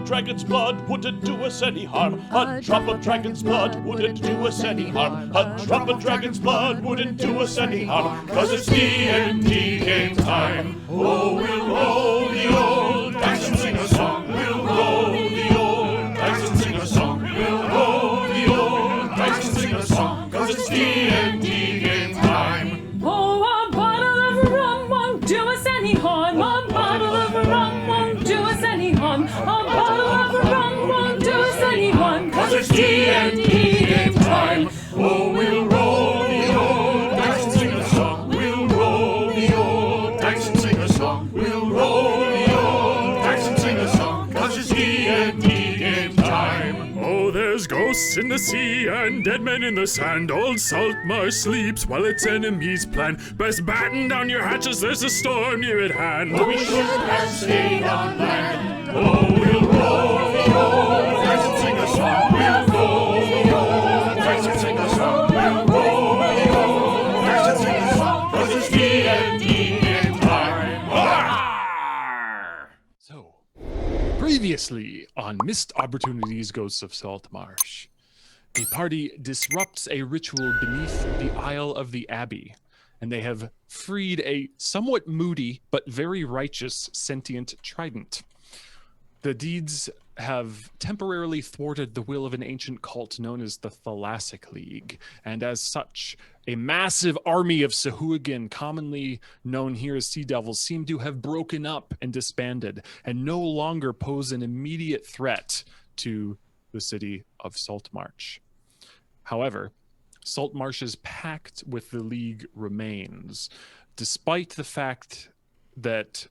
of dragon's blood wouldn't do us any harm. A drop of dragon's blood wouldn't do us any harm. A drop of dragon's blood wouldn't do us any harm. 'Cause it's D&D game time. Oh, we'll roll the old dice and sing a song. We'll roll the old dice and sing a song. We'll roll the old dice and sing a song. 'Cause it's D&D game time. Oh, a bottle of rum won't do us any harm. A bottle of rum won't do us any harm. A bottle of rum won't do us any harm. 'Cause it's D&D game time. Oh, we'll roll the old dice and sing a song. We'll roll the old dice and sing a song. We'll roll the old dice and sing a song. 'Cause it's D&D game time. Oh, there's ghosts in the sea and dead men in the sand. Old Saltmarsh sleeps while its enemies plan. Best batten down your hatches, there's a storm near at hand. We should have stayed on land. Oh, we'll roll the old dice and sing a song. We'll roll the old dice and sing a song. We'll roll the old dice and sing a song. 'Cause it's D&D game time. Arr! So, previously on Missed Opportunities Ghosts of Saltmarsh, the party disrupts a ritual beneath the Isle of the Abbey, and they have freed a somewhat moody but very righteous sentient trident. The deeds have temporarily thwarted the will of an ancient cult known as the Thalassic League, and as such, a massive army of Sahuagin, commonly known here as Sea Devils, seem to have broken up and disbanded, and no longer pose an immediate threat to the city of Saltmarsh. However, Saltmarsh's pact with the League remains, despite the fact that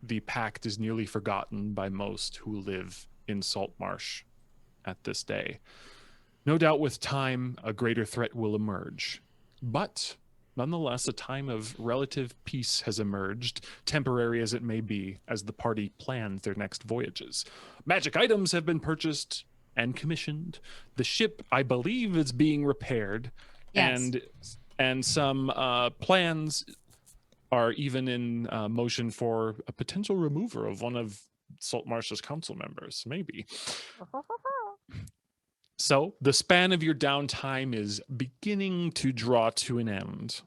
the pact is nearly forgotten by most who live in Saltmarsh at this day. No doubt with time, a greater threat will emerge. But nonetheless, a time of relative peace has emerged, temporary as it may be, as the party plans their next voyages. Magic items have been purchased and commissioned. The ship, I believe, is being repaired. Yes. And some plans are even in motion for a potential remover of one of Saltmarsh's council members, maybe. So the span of your downtime is beginning to draw to an end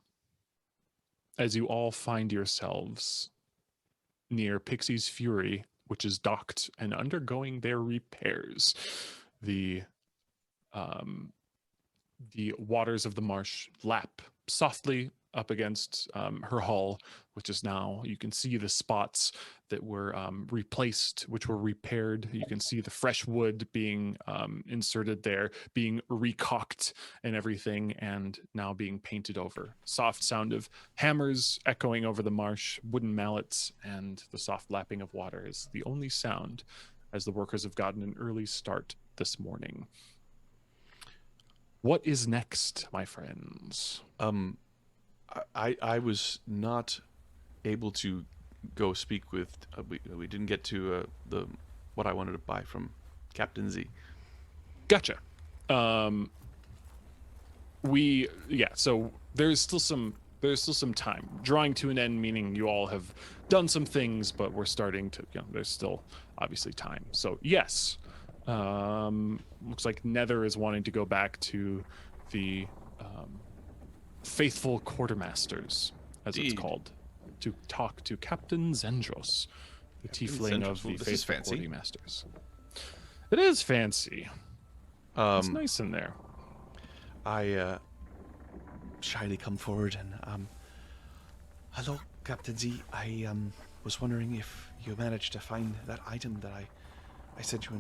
as you all find yourselves near Pixie's Fury, which is docked and undergoing their repairs. The waters of the marsh lap softly up against her hull, which is now, you can see the spots that were replaced, which were repaired. You can see the fresh wood being inserted there, being recocked and everything, and now being painted over. Soft sound of hammers echoing over the marsh, wooden mallets, and the soft lapping of water is the only sound as the workers have gotten an early start this morning. What is next, my friends? I was not able to go speak with. We didn't get to the what I wanted to buy from Captain Z. Gotcha. So there's still some time. Drawing to an end, meaning you all have done some things, but we're starting to. There's still obviously time. So yes, looks like Nether is wanting to go back to the. Faithful Quartermasters, as it's called, to talk to Captain Zendros, the tiefling of the Faithful Quartermasters. It is fancy. It's nice in there. I shyly come forward and hello, Captain Z. I was wondering if you managed to find that item that I sent you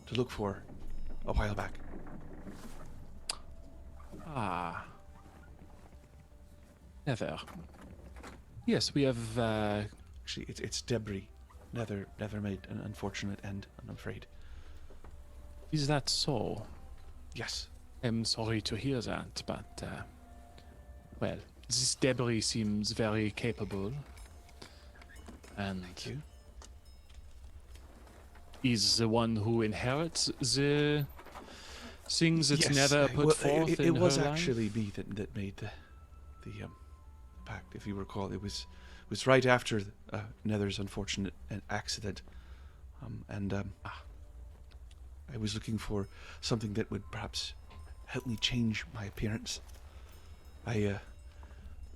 to look for a while back. Ah. Nether. Yes, we have. Actually, it's debris. Nether made an unfortunate end, I'm afraid. Is that so? Yes. I'm sorry to hear that, but well, this debris seems very capable. And thank you. Is the one who inherits the things that Nether put forth. It was actually me that made the pact. If you recall, it was was right after Nether's unfortunate accident. I was looking for something that would perhaps help me change my appearance.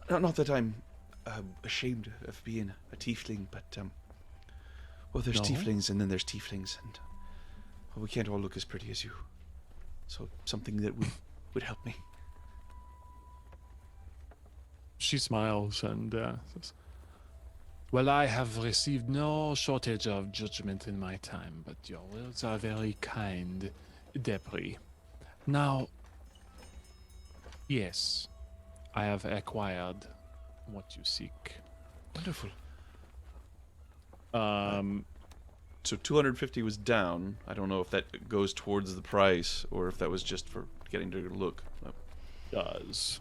Not that I'm ashamed of being a tiefling, but well, there's No? tieflings and then there's tieflings, and well, we can't all look as pretty as you. So something that would help me. She smiles and says, "Well, I have received no shortage of judgment in my time, but your words are very kind, Debris. Now, yes, I have acquired what you seek." Wonderful. So So 250 was down. I don't know if that goes towards the price or if that was just for getting to look. does.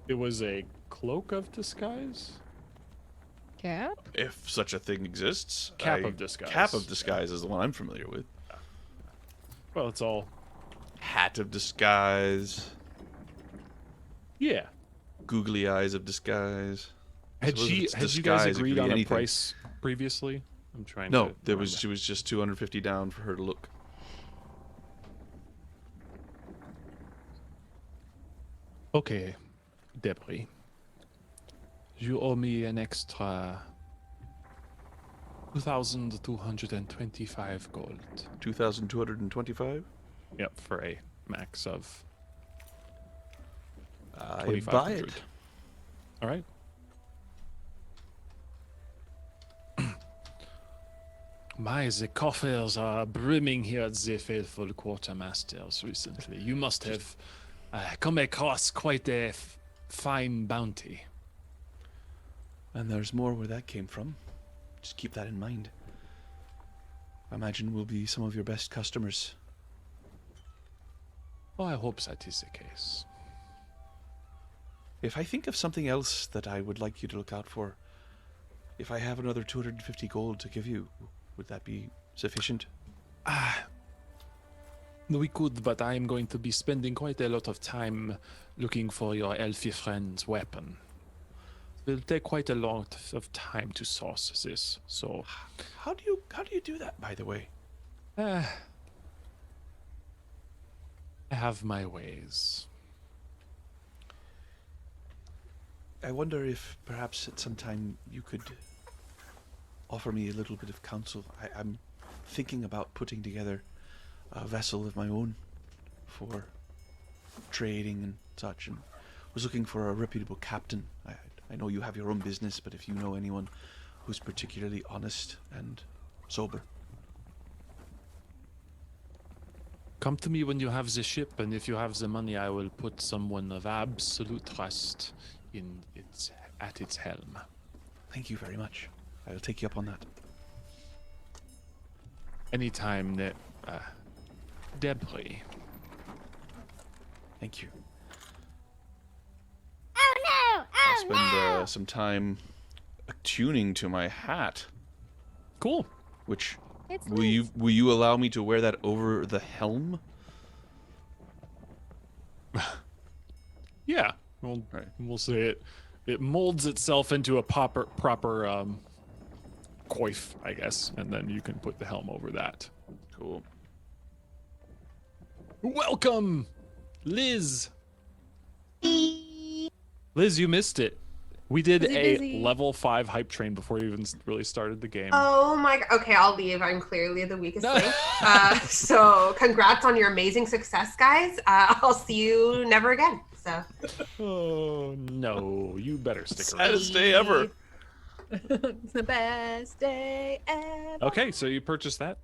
It was a cloak of disguise? Cap? If such a thing exists. Cap of disguise. Cap of disguise is the one I'm familiar with. Well, it's all... Hat of disguise. Yeah. Googly eyes of disguise. Had Suppose if it's you guys disguise, it could agreed be on a anything. price previously? I'm trying No, to there remember. she was just 250 down for her to look. Okay, Debris. You owe me an extra 2,225 gold. 2,225. Yep, for a max of I 2,500. buy it. All right. My, the coffers are brimming here at the faithful quartermasters recently. You must have come across quite a fine bounty. And there's more where that came from. Just keep that in mind. I imagine we'll be some of your best customers. Oh, I hope that is the case. If I think of something else that I would like you to look out for, if I have another 250 gold to give you, would that be sufficient? We could, but I am going to be spending quite a lot of time looking for your elfie friend's weapon. It will take quite a lot of time to source this, so... How do you do that, by the way? I have my ways. I wonder if perhaps at some time you could offer me a little bit of counsel. I'm thinking about putting together a vessel of my own for trading and such, and was looking for a reputable captain. I know you have your own business, but if you know anyone who's particularly honest and sober. Come to me when you have the ship, and if you have the money, I will put someone of absolute trust at its helm. Thank you very much. I'll take you up on that. Anytime that Debris. Thank you. Oh no! I'll spend some time attuning to my hat, Cool. which It's will you allow me to wear that over the helm? Yeah. We'll Right. we'll say it molds itself into a proper coif, I guess, and then you can put the helm over that. Cool. Welcome, Liz. Liz, you missed it. We did Was he a busy? level 5 hype train before we even really started the game. Oh my god. Okay, I'll leave. I'm clearly the weakest link. So congrats on your amazing success, guys. I'll see you never again. So Oh no, you better stick around. Saddest day ever. it's the best day ever. Okay, so you purchased that.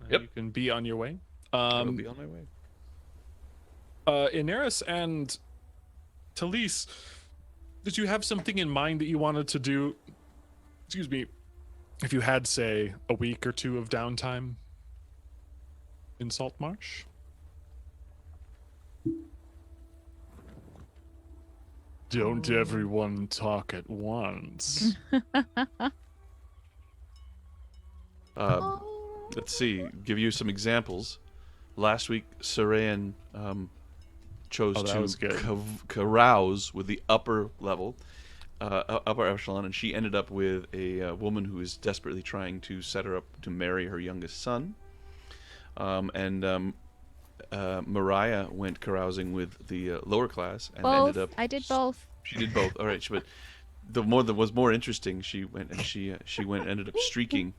Yep. You can be on your way. I'll be on my way. Inaris and Talise, did you have something in mind that you wanted to do? Excuse me. If you had, say, a week or two of downtime in Saltmarsh? Don't everyone talk at once. Let's see. Give you some examples. Last week, Sarayan chose Oh, that was to good. carouse with the upper level, upper echelon, and she ended up with a woman who is desperately trying to set her up to marry her youngest son. Mariah went carousing with the lower class and Both. ended up. I did both. She did both. All right, but the more that was more interesting, she went and she ended up streaking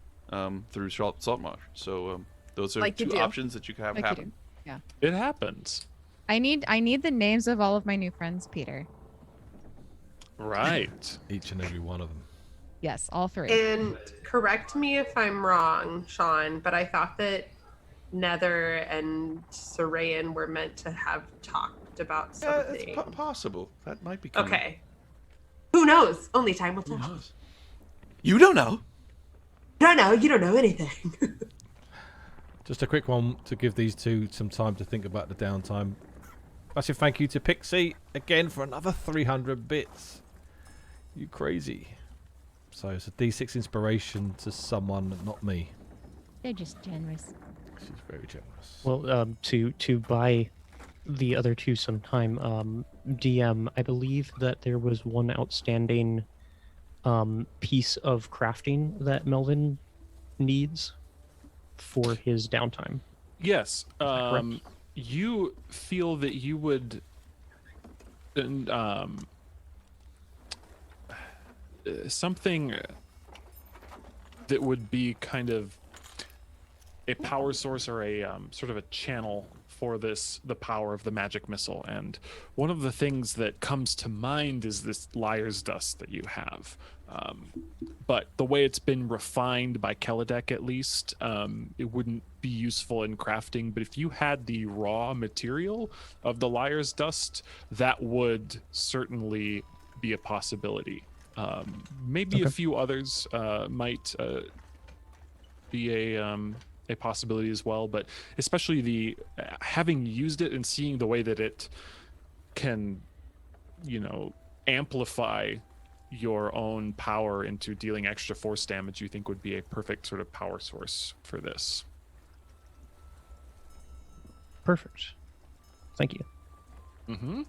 through Saltmarsh. So those are Like you two do. options that you can have Like you happen. do. Yeah. It happens. I need the names of all of my new friends, Peter. Right. Each and every one of them. Yes, all three. And correct me if I'm wrong, Sean, but I thought that Nether and Sarayan were meant to have talked about Yeah, something. it's possible. That might be coming. Okay. Who knows? Only time will Who tell. knows? You don't know. Don't know. You don't know anything. Just a quick one to give these two some time to think about the downtime. Massive thank you to Pixie again for another 300 bits. You crazy. So it's a D6 inspiration to someone, not me. They're just generous. She's very generous. Well, to buy the other two some time, DM, I believe that there was one outstanding piece of crafting that Melvin needs for his downtime. Yes. correct? You feel that you would something that would be kind of a power source or a sort of a channel for the power of the magic missile. And one of the things that comes to mind is this liar's dust that you have. But the way it's been refined by Kelladek, at least, it wouldn't be useful in crafting. But if you had the raw material of the liar's dust, that would certainly be a possibility. Maybe a few others might be a possibility as well, but especially the having used it and seeing the way that it can, amplify your own power into dealing extra force damage, you think would be a perfect sort of power source for this. Perfect. Thank you. Mm-hmm.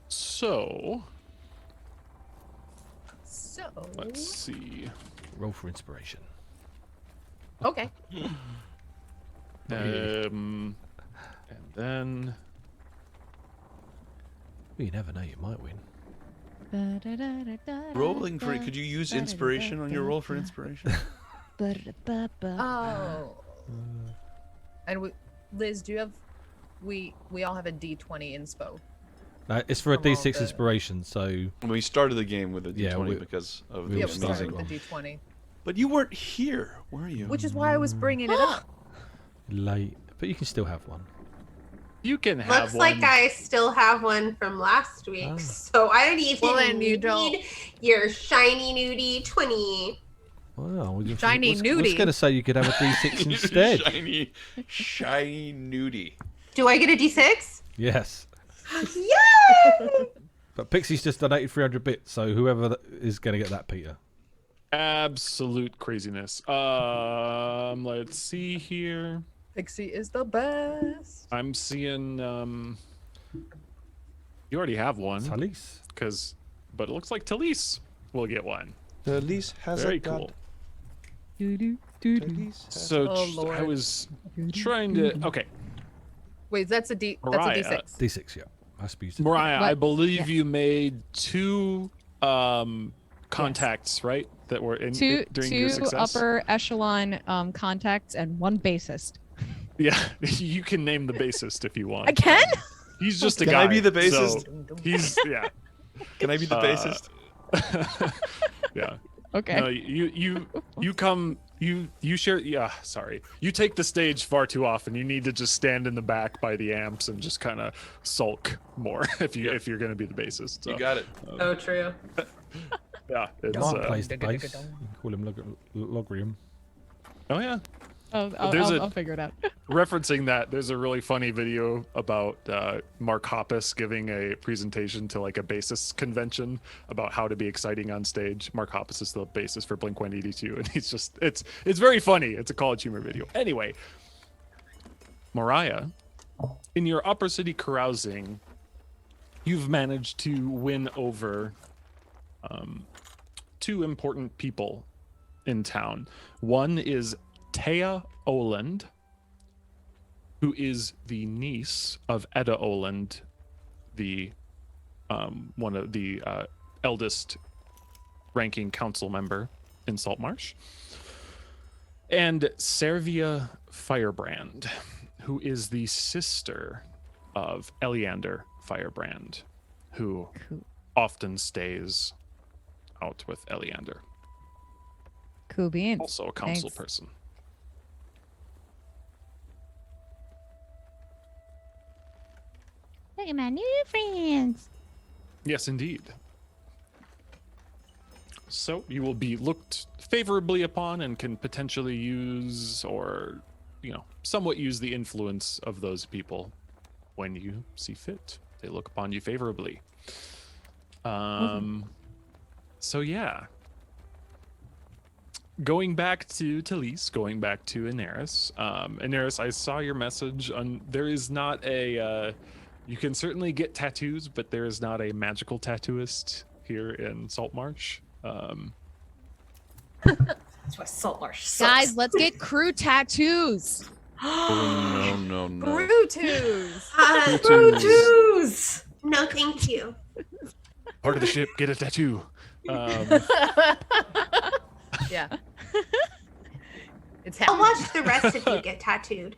So let's see. Roll for inspiration. Okay. And then Well, you never know, you might win. Rolling for it. Could you use inspiration on your roll for inspiration? Oh. And Liz, do you have? We all have a D20 inspo. It's for a From all D6 the- inspiration, so We started the game with a Yeah, D20 we- because of we the Yeah, were we started started amazing. with the D20, But you weren't here, were you? which is why I was bringing it up. late. But you can still have one. you can have Looks one. like I still have one from last week, so I don't even Well, then you need don't- your shiny nudie 20. Wow. Shiny I was nudie. going to say you could have a D6 instead. shiny nudie. Do I get a D6? Yes. Yay! But Pixie's just donated 300 bits, so whoever is going to get that, Peter. Absolute craziness. Let's see here. Pixie is the best. I'm seeing you already have one Talise. but it looks like Talise will get one. The lease has Very a god. cool. Talise has So Oh, I Lord. was trying to Wait, that's a D. That's Mariah. a D6. D6, yeah. Has to be used. Mariah, I What? believe Yes. you made two contacts, right? That were in Two during your success. upper echelon contacts and one bassist. Yeah, you can name the bassist if you want. I can? He's just a Can guy. I be the so bassist? he's yeah. Can I be the bassist? Yeah. Okay. No, you come you share sorry. You take the stage far too often. You need to just stand in the back by the amps and just kind of sulk more if you're going to be the bassist. So, You got it. So true. yeah, it's Mark plays the bass. You can call him Logrium. oh yeah. I'll figure it out. Referencing that, there's a really funny video about Mark Hoppus giving a presentation to like a bassist convention about how to be exciting on stage. Mark Hoppus is the bassist for Blink-182, and he's just it's very funny. It's a college humor video. Anyway, Mariah, in your upper city carousing, you've managed to win over 2 important people in town. One is Taya Oland, who is the niece of Edda Oland, the one of the eldest ranking council member in Saltmarsh, and Servia Firebrand, who is the sister of Eleander Firebrand, who often stays out with Eleander. Cool beans. Also a council Thanks. person. Look at my new friends. Yes, indeed. So you will be looked favorably upon and can potentially use or, somewhat use the influence of those people when you see fit. They look upon you favorably. So yeah. Going back to Talise, going back to Inaris. Inaris, I saw your message. There is not a... you can certainly get tattoos, but there is not a magical tattooist here in Saltmarsh. That's why Saltmarsh sucks. Guys, let's get crew tattoos. Oh, no. Brutus. Brutus! No, thank you. Part of the ship, get a tattoo. Yeah. It's I'll happening. watch the rest of you get tattooed.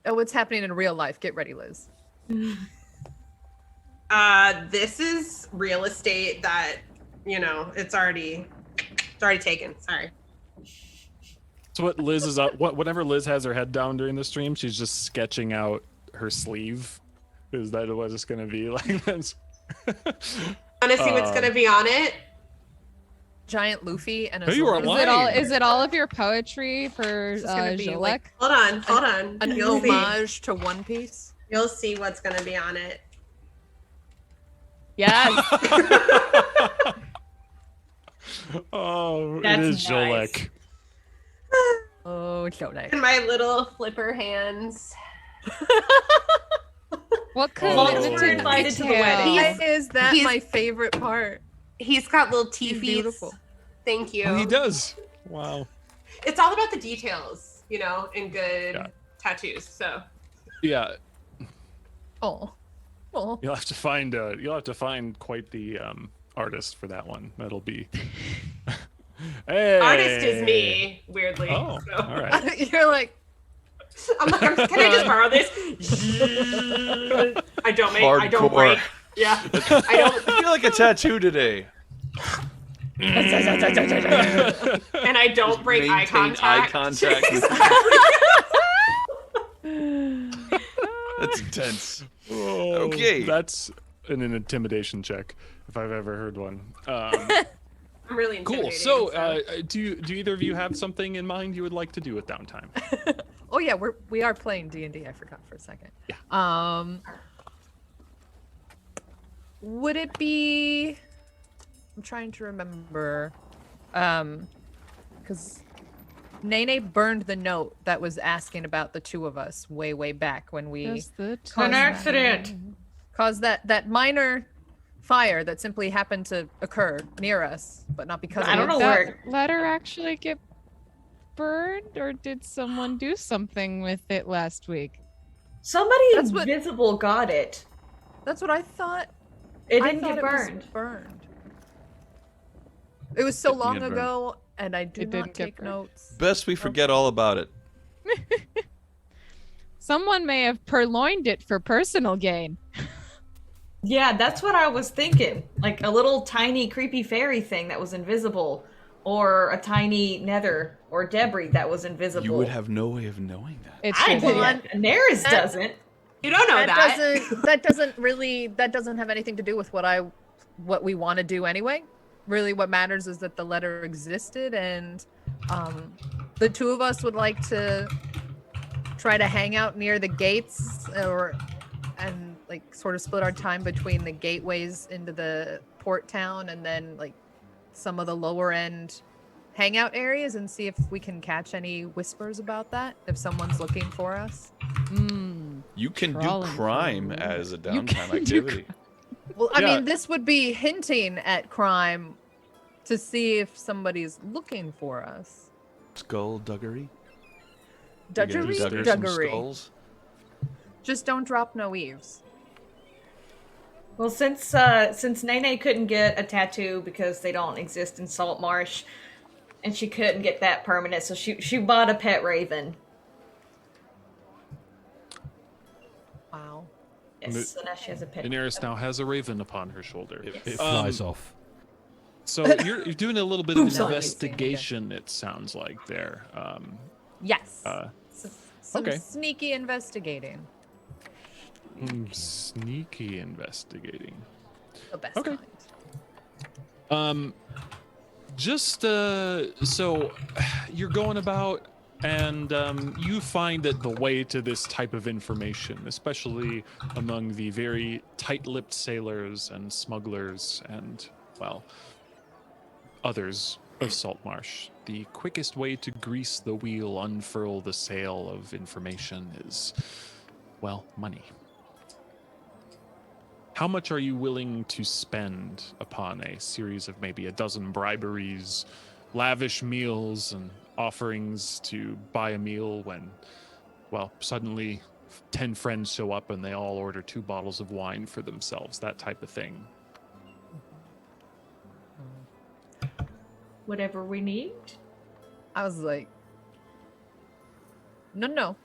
Oh, it's happening in real life. Get ready, Liz. This is real estate that, it's already taken. Sorry. So what Liz is up, whenever Liz has her head down during the stream, she's just sketching out her sleeve. Is that what it's gonna be like? That's... Want to see what's going to be on it? Giant Luffy and a Hey, you are Zoro. Is it all of your poetry for This is gonna be like Jolek? Hold on. an You'll see. homage to One Piece. You'll see what's going to be on it. Yes. Oh, That's it is nice. Jolek. Oh, Jolek. In my little flipper hands. What could Oh. As long as we're invited to the wedding. He's- Is that he's- my favorite part? He's got little teeth. He's beautiful. Thank you. Oh, he does. Wow. It's all about the details, in good Yeah. tattoos. So Yeah, Oh. you'll have to find quite the artist for that one. That'll be. Hey. artist is me, weirdly. Oh, so. all right. You're like, I'm like, can I just borrow this? I don't Hardcore. break. Yeah. I don't, I feel like a tattoo today. and I don't break eye Maintain contact. That's intense. Oh, Okay. That's an intimidation check if I've ever heard one. I'm really Cool. intimidating. So, do either of you have something in mind you would like to do with downtime? oh yeah, we are playing D&D. I forgot for a second. Yeah. Would it be? I'm trying to remember. Because Nene burned the note that was asking about the two of us way back when we An accident. caused that minor fire that simply happened to occur near us, but not because I of don't it. know That where. letter actually get burned, or did someone do something with it last week? Somebody That's what- invisible got it. That's what I thought. It I didn't thought get it was burned. burned. It was so Didn't long get burned. ago, and I did It did not get take burned. notes. Best we forget all about it. Someone may have purloined it for personal gain. Yeah, that's what I was thinking. Like a little tiny creepy fairy thing that was invisible, or a tiny nether or debris that was invisible. You would have no way of knowing that. It's I just- didn't. Neris doesn't. You don't know that. That doesn't have anything to do with what we want to do anyway. Really, what matters is that the letter existed, and the two of us would like to try to hang out near the gates, and like sort of split our time between the gateways into the port town, and then like some of the lower end hangout areas, and see if we can catch any whispers about that if someone's looking for us. You can do Crawling crime through. as a You downtime can do activity. Well, I Yeah. mean, this would be hinting at crime to see if somebody's looking for us. Skullduggery. You gonna Duggery? dugger some Duggery. skulls? Just don't drop no eaves. Well, since Nene couldn't get a tattoo because they don't exist in Saltmarsh, and she couldn't get that permanent, so she bought a pet raven. Wow. Yes, so now she has a pet. Daenerys now has a raven upon her shoulder. It flies off. So you're doing a little bit of Oops, sorry. investigation, it sounds like there. Yes. Uh, Some okay. sneaky investigating. Sneaky investigating. The best Okay. kind. So you're going about and you find that the way to this type of information, especially among the very tight-lipped sailors and smugglers and, well, others of Saltmarsh, the quickest way to grease the wheel, unfurl the sail of information is, well, money. How much are you willing to spend upon a series of maybe a dozen briberies, lavish meals, and offerings to buy a meal when, well, suddenly 10 friends show up and they all order 2 bottles of wine for themselves, that type of thing? Whatever we need. I was like, no.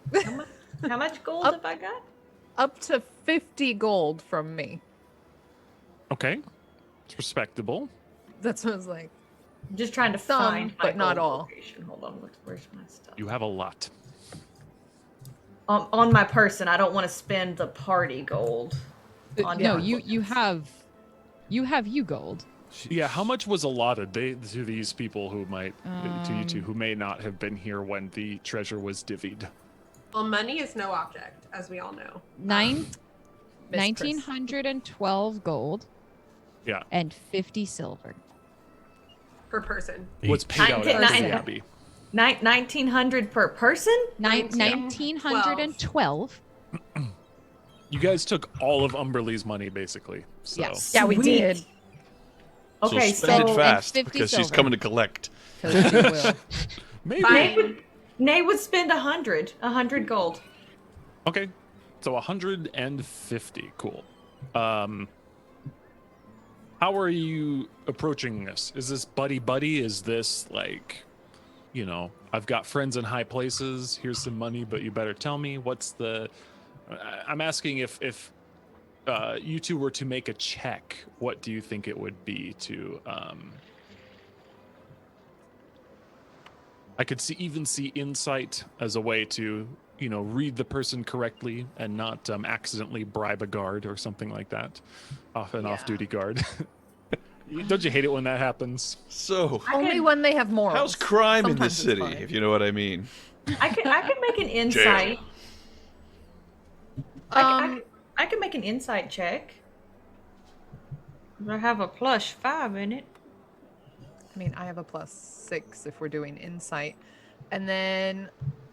How much gold Up- have I got? Up to 50 gold from me. Okay, it's respectable. That's what I was like. I'm just trying to Some, find my but not gold all. location. Hold on, where's my stuff? You have a lot. On my person, I don't want to spend the party gold. On No, my you have you gold. Yeah, how much was allotted to these people who might, to you two, who may not have been here when the treasure was divvied? Well, money is no object, as we all know. Mistress. 1912 gold. Yeah. And 50 silver. Per person. What's paid out at Nine- the Abbey? 1900 per person? 1912. You guys took all of Umberlee's money, basically. So. Yes. Yeah, we Sweet. did. Okay, so spend so it fast 50 because she's silver. coming to collect. 'Cause she will. Maybe. Nay would spend 100 gold. Okay, so 150. Cool. How are you approaching this? Is this buddy? Is this like, you know, I've got friends in high places. Here's some money, but you better tell me what's the. I'm asking if you two were to make a check, what do you think it would be to? I could even see insight as a way to, you know, read the person correctly and not accidentally bribe a guard or something like that, off-duty guard. Don't you hate it when that happens? So, Only when they have morals. how's crime in this Sometimes it's city, fine. if you know what I mean? I can make an insight. I can make an insight check. I have a +5 in it. I mean, I have a +6 if we're doing insight. And then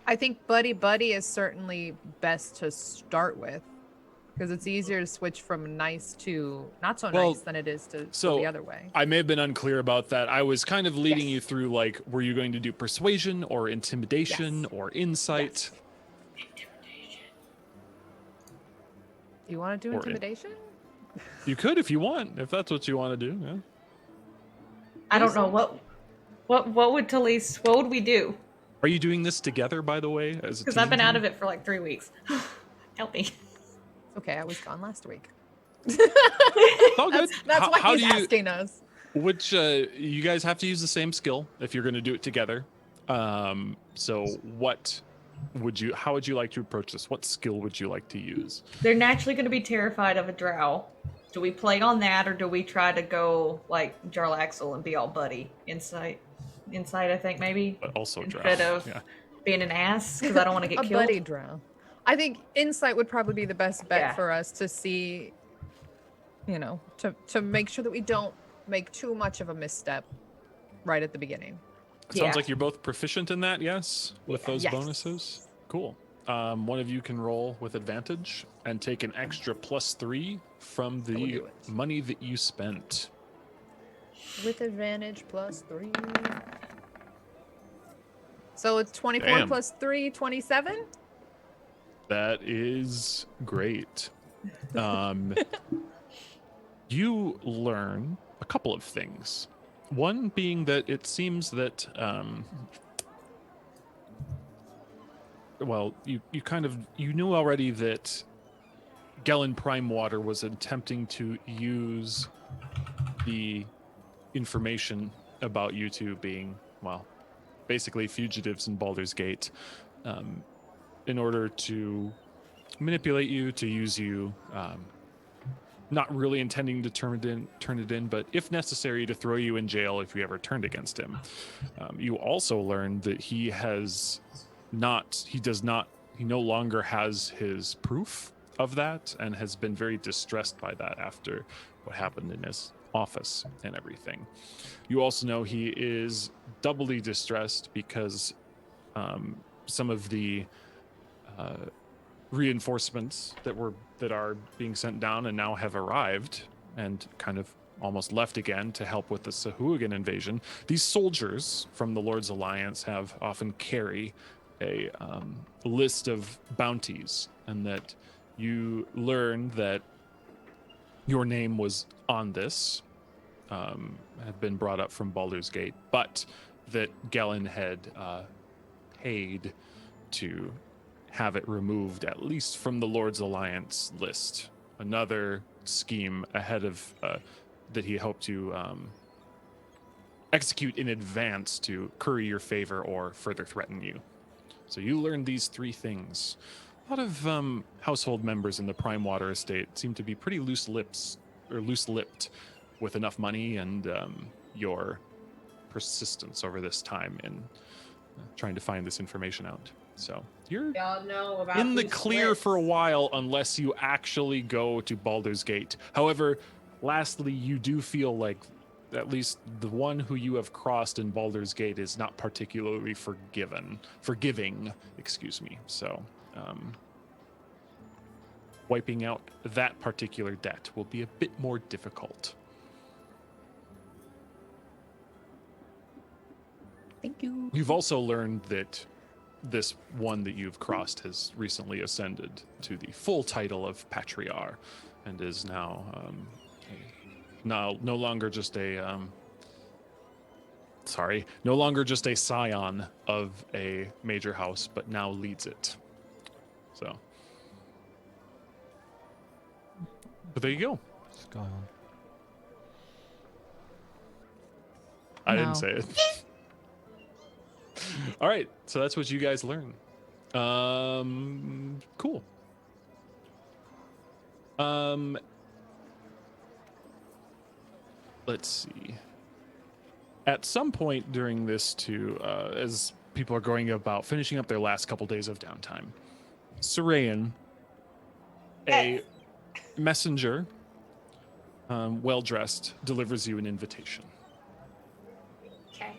I think buddy is certainly best to start with because it's easier to switch from nice to not so Well, nice than it is to so go the other way. I may have been unclear about that. I was kind of leading Yes. you through, like, were you going to do persuasion or intimidation Yes. or insight? Do you want to do Or in- intimidation? You could if you want, if that's what you want to do. Yeah. I don't know what would Talise, what would we do? Are you doing this together, by the way? Because I've been out of it for like 3 weeks. Help me. Okay, I was gone last week. It's all good. That's why how he's do you, asking us. Which you guys have to use the same skill if you're going to do it together. So how would you like to approach this? What skill would you like to use? They're naturally going to be terrified of a drow. Do we play on that, or do we try to go like Jarlaxle and be all buddy? Insight, I think maybe. But also drow. Instead of Yeah. being an ass, because I don't want to get A killed. buddy drow. I think insight would probably be the best bet Yeah. for us to see, you know, to make sure that we don't make too much of a misstep right at the beginning. Sounds Yeah. like you're both proficient in that, yes? With those Yes. bonuses? Cool. one of you can roll with advantage and take an extra +3 from the do it. money that you spent. With advantage +3. So it's 24 Damn. plus 3, 27? That is great. You learn a couple of things. One being that it seems that, you knew already that Gellin Prime Water was attempting to use the information about you two being, well, basically fugitives in Baldur's Gate, in order to manipulate you, to use you, not really intending to turn it in, but if necessary, to throw you in jail if you ever turned against him. You also learned that he no longer has his proof of that, and has been very distressed by that after what happened in his office and everything. You also know he is doubly distressed because some of the reinforcements that are being sent down and now have arrived and kind of almost left again to help with the Sahuagin invasion. These soldiers from the Lord's Alliance have often carry a list of bounties, and that you learn that your name was on this, had been brought up from Baldur's Gate, but that Gellin had paid to have it removed, at least from the Lord's Alliance list. Another scheme ahead of that he hoped to execute in advance to curry your favor or further threaten you. So you learned these 3 things. A lot of household members in the Prime Water estate seem to be pretty loose-lipped with enough money and your persistence over this time in trying to find this information out. So you're Y'all know about in the these clear lips. for a while unless you actually go to Baldur's Gate. However, lastly, you do feel like at least the one who you have crossed in Baldur's Gate is not particularly forgiving, excuse me. So wiping out that particular debt will be a bit more difficult. Thank you. You've also learned that this one that you've crossed has recently ascended to the full title of Patriarch and is now no longer just a scion of a major house, but now leads it. So, but there you go. Skyline. I No. didn't say it. All right, so that's what you guys learn. Cool. Let's see. At some point during this, too, as people are going about finishing up their last couple days of downtime, Sarayan, a messenger, well dressed, delivers you an invitation. Okay.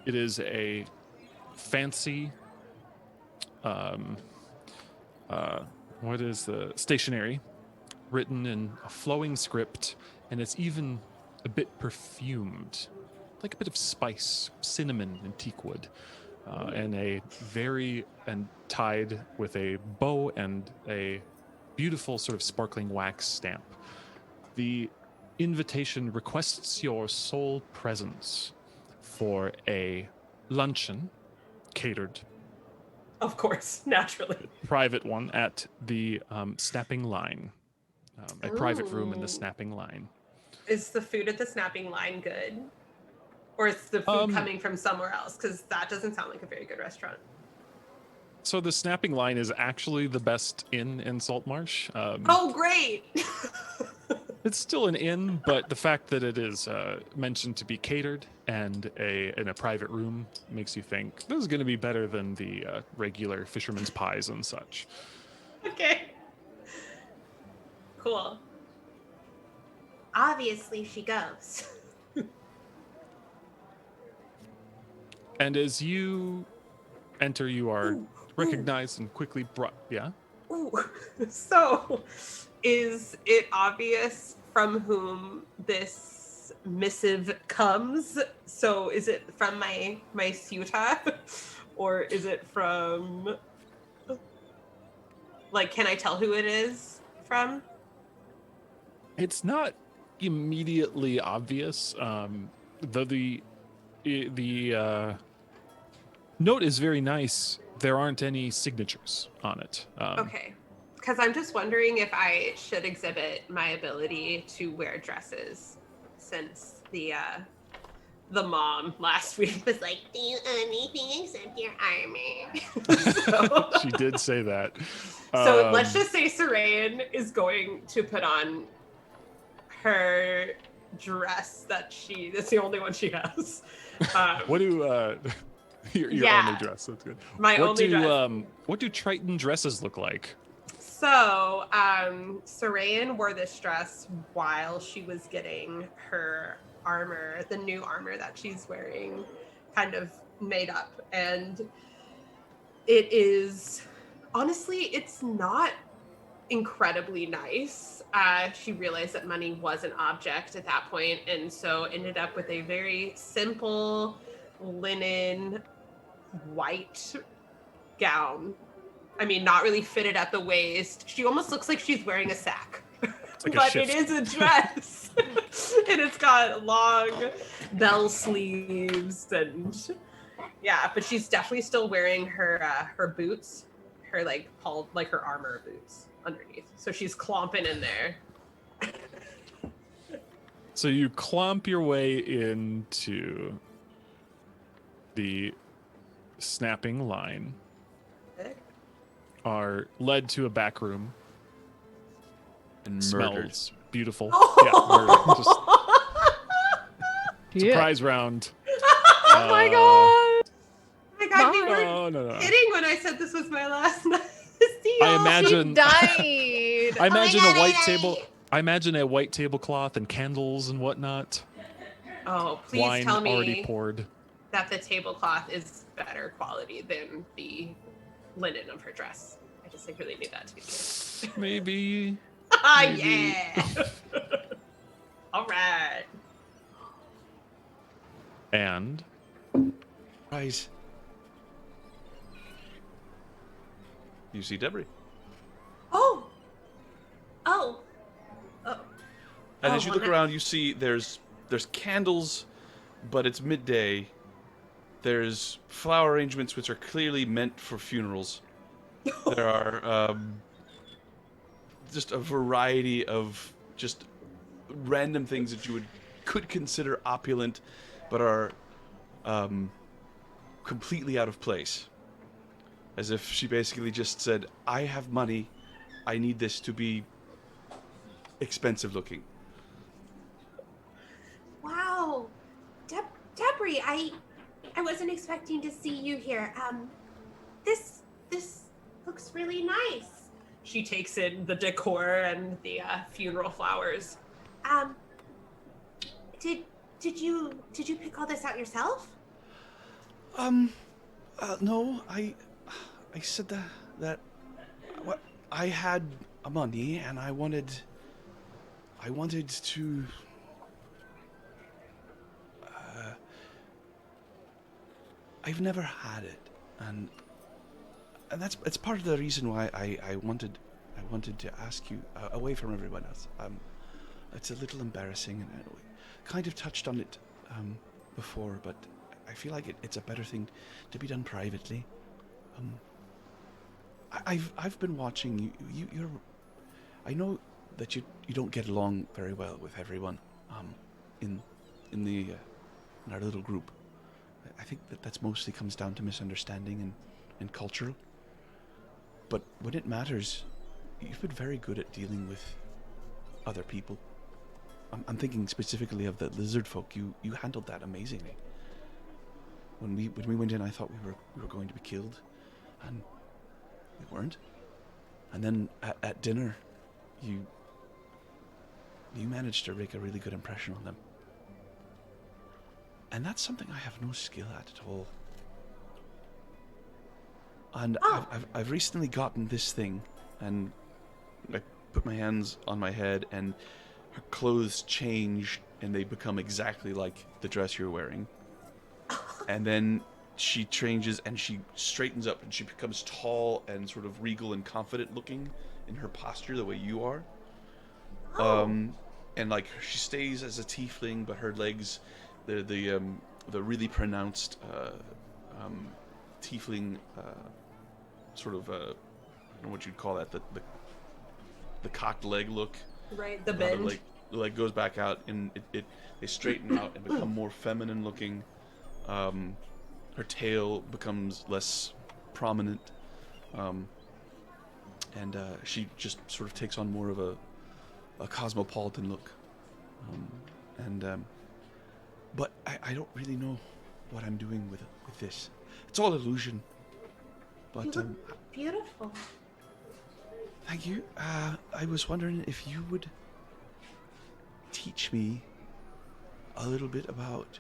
It is a fancy, what is the stationery, written in a flowing script, and it's even a bit perfumed, like a bit of spice, cinnamon, and teakwood, and tied with a bow and a beautiful sort of sparkling wax stamp. The invitation requests your sole presence for a luncheon, catered, Of course, naturally. private one at the Snapping Line, a private room in the Ooh. Snapping Line. Is the food at the snapping line good? Or is the food coming from somewhere else? Because that doesn't sound like a very good restaurant. So the Snapping Line is actually the best inn in Saltmarsh. Oh, great! It's still an inn, but the fact that it is mentioned to be catered and in a private room makes you think this is going to be better than the regular fisherman's pies and such. Okay. Cool. Obviously, she goes. And as you enter, you are recognized and quickly brought. Yeah. Ooh. So, is it obvious from whom this missive comes? So, is it from my suitor, or is it from? Like, can I tell who it is from? It's not immediately obvious, though the note is very nice. There aren't any signatures on it. Okay. Because I'm just wondering if I should exhibit my ability to wear dresses, since the mom last week was like, "Do you own anything except your armor?" She did say that. So let's just say Sarayan is going to put on her dress that's the only one she has. What do your only dress? That's good. My only dress. What do Triton dresses look like? So, Sarayan wore this dress while she was getting her armor, the new armor that she's wearing, kind of made up. And it is, honestly, it's not incredibly nice. She realized that money was an object at that point, and so ended up with a very simple linen white gown. I mean, not really fitted at the waist. She almost looks like she's wearing a sack. Like But it is a dress. And it's got long bell sleeves and yeah, but she's definitely still wearing her boots, her her armor boots underneath. So she's clomping in there. So you clomp your way into the snapping line, are led to a back room, And smells murdered. beautiful. Yeah, murdered. Surprise round. Oh my god! My God, we were No. kidding when I said this was my last night. I imagine. She died. I imagine God, a white I- table. I imagine a white tablecloth and candles and whatnot. Oh, please Wine tell me already poured. that the tablecloth is better quality than the linen of her dress. I just really need that to be clear. Maybe. Yeah. All right. And Rise. You see debris. Oh. And as Oh, you look well, around, you see there's candles, but it's midday. There's flower arrangements which are clearly meant for funerals. There are just a variety of just random things that you could consider opulent, but are completely out of place. As if she basically just said, "I have money. I need this to be expensive looking." Wow. Debris, I wasn't expecting to see you here. This looks really nice. She takes in the decor and the funeral flowers. Did you pick all this out yourself? No, I said that what I had money and I wanted to I've never had it, and it's part of the reason why I wanted to ask you away from everyone else. It's a little embarrassing, and we kind of touched on it before, but I feel like it's a better thing to be done privately. I've been watching you. You're. I know that you don't get along very well with everyone. In our little group. I think that's mostly comes down to misunderstanding and cultural. But when it matters, you've been very good at dealing with other people. I'm thinking specifically of the lizard folk. You handled that amazingly. When we went in, I thought we were going to be killed, and we weren't. And then at dinner, you managed to make a really good impression on them. And that's something I have no skill at all. And Oh. I've recently gotten this thing, and I put my hands on my head, and her clothes change, and they become exactly like the dress you're wearing. And then she changes, and she straightens up, and she becomes tall and sort of regal and confident looking in her posture, the way you are. And like she stays as a tiefling, but her legs, the really pronounced tiefling sort of I don't know what you'd call that, the cocked leg look. Right, the How bend. the leg goes back out, and they straighten out and become more feminine looking. Her tail becomes less prominent, and she just sort of takes on more of a cosmopolitan look. But I don't really know what I'm doing with this. It's all illusion. You But look beautiful. thank you. I was wondering if you would teach me a little bit about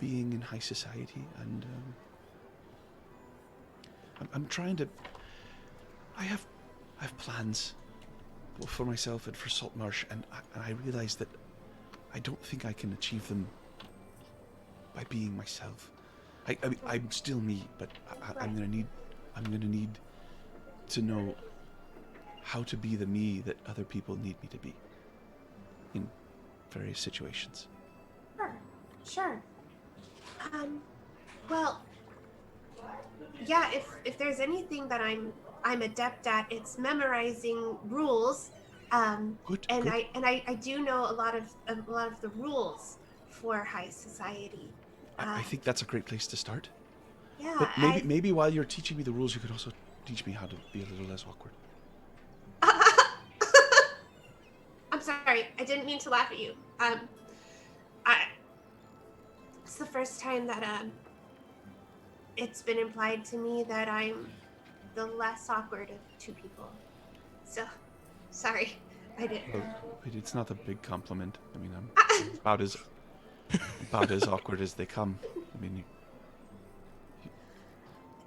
being in high society, and I'm trying to. I have plans, both for myself and for Saltmarsh, and I realize that I don't think I can achieve them by being myself. I mean, I'm still me, but I'm gonna need to know how to be the me that other people need me to be in various situations. Sure. Well, yeah, if there's anything that I'm adept at, it's memorizing rules. Good. And I do know a lot of the rules for high society. I think that's a great place to start. Yeah, But maybe while you're teaching me the rules, you could also teach me how to be a little less awkward. I'm sorry, I didn't mean to laugh at you. It's the first time that it's been implied to me that I'm the less awkward of two people. So, sorry, I did. It's not a big compliment. I mean, I'm about as awkward as they come. I mean,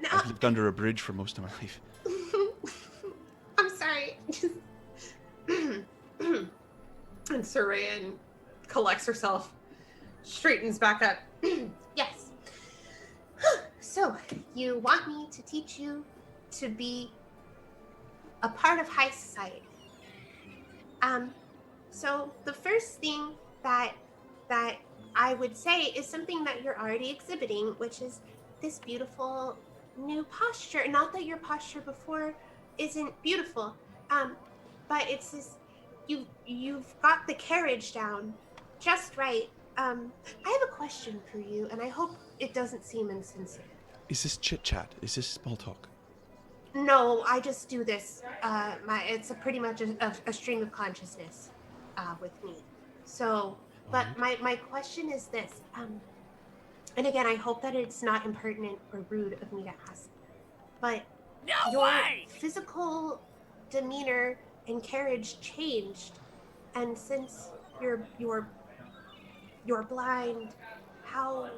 No, I've lived under a bridge for most of my life. I'm sorry. And Sarayan collects herself, straightens back up. Yes. So, you want me to teach you to be a part of high society. So the first thing that I would say is something that you're already exhibiting, which is this beautiful new posture. Not that your posture before isn't beautiful, but it's this, you've got the carriage down just right. I have a question for you, and I hope it doesn't seem insincere. Is this chit chat? Is this small talk? No, I just do this. It's pretty much a stream of consciousness with me. So, but my question is this. And again, I hope that it's not impertinent or rude of me to ask. But your physical demeanor and carriage changed, and since you're blind, how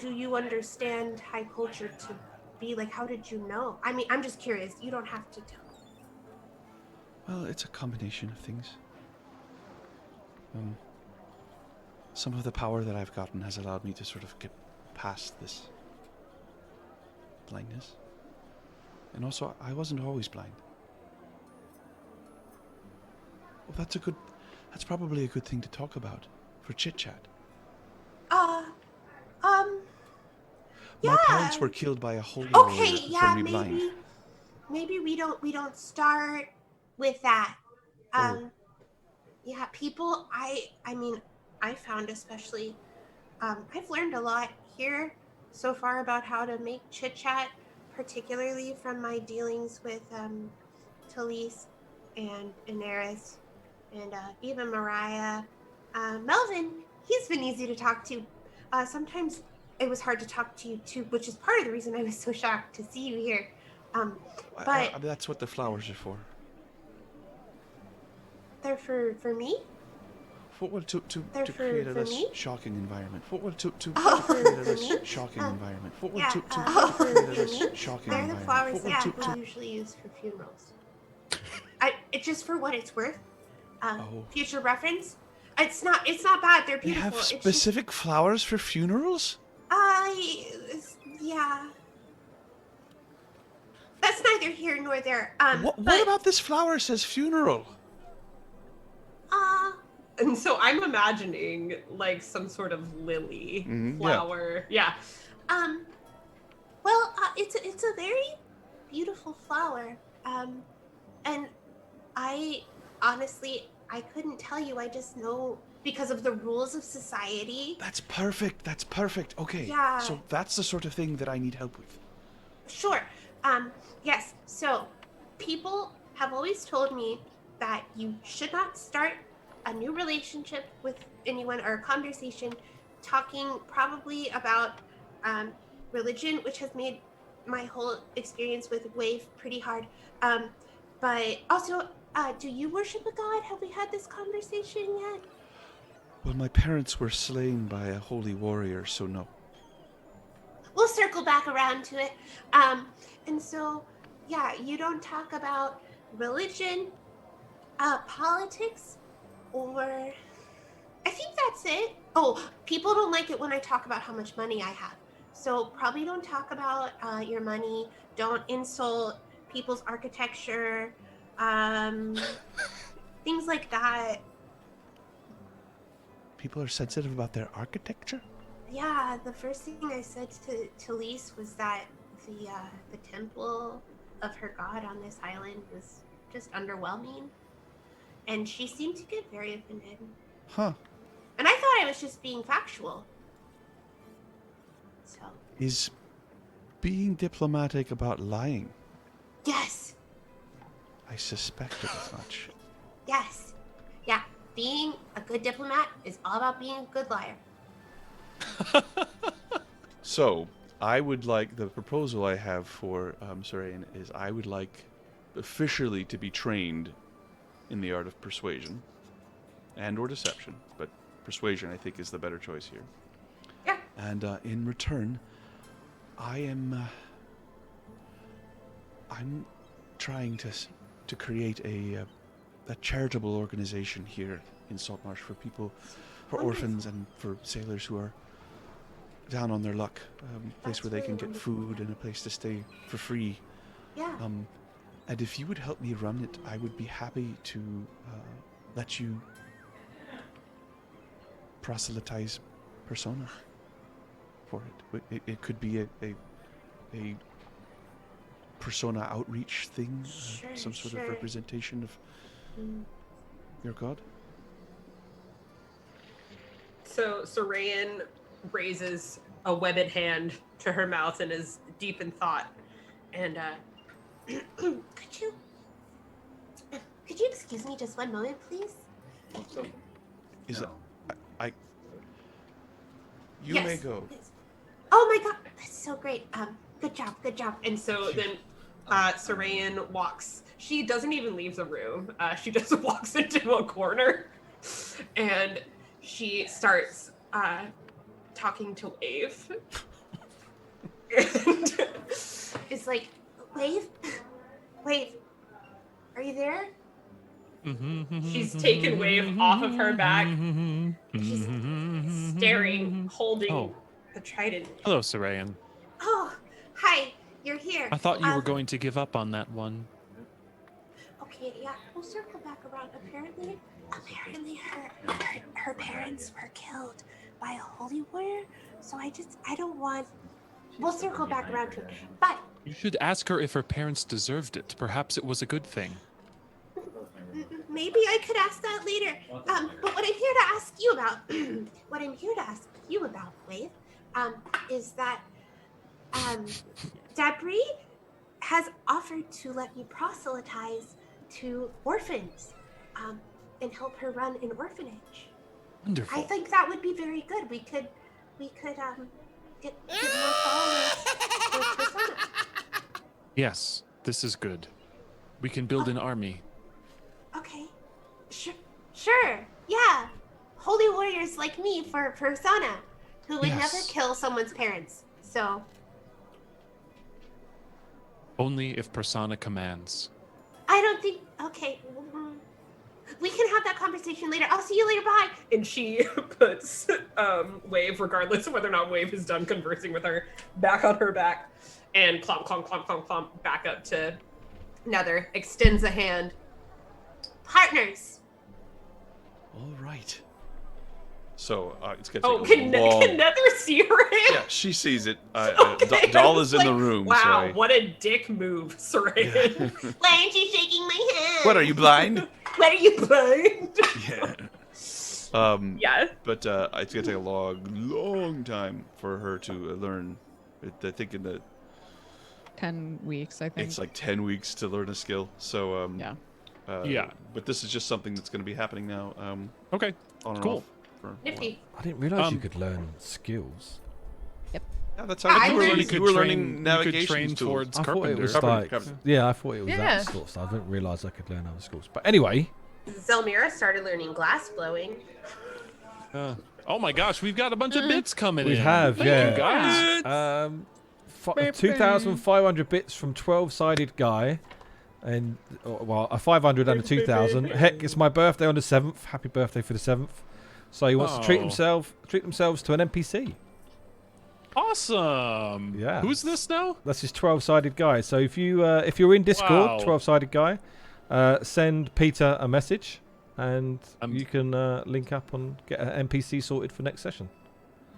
do you understand high culture to be like? How did you know? I mean, I'm just curious. You don't have to tell. Well, it's a combination of things. Some of the power that I've gotten has allowed me to sort of get past this blindness. And also, I wasn't always blind. Well, that's probably a good thing to talk about for chit chat. Yeah. My parents were killed by a holy warrior Okay, who yeah, turned me blind. maybe we don't start with that. Yeah, people. I mean, I found especially. I've learned a lot here so far about how to make chit chat, particularly from my dealings with Talise and Inaris and even Mariah. Melvin, he's been easy to talk to. Sometimes it was hard to talk to you too, which is part of the reason I was so shocked to see you here. But That's what the flowers are for. they're for me? What will to They're create a for less me? shocking environment? What will to Oh, create a for less me? shocking environment? What will Yeah, to for create a less me? shocking They're the environment? flowers What will that to people usually use for funerals. It's just for what it's worth. Oh. Future reference. It's not bad. They're They beautiful. have It's just, specific flowers for funerals? yeah. That's neither here nor there. What about this flower says funeral? And so I'm imagining like some sort of lily flower. Yeah. Well, it's a very beautiful flower. And I honestly couldn't tell you. I just know because of the rules of society. That's perfect. That's perfect. Okay. Yeah. So that's the sort of thing that I need help with. Sure. Yes. So, people have always told me that you should not start a new relationship with anyone or a conversation talking probably about religion, which has made my whole experience with Wave pretty hard. But also, do you worship a god? Have we had this conversation yet? Well, my parents were slain by a holy warrior, so no. We'll circle back around to it. And so, yeah, you don't talk about religion, politics, or I think that's it. Oh, people don't like it when I talk about how much money I have. So probably don't talk about your money. Don't insult people's architecture, things like that. People are sensitive about their architecture? Yeah, the first thing I said to Lise was that the temple of her god on this island was just underwhelming, and she seemed to get very offended. Huh. And I thought I was just being factual. So. Is being diplomatic about lying? Yes. I suspected as much. Yes. Yeah. Being a good diplomat is all about being a good liar. So, I would like, the proposal I have for Sorayan is I would like officially to be trained in the art of persuasion and or deception, but persuasion I think is the better choice here. Yeah. And in return, I'm trying to create a charitable organization here in Saltmarsh for people, for orphans and for sailors who are down on their luck. A place where they can get food and a place to stay for free. Yeah. And if you would help me run it, I would be happy to let you proselytize persona for it. It could be a persona outreach thing, some sort of representation of your god. So Sorayan raises a webbed hand to her mouth and is deep in thought. And could you excuse me just one moment, please? Is it? You Yes, may go. please. Oh my god, that's so great. Good job. And so then Sorayan walks. She doesn't even leave the room. She just walks into a corner and she starts talking to Wave. And it's like, Wave, are you there? She's taken Wave off of her back. She's staring, holding the trident. Hello, Sorayan. Oh, hi, you're here. I thought you were going to give up on that one. Okay, yeah, we'll circle back around. Apparently her parents were killed by a holy warrior, so I don't want... We'll circle back around to it. But... You should ask her if her parents deserved it. Perhaps it was a good thing. Maybe I could ask that later. But what I'm here to ask you about, Wave, is that Dabri has offered to let me proselytize to orphans and help her run an orphanage. Wonderful. I think that would be very good. We could get more followers for Persona. Yes, this is good. We can build an army. Okay. Sure. Yeah. holy warriors like me for Persona, who would never Yes. kill someone's parents. So Only if Persona commands. I don't think. Okay, we can have that conversation later. I'll see you later. Bye. And she puts Wave, regardless of whether or not Wave is done conversing with her, back on her back, and clomp, clomp, clomp, clomp, clomp, back up to Nether, extends a hand. Partners. All right. So it's gonna Oh, take a long. can Nether see her hand? Yeah, she sees it. Okay, Doll I is was in the like, room. Wow, so what a dick move, Saran. Why aren't you shaking my hand? What are you blind? What are you blind? Yeah. Yeah. But it's gonna take a long time for her to learn. I think in the 10 weeks, I think. it's like 10 weeks to learn a skill. So Yeah. Yeah. But this is just something that's gonna be happening now. Okay. On and Cool. off for a while. Nifty. I didn't realize you could learn skills. Yeah, that's how you were learning. You were learning navigation train tools. towards I thought it carpenter. was Carpenter, like, carpenter. yeah, I thought it was Yeah. that sort of stuff. I didn't realize I could learn other skills. But anyway, Zelmira started learning glass blowing. Oh my gosh, we've got a bunch of bits coming we in. have, Thank yeah. you guys. 2,500 bits from 12-sided guy. And, well, a 500 and a 2,000. Heck, it's my birthday on the 7th. Happy birthday for the 7th. So he wants to treat themselves to an NPC. Awesome. Yeah. Who's this now? That's his 12-sided guy. So if you're in Discord, Wow. 12-sided guy, send Peter a message, and you can link up and get an NPC sorted for next session.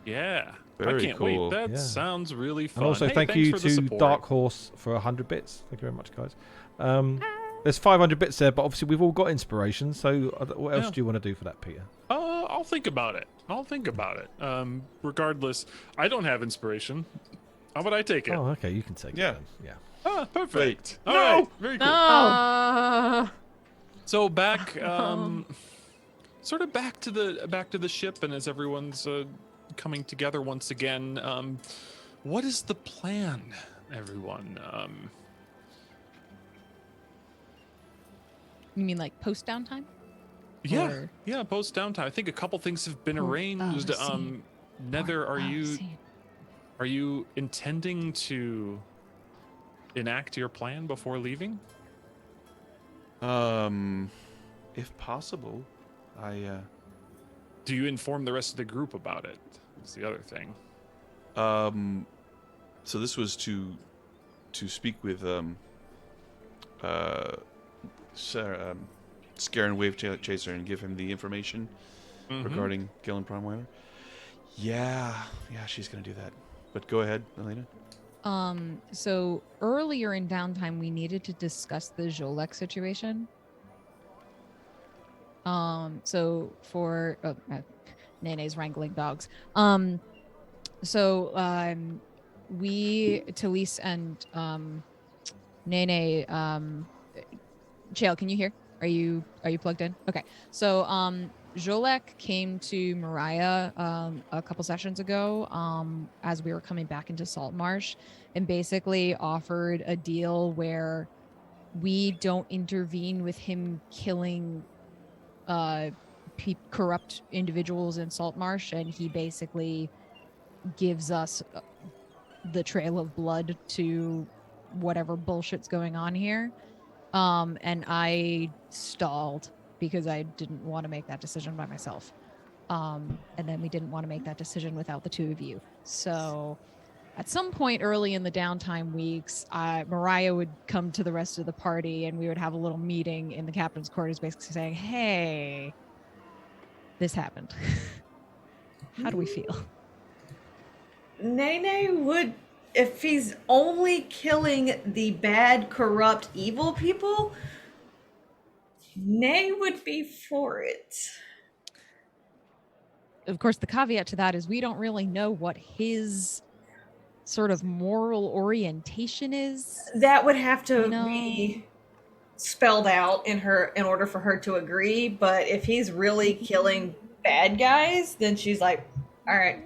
Yeah. Very I can't cool. wait. That Yeah. sounds really fun. And also, Hey, thank thanks you for the to support. Dark Horse for 100 bits. Thank you very much, guys. There's 500 bits there, but obviously we've all got inspiration. So what else Yeah. do you want to do for that, Peter? I'll think about it. Regardless, I don't have inspiration. How about I take it? Oh, okay, you can take Yeah. it then. Yeah. Ah, perfect. No! All right. Very cool. No. So back, sort of back to the ship, and as everyone's coming together once again, what is the plan, everyone? You mean like post downtime? Yeah, Or- yeah. Post downtime. I think a couple things have been arranged. scene. Nether, are you Scene. are you intending to enact your plan before leaving? If possible, Do you inform the rest of the group about it? That's the other thing. So this was to speak with Sarah, Scare and Wave Chaser and give him the information regarding Gillen Promweiler. Yeah, she's gonna do that. But go ahead, Elena. So earlier in downtime, we needed to discuss the Jolek situation. So for Nene's wrangling dogs. We, Talise and Nene, Chael, can you hear? Are you plugged in? Okay. So Jolek came to Mariah a couple sessions ago as we were coming back into Saltmarsh, and basically offered a deal where we don't intervene with him killing corrupt individuals in Saltmarsh, and he basically gives us the trail of blood to whatever bullshit's going on here. And I stalled because I didn't want to make that decision by myself. And then we didn't want to make that decision without the two of you. So at some point early in the downtime weeks, Mariah would come to the rest of the party and we would have a little meeting in the captain's quarters basically saying, hey, this happened. How do we feel? Nene would, if he's only killing the bad, corrupt, evil people, Nene would be for it. Of course, the caveat to that is we don't really know what his sort of moral orientation is. That would have to No. be spelled out in order for her to agree. But if he's really killing bad guys, then she's like, all right.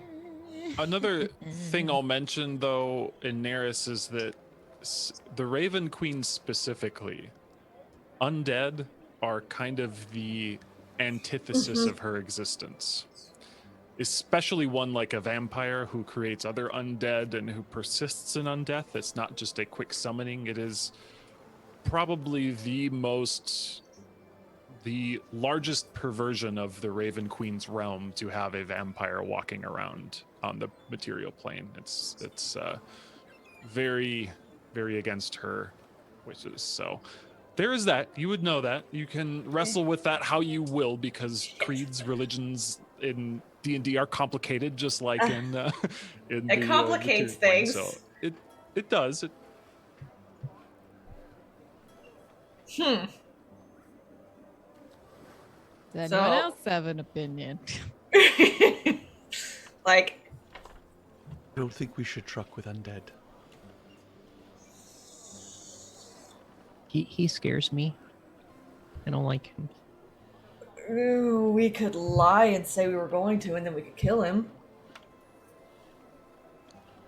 Another thing I'll mention, though, in Neris is that the Raven Queen specifically, undead are kind of the antithesis of her existence. Especially one like a vampire who creates other undead and who persists in undeath. It's not just a quick summoning. It is probably the largest perversion of the Raven Queen's realm to have a vampire walking around on the material plane. It's very, very against her wishes. So there is that. You would know that. You can wrestle with that how you will, because creeds, religions in D&D are complicated, just like in It complicates things. So it does. Does anyone else have an opinion? Like, I don't think we should truck with undead. He scares me. I don't like him. ooh, we could lie and say we were going to, and then we could kill him.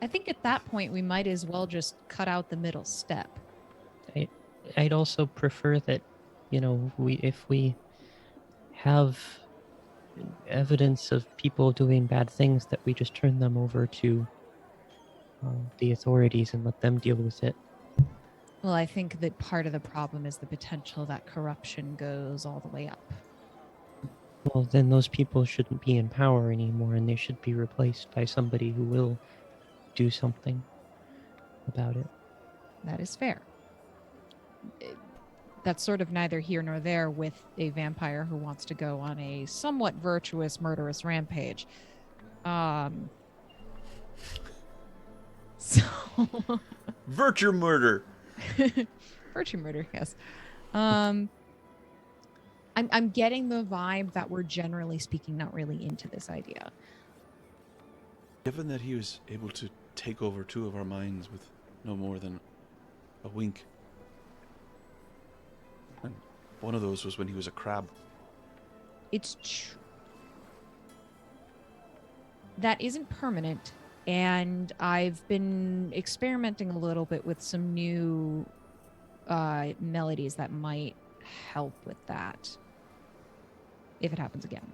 I think at that point we might as well just cut out the middle step. I'd also prefer that, if we have evidence of people doing bad things, that we just turn them over to the authorities and let them deal with it. Well, I think that part of the problem is the potential that corruption goes all the way up. Well, then those people shouldn't be in power anymore, and they should be replaced by somebody who will do something about it. That is fair. That's sort of neither here nor there with a vampire who wants to go on a somewhat virtuous, murderous rampage. So Virtue murder. virtue murder, yes. I'm getting the vibe that we're generally speaking not really into this idea. Given that he was able to take over 2 of our minds with no more than a wink. And one of those was when he was a crab. It's true. That isn't permanent, and I've been experimenting a little bit with some new melodies that might help with that if it happens again.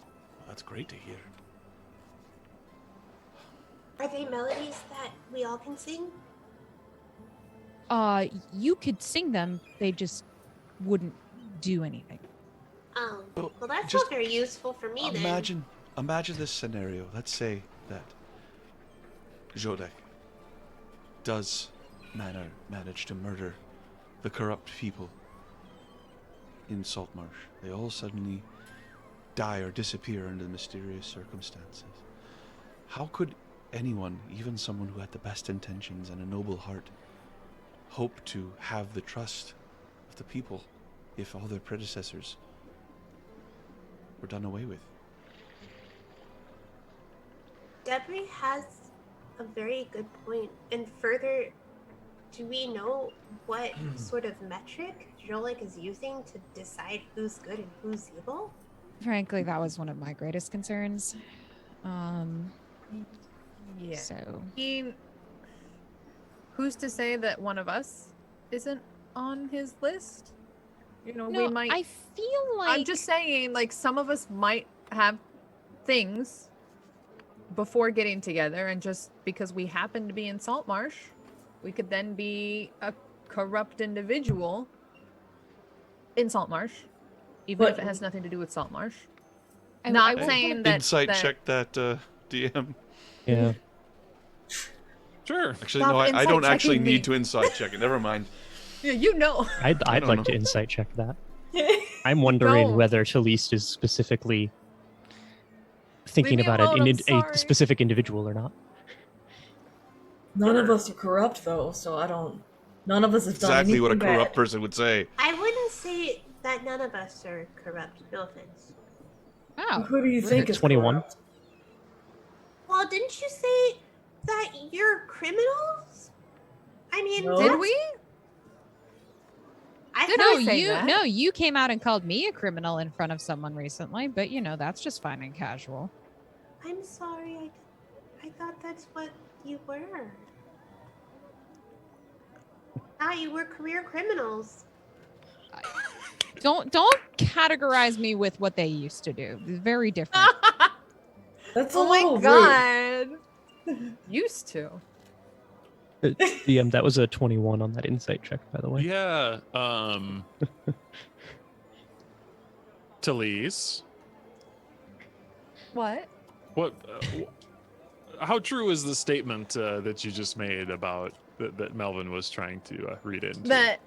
Well, that's great to hear. Are they melodies that we all can sing? You could sing them, they just wouldn't do anything. Oh, Well, well, that's just not very useful for me then. Imagine this scenario. Let's say that Jodek does manage to murder the corrupt people in Saltmarsh. They all suddenly die or disappear under mysterious circumstances. How could anyone, even someone who had the best intentions and a noble heart, hope to have the trust of the people if all their predecessors were done away with? Debris has a very good point. And further, do we know what sort of metric Jolik is using to decide who's good and who's evil? Frankly, that was one of my greatest concerns. Yeah. So I mean, who's to say that one of us isn't on his list? You know, no, we might. I feel like I'm just saying, like, some of us might have things before getting together, and just because we happen to be in Saltmarsh, we could then be a corrupt individual in Saltmarsh, even if it has nothing to do with Saltmarsh. Not saying that. Insight check that DM. Yeah. Sure. Actually, Stop no, I insight don't actually checking me. need to insight check it. Never mind. Yeah, you know. I'd don't like know. to insight check that. I'm wondering Don't. whether Taliste is specifically thinking Leave me about alone, I'm a sorry. specific individual or not. None of us are corrupt, though, so I don't. None of us have done Exactly anything what a bad. corrupt person would say. I wouldn't say that none of us are corrupt. No offense. wow. Who do you think is 21? corrupt? Well, didn't you say that you're criminals? I mean, No. Did that's- we? I Did thought I say that? No, you came out and called me a criminal in front of someone recently, but that's just fine and casual. I'm sorry. I thought that's what you were. Ah, you were career criminals. Don't categorize me with what they used to do. It's very different. That's a Oh my little rude. god. Used to. DM, that was a 21 on that insight check, by the way. Yeah. Talise, What? what? How true is the statement that you just made about that Melvin was trying to read into? That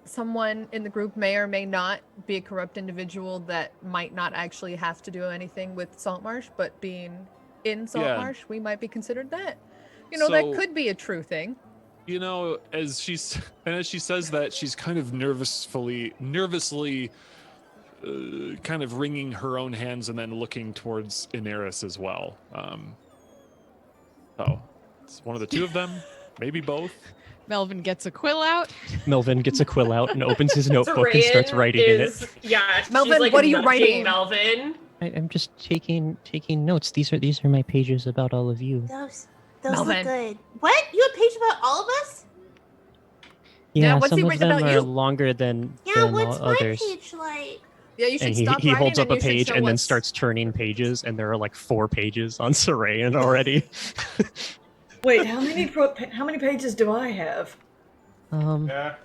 someone in the group may or may not be a corrupt individual that might not actually have to do anything with Saltmarsh, but being in Saltmarsh, we might be considered that. You know, that So- could be a true thing. You know, as she says that, she's kind of nervously kind of wringing her own hands and then looking towards Inaris as well. So it's one of the two of them, maybe both. Melvin gets a quill out. Melvin gets a quill out and opens his notebook and starts Saran writing in is, it. Yeah, she's, Melvin, like, what are you nudging writing? Melvin. I'm just taking notes. These are my pages about all of you. Those Melvin. look good. What? You have a page about all of us? Yeah, what's some he of written them about are you? longer than Yeah, all what's my others. page like? Yeah, you should And stop he writing holds up a you should page show and then us. starts turning pages, and there are like 4 pages on Sarayan already. Wait, how many pages do I have? I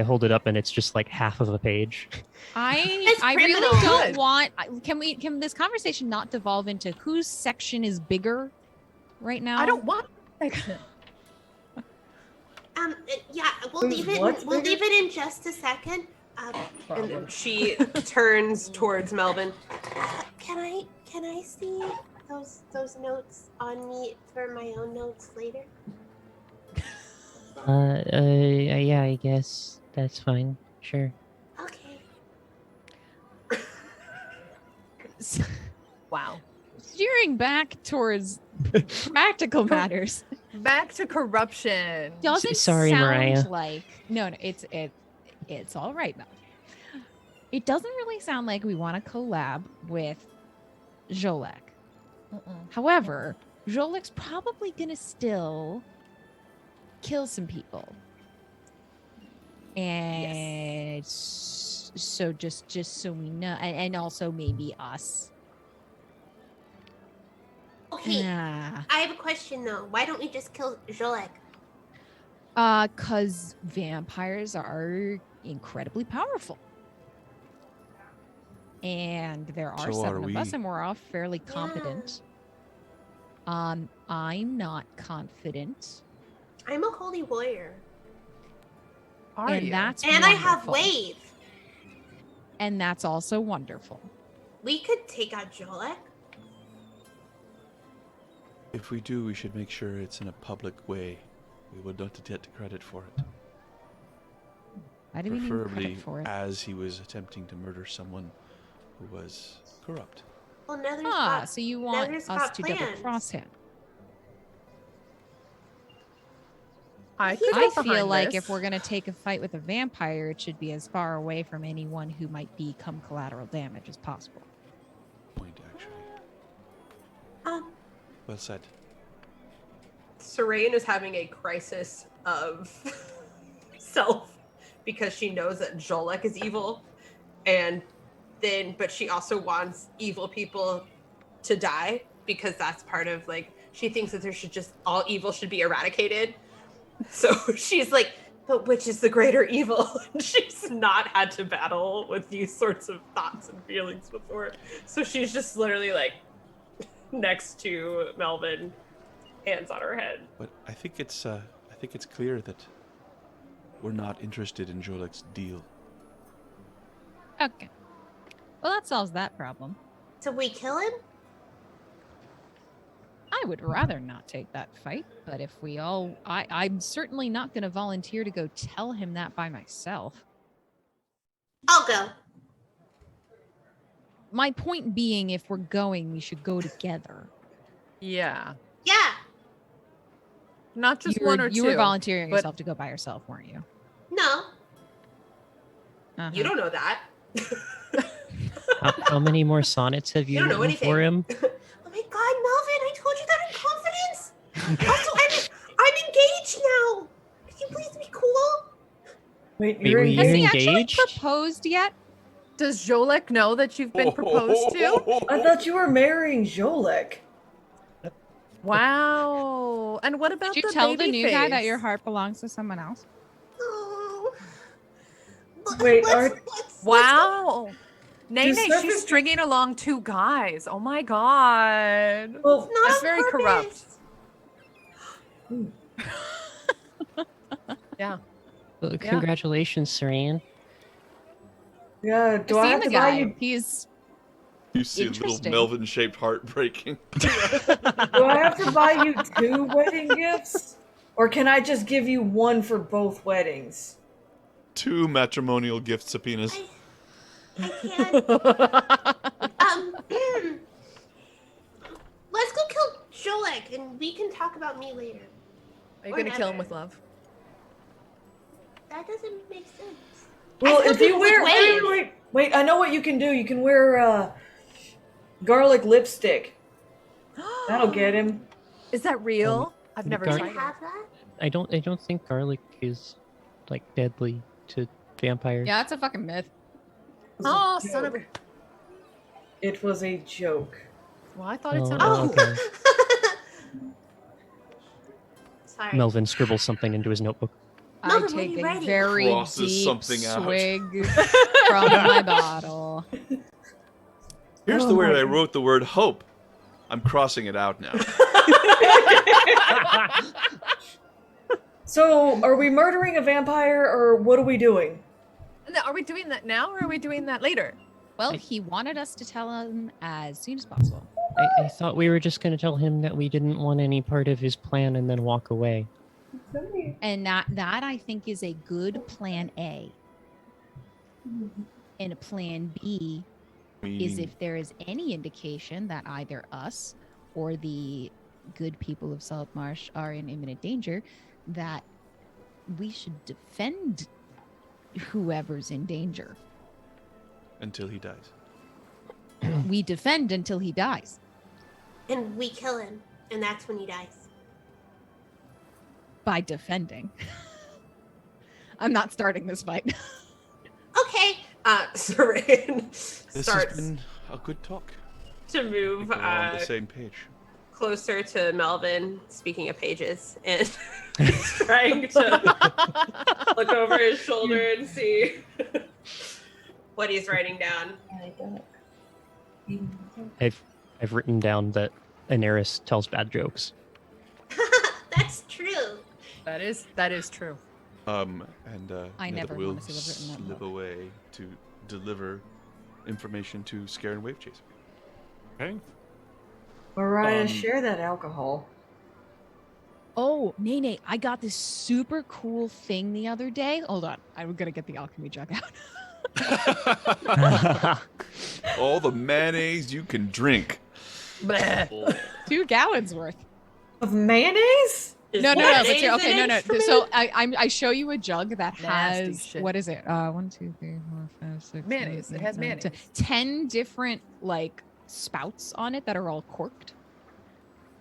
hold it up and it's just like half of a page. It's I really criminal. don't Good. want. Can this conversation not devolve into whose section is bigger right now? I don't want section. Yeah, we'll leave it. what's We'll bigger? leave it in just a second. And then she turns towards Melvin. Can I see those notes on me for my own notes later? Yeah, I guess that's fine. Sure. Okay. Wow. Steering back towards practical matters. Back to corruption. Doesn't sorry, sound Mariah. like no. It's all right, Mel. It doesn't really sound like we want to collab with Jolek. However, Jolek's probably gonna still kill some people, and so just so we know, and also maybe us. Okay. Yeah. I have a question though. Why don't we just kill Jolek? Cause vampires are incredibly powerful. And there are So 7 are of us, we. and we're all fairly competent. I'm not confident, I'm a holy warrior, Are and you? that's and I have wonderful. wave. And that's also wonderful. We could take out Jolek. If we do, we should make sure it's in a public way. We would not get credit for it. I didn't even Preferably credit for it. as he was attempting to murder someone who was corrupt. Well, Nether's Ah, got, so you want Nether's us got to double plans. cross him? I could I get feel behind like this. if we're gonna take a fight with a vampire, it should be as far away from anyone who might become collateral damage as possible. Point, actually. Um, Well said. Saran is having a crisis of self because she knows that Jolek is evil, but she also wants evil people to die because that's part of she thinks that all evil should be eradicated. So she's like, but which is the greater evil? She's not had to battle with these sorts of thoughts and feelings before, so she's just literally next to Melvin, hands on her head. But I think it's clear that we're not interested in Jolek's deal. Okay. Well, that solves that problem. so we kill him? I would rather not take that fight, but if we all, I'm certainly not going to volunteer to go tell him that by myself. I'll go. My point being, if we're going, we should go together. Yeah. Yeah. Not just you were, one or you two. were volunteering but- yourself to go by yourself, weren't you? No. Uh-huh. You don't know that. How many more sonnets have you You don't know written for him? Oh my God, Melvin! I told you that in confidence. Also, I'm engaged now. Could you please be cool? Wait, Wait, you're were you Has he engaged? actually engaged? proposed yet? Does Jolek know that you've been proposed to? I thought you were marrying Jolek. Wow. And what about Did you the tell the baby new guy that face? your heart belongs to someone else? Oh. Wait, let's Wow. Nene, surface- she's stringing along 2 guys. Oh my god. Well, not That's on very corrupt. purpose. Yeah. Well, congratulations, Saran. yeah, do I I've have seen to the buy guy. you? He's You see a little Interesting. Melvin-shaped heart breaking. Do I have to buy you 2 wedding gifts, or can I just give you 1 for both weddings? 2 matrimonial gift subpoenas. I can't. Let's go kill Jolek, and we can talk about me later. Are you Or going to kill him never. with love? That doesn't make sense. Well, I still if do you it wear with wait, I know what you can do. You can wear garlic lipstick. That'll get him. Is that real? I've never gar- Do tried you it. have that? I don't think garlic is like deadly to vampires. yeah, that's a fucking myth. Oh, son of a... It was a joke. Well, I thought it Oh, sounded... oh, okay. Sorry. Melvin scribbles something into his notebook. I Melvin, what are take you a writing? very Crosses deep something out. swig from my bottle. Here's Oh the word my I God. wrote the word hope. I'm crossing it out now. So, are we murdering a vampire, or what are we doing? Are we doing that now, or are we doing that later? Well, he wanted us to tell him as soon as possible. I thought we were just going to tell him that we didn't want any part of his plan and then walk away. And that I think is a good plan A. And a plan B is if there is any indication that either us or the good people of Saltmarsh are in imminent danger, that we should defend whoever's in danger. Until he dies. We defend until he dies. And we kill him, and that's when he dies. By defending. I'm not starting this fight. Okay. Saran This starts has been a good talk. to I move think we're all on the same page. closer to Melvin, speaking of pages, and trying to look over his shoulder and see what he's writing down. I've written down that Aneris tells bad jokes. That's true. That is true. And I never will wanna see what's written in that slip book. away to deliver information to Scare and Wave Chaser. Okay. Mariah, Um, share that alcohol. Oh, Nene, I got this super cool thing the other day. Hold on. I'm going to get the alchemy jug out. All the mayonnaise you can drink. Bleh. 2 gallons worth. Of mayonnaise? Is No. But mayonnaise you're, an okay, no. instrument? So I show you a jug that Nasty has shit. what is it? 1, 2, 3, 4, 5, 6. Mayonnaise. 7, It has 8, 9, mayonnaise. 10 different like spouts on it that are all corked.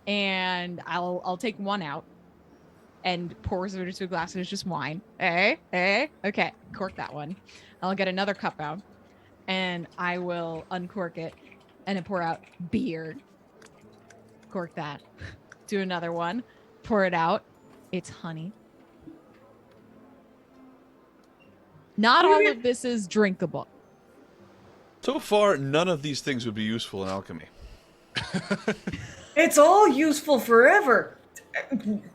And I'll take one out and pour it into a glass, and it's just wine. Okay, cork that one. I'll get another cup out, and I will uncork it, and then pour out beer. Cork that. Do another one. Pour it out. It's honey. Not all of this is drinkable. So far, none of these things would be useful in alchemy. It's all useful forever.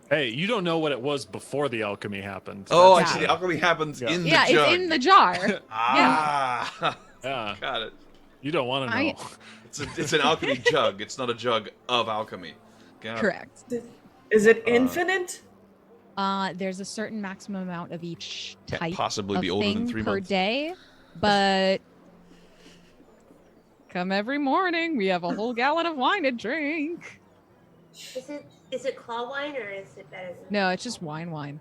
Hey, you don't know what it was before the alchemy happened. Oh, I That's- see. The alchemy happens Yeah. in the Yeah, jug. it's in the jar. Ah, Yeah, got it. you don't want to know. It's an alchemy jug. It's not a jug of alchemy. Got it. Correct. Is it infinite? There's a certain maximum amount of each Can't type possibly of be older thing than 3 per months. day, but come every morning, we have a whole gallon of wine to drink. Is it claw wine or is it better than No, it's just wine.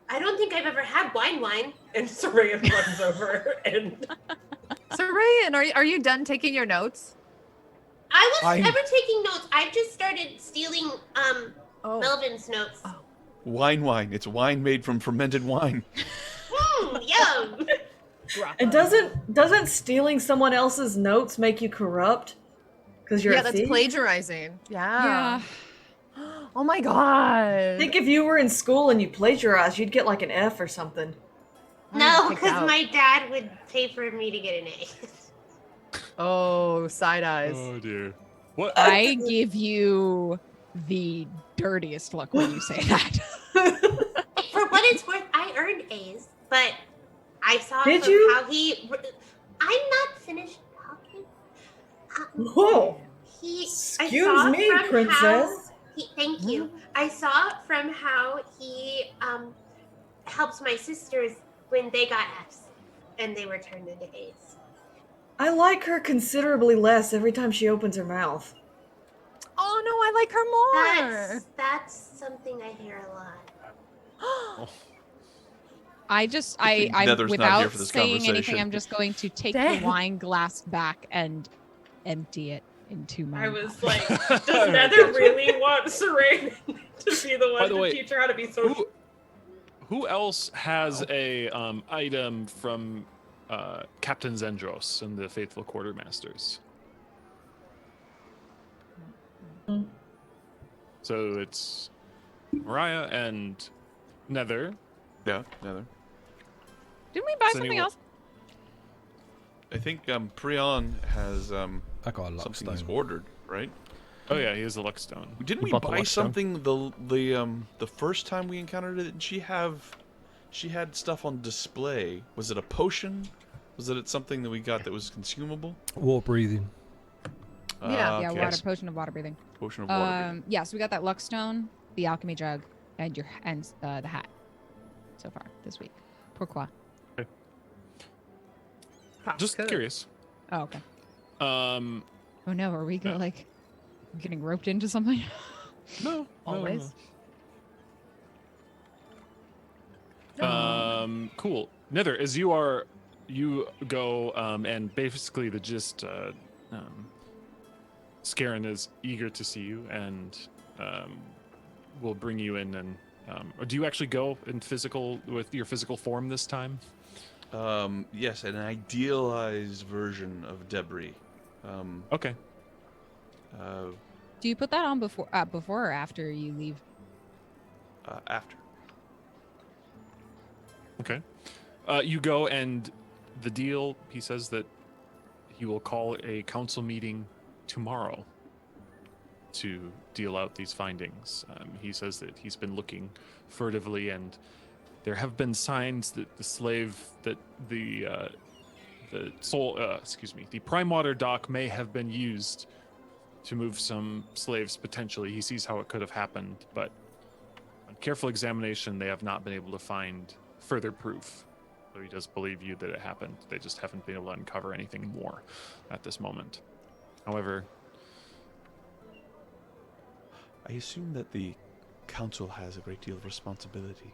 I don't think I've ever had wine. And Saran runs over and So, Rayan, are you done taking your notes? I wasn't ever taking notes. I've just started stealing Oh. Melvin's notes. Wine. It's wine made from fermented wine. Yum! And doesn't stealing someone else's notes make you corrupt? Because you're Yeah, a that's thief? plagiarizing. Yeah. Oh my god. I think if you were in school and you plagiarized, you'd get like an F or something. No, kicked because out. my dad would pay for me to get an A. Oh, side eyes. Oh dear. What? I give you the dirtiest look when you say that. For what it's worth, I earned A's, but I saw Did from you? how he. I'm not finished talking. Whoa. I Excuse saw me, from princess. How thank you. I saw from how he helps my sisters when they got F's and they were turned into A's. I like her considerably less every time she opens her mouth. Oh no, I like her more. That's something I hear a lot. I think I'm Nether's not here without for this saying anything, conversation. I'm just going to take Dang. the wine glass back and empty it into my I was mouth. like, does Nether really want Serene to be the By one the to way, teach her how to be social? Who else has a item from Captain Zendros and the Faithful Quartermasters? So it's Mariah and Nether. Yeah, Nether. Didn't we buy Does something anyone- else? I think Prion has I got a something he's Luckstone. ordered, right? Oh yeah, he has a Luckstone. Didn't We we bought the buy Luckstone. something the first time we encountered it? Didn't she had stuff on display. Was it a potion? Was it something that we got that was consumable? Water breathing. Yeah. Yeah, okay. water potion of water breathing. Potion of water. breathing. Yeah, so we got that luck stone, the alchemy jug, and the hat so far this week. Pourquoi? Just curious. Oh, okay. Um, Oh no, are we Yeah. like getting roped into something? no, Always. Cool. Nether, as you go, and basically the gist, Scarin is eager to see you and will bring you in and, or do you actually go in physical with your physical form this time? Yes, an idealized version of Debris. Okay. Do you put that on before or after you leave? After. Okay. You go and the deal, he says that he will call a council meeting tomorrow to deal out these findings. He says that he's been looking furtively and there have been signs that the Prime Water dock may have been used to move some slaves potentially. He sees how it could have happened, but on careful examination, they have not been able to find further proof. So he does believe you that it happened. They just haven't been able to uncover anything more at this moment. However, I assume that the council has a great deal of responsibility.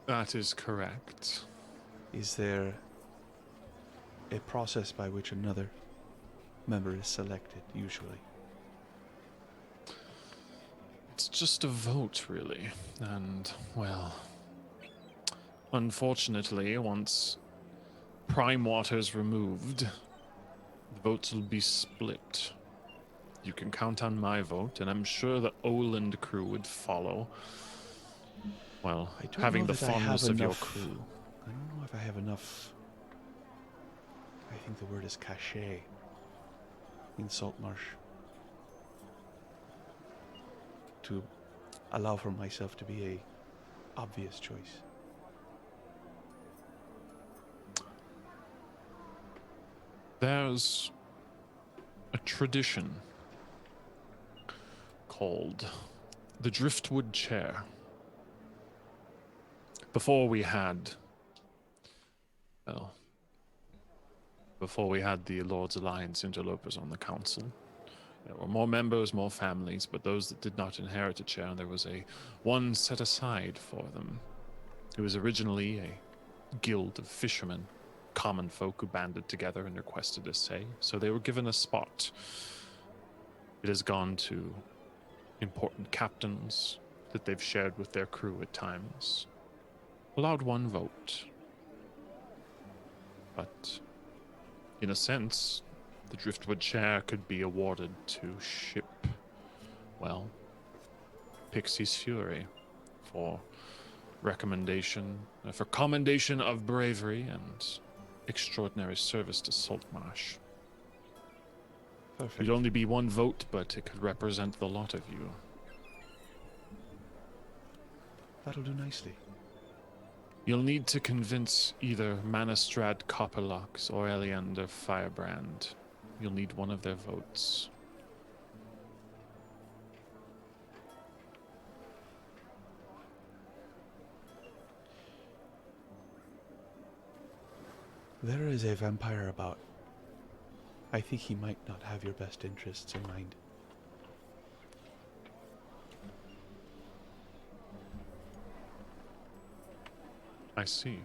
that is correct. Is there a process by which another member is selected, usually? It's just a vote, really. And, well, unfortunately, once Prime Water's removed, the votes will be split. You can count on my vote, and I'm sure the Oland crew would follow. Well, I don't having know the that I have fondness of your enough- crew. I don't know if I have enough. I think the word is cachet in Saltmarsh to allow for myself to be a obvious choice. There's a tradition called the Driftwood Chair. Before we had the Lord's Alliance interlopers on the council, there were more members, more families, but those that did not inherit a chair, there was one set aside for them. It was originally a guild of fishermen, common folk who banded together and requested a say, so they were given a spot. It has gone to important captains that they've shared with their crew at times. allowed one vote. But in a sense, the Driftwood chair could be awarded to ship, well, Pixie's Fury for for commendation of bravery and extraordinary service to Saltmarsh. Perfect. It'd only be one vote, but it could represent the lot of you. That'll do nicely. You'll need to convince either Manistrad Copperlocks or Eleander Firebrand. You'll need one of their votes. There is a vampire about. I think he might not have your best interests in mind. I see.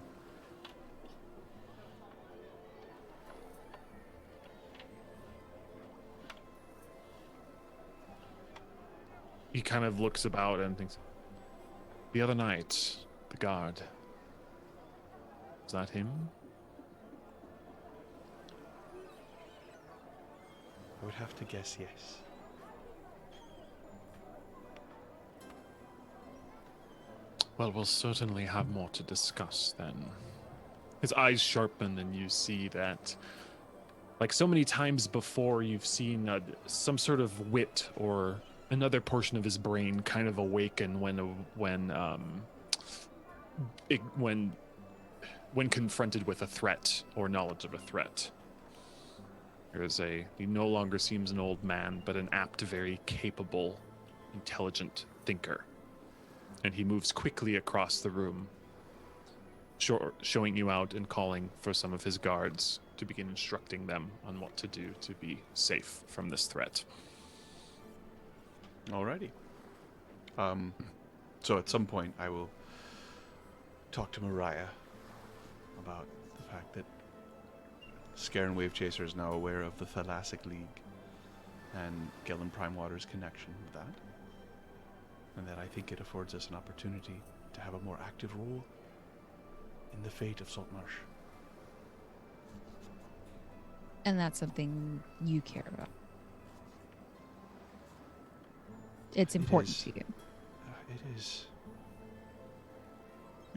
He kind of looks about and thinks, the other night, the guard. Is that him? I would have to guess yes. Well, we'll certainly have more to discuss then. His eyes sharpen, and you see that, like so many times before, you've seen some sort of wit or another portion of his brain kind of awaken when confronted with a threat or knowledge of a threat. He no longer seems an old man, but an apt, very capable, intelligent thinker. And he moves quickly across the room, showing you out and calling for some of his guards to begin instructing them on what to do to be safe from this threat. Alrighty. So at some point I will talk to Mariah about the fact that Scare and Wave Chaser is now aware of the Thalassic League and Gellin Primewater's connection with that. And that I think it affords us an opportunity to have a more active role in the fate of Saltmarsh. And that's something you care about. It's important to you. It is.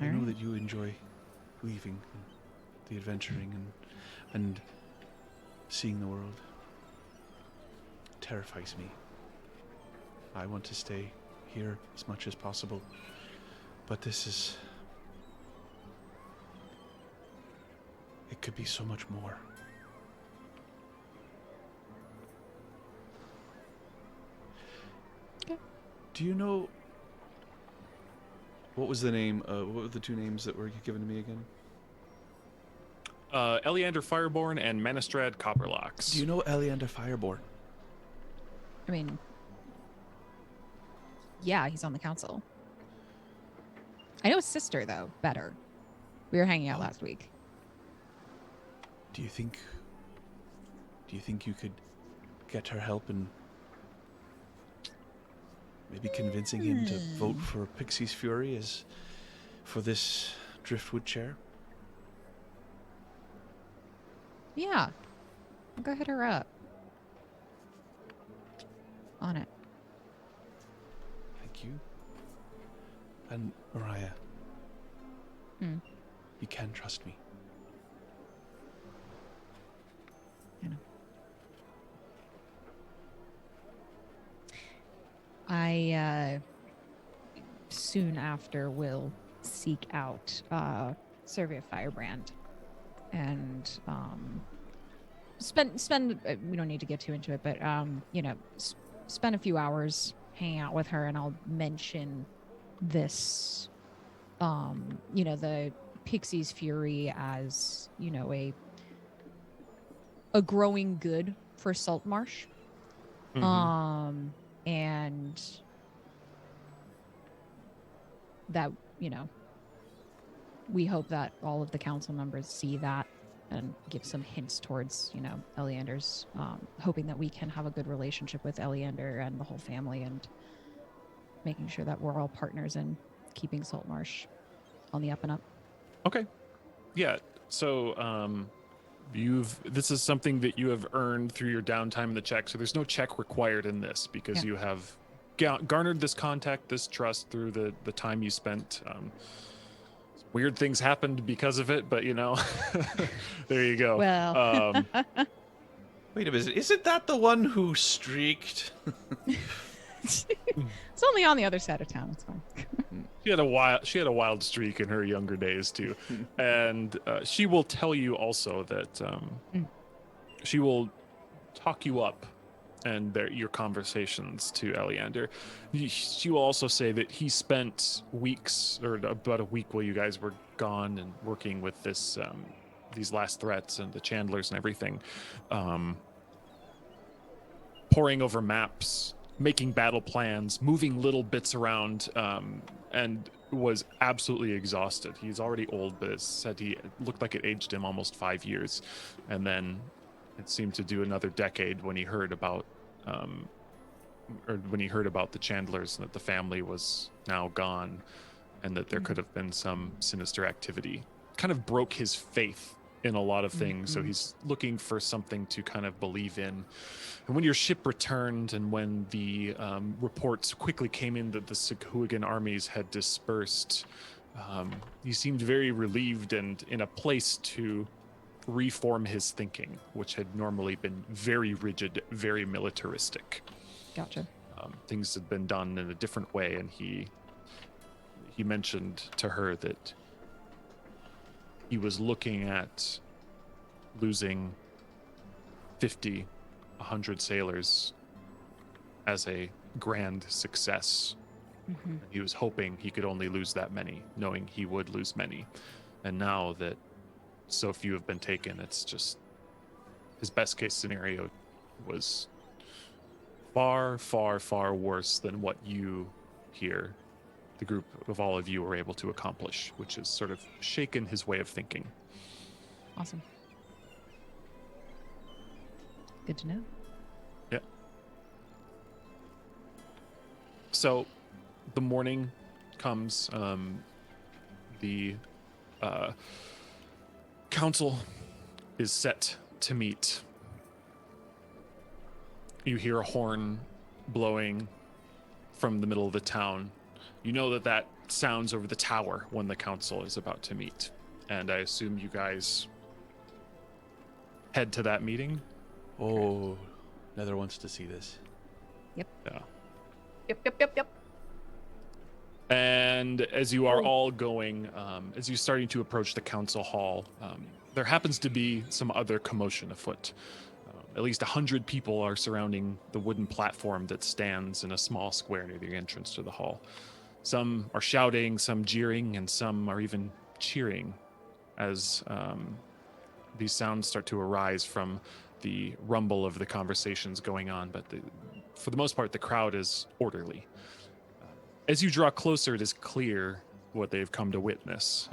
All I know right. that you enjoy leaving and the adventuring and seeing the world. It terrifies me. I want to stay here as much as possible, but it could be so much more. Okay. Do you know what was the name? What were the two names that were given to me again? Eleander Fireborn and Manistrad Copperlocks. Do you know Eleander Fireborn? I mean, yeah, he's on the council. I know his sister, though, better. We were hanging out last week. Do you think you could get her help in maybe convincing him to vote for Pixie's Fury for this Driftwood chair? Yeah. I'll go hit her up. On it. Thank you. And Mariah, you can trust me. I know. I soon after will seek out Survey of Firebrand and spend we don't need to get too into it, but spend a few hours hanging out with her, and I'll mention this the Pixie's Fury as a growing good for Saltmarsh. And that we hope that all of the council members see that and give some hints towards Eleander's, hoping that we can have a good relationship with Eleander and the whole family, and making sure that we're all partners in keeping Saltmarsh on the up and up. Okay. Yeah. So this is something that you have earned through your downtime in the check. So there's no check required in this because you have garnered this contact, this trust through the time you spent. Weird things happened because of it, but there you go. Well, Wait a minute, isn't that the one who streaked? it's only on the other side of town. It's fine. She had a wild streak in her younger days too, and she will tell you also that she will talk you up and your conversations to Eleander. She will also say that he spent weeks, or about a week while you guys were gone and working with this these last threats and the Chandlers and everything, poring over maps, making battle plans, moving little bits around, and was absolutely exhausted. He's already old, but it said he looked like it aged him almost 5 years. And then it seemed to do another decade when he heard about the Chandlers, and that the family was now gone and that there could have been some sinister activity. Kind of broke his faith in a lot of things, so he's looking for something to kind of believe in. And when your ship returned, and when the reports quickly came in that the Sighuigan armies had dispersed, he seemed very relieved and in a place to reform his thinking, which had normally been very rigid, very militaristic. Gotcha. Things had been done in a different way, and he mentioned to her that he was looking at losing 50, 100 sailors as a grand success. He was hoping he could only lose that many, knowing he would lose many. And now that so few have been taken, it's just his best case scenario was far, far, far worse than what you here, the group of all of you, were able to accomplish, which has sort of shaken his way of thinking. Awesome. Good to know. Yeah. So the morning comes, the council is set to meet. You hear a horn blowing from the middle of the town. You know that sounds over the tower when the council is about to meet. And I assume you guys head to that meeting? Oh, Nether wants to see this. Yep. Yeah. Yep. And as you are all going, as you're starting to approach the council hall, there happens to be some other commotion afoot. At least 100 people are surrounding the wooden platform that stands in a small square near the entrance to the hall. Some are shouting, some jeering, and some are even cheering as these sounds start to arise from the rumble of the conversations going on. But for the most part, the crowd is orderly. As you draw closer, it is clear what they've come to witness.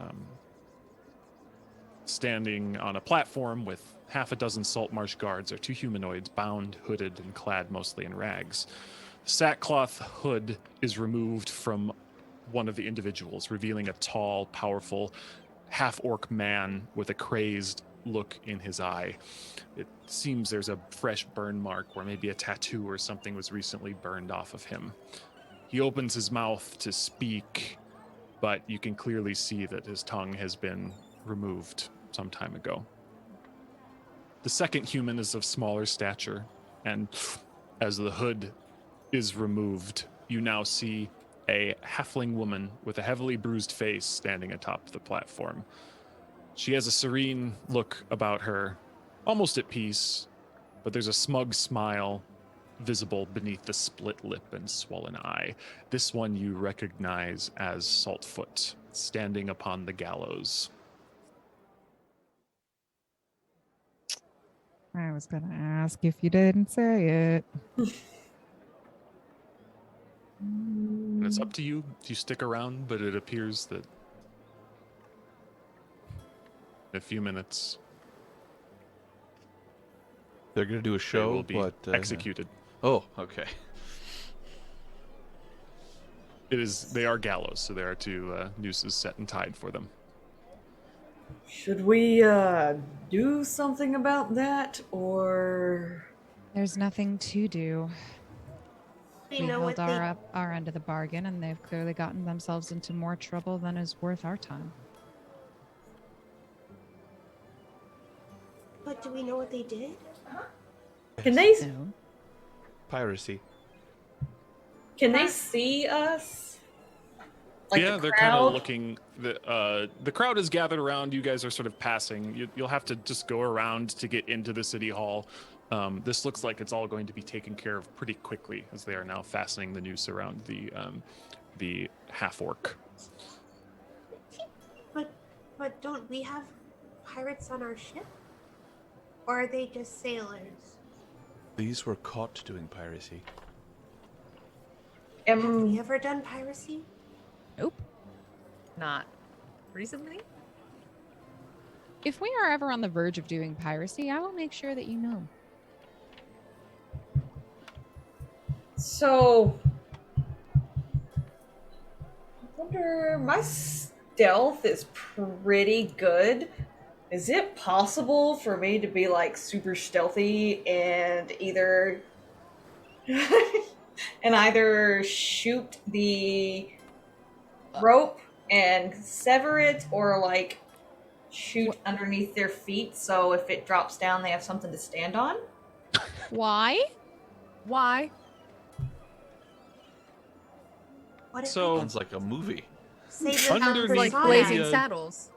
Standing on a platform with half a dozen Saltmarsh guards are two humanoids, bound, hooded, and clad mostly in rags. The sackcloth hood is removed from one of the individuals, revealing a tall, powerful, half-orc man with a crazed look in his eye. It seems there's a fresh burn mark, or maybe a tattoo or something was recently burned off of him. He opens his mouth to speak, but you can clearly see that his tongue has been removed some time ago. The second human is of smaller stature, and as the hood is removed, you now see a halfling woman with a heavily bruised face standing atop the platform. She has a serene look about her, almost at peace, but there's a smug smile visible beneath the split lip and swollen eye. This one you recognize as Saltfoot, standing upon the gallows. I was going to ask if you didn't say it. And it's up to you if you stick around, but it appears that in a few minutes They're going to do a they show, will be but executed. Oh, okay. They are gallows, so there are two nooses set and tied for them. Should we do something about that, or There's nothing to do. We We know held what they. our end of the bargain, and they've clearly gotten themselves into more trouble than is worth our time. But do we know what they did? can they No. Piracy. see us? Like yeah, the they're kind of crowd? looking. The crowd is gathered around. You guys are sort of passing. You'll have to just go around to get into the city hall. This looks like it's all going to be taken care of pretty quickly, as they are now fastening the noose around the half orc. But don't we have pirates on our ship? Or are they just sailors? These were caught doing piracy. Have we ever done piracy? Nope. Not recently. If we are ever on the verge of doing piracy, I will make sure that you know. So, I wonder, my stealth is pretty good. Is it possible for me to be like super stealthy and either shoot the rope and sever it, or like shoot underneath their feet so if it drops down they have something to stand on? Why? Why? What if So- Sounds like a movie. save them out underneath the Like the, blazing uh, saddles.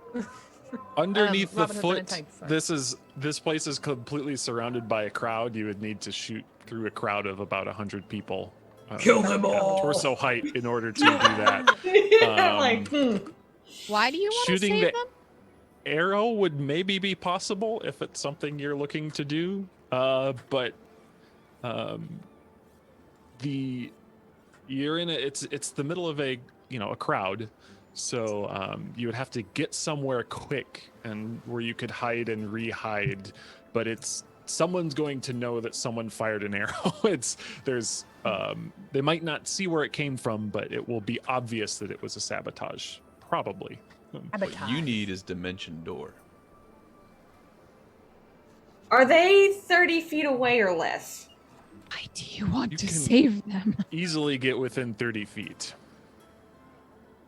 Underneath the Robin Hood Men in foot, Tights, sorry. this place is completely surrounded by a crowd. You would need to shoot through a crowd of about 100 people. Kill them at all. Torso height in order to do that. Like, Why do you want to Shooting save the them? arrow would maybe be possible if it's something you're looking to do, but you're in it's the middle of a crowd, so you would have to get somewhere quick and where you could hide and re-hide, but someone's going to know that someone fired an arrow. They might not see where it came from, but it will be obvious that it was a sabotage, probably. What you need is Dimension Door. are they 30 feet away or less? Why do you want You to can- save them? Easily get within 30 feet.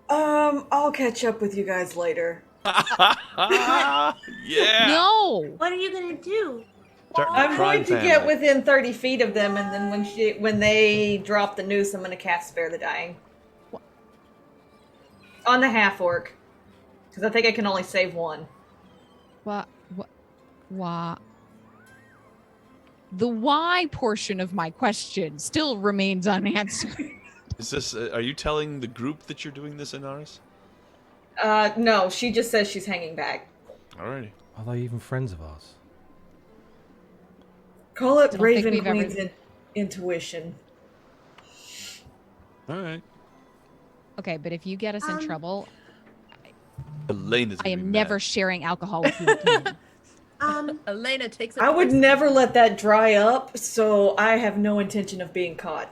I'll catch up with you guys later. Yeah. No. What are you gonna do? I'm going to get within 30 feet of them, and then when they drop the noose, I'm going to cast Spare the Dying. On the half orc. Because I think I can only save one. What? The why portion of my question still remains unanswered. Is this? Are you telling the group that you're doing this, Inaris? No, she just says she's hanging back. Alrighty. Are they even friends of ours? Call it Don't think Raven we've ever- Queen's intuition. All right. Okay, but if you get us in trouble, Elena's. I am never sharing alcohol with you again. Elena takes it. I would never let that dry up, so I have no intention of being caught.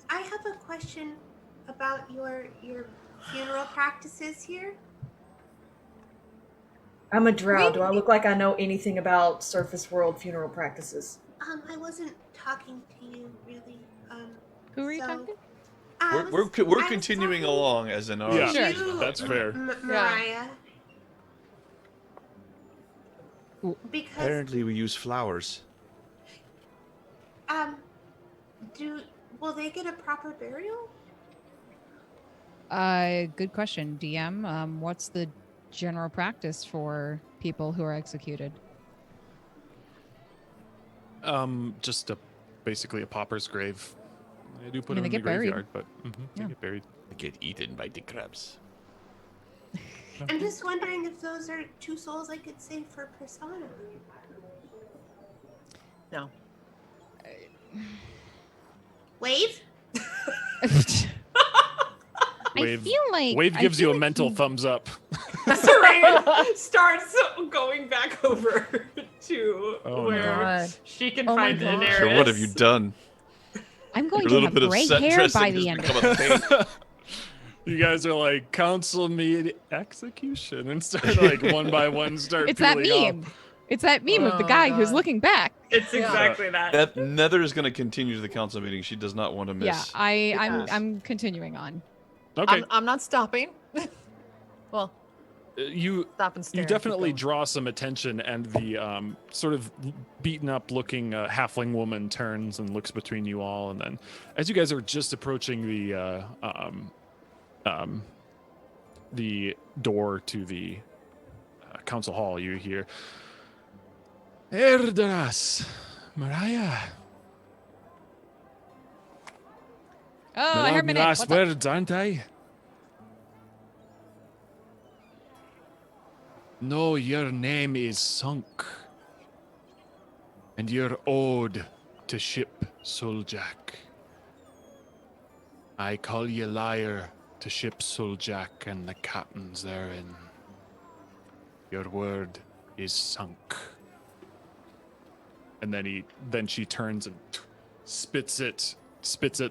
I have a question about your funeral practices here. I'm a drow. Do I look like I know anything about surface world funeral practices? I wasn't talking to you really. Who are you so- talking to? I We're was continuing talking along as Inaris. Yeah. to you, That's fair. Mariah. Because Apparently, we use flowers. will they get a proper burial? Good question, DM. What's the general practice for people who are executed? Just basically a pauper's grave. They do put I mean, them in they the get buried. graveyard, but they Yeah. get buried. I get eaten by the crabs. I'm just wondering if those are two souls I could save for Persona. No. Wave? Wave, I feel like Wave I gives you feel a like mental he- thumbs up. Saran starts going back over to Oh, where God. she can Oh my find God. Daenerys. Sure, what have you done? I'm going Your to little have bit of gray set hair dressing by has the end become of a it. pain. You guys are like council meet execution and start like one by one start It's that peeling meme. off. It's that meme of the Oh, guy who's God. looking back. It's exactly that. Nether is going to continue to the council meeting. She does not want to miss. Yeah, I'm continuing on. Okay. I'm not stopping. Well, You stop and stare. you and keep definitely going. draw some attention, and the sort of beaten up looking halfling woman turns and looks between you all, and then as you guys are just approaching the door to the council hall, you hear Erdaras, Mariah. Oh, I heard my name. Last What's up? words, aren't I? No, your name is sunk, and you're owed to ship Suljak. I call you liar to ship Suljak and the captains therein. Your word is sunk. And then she turns and spits at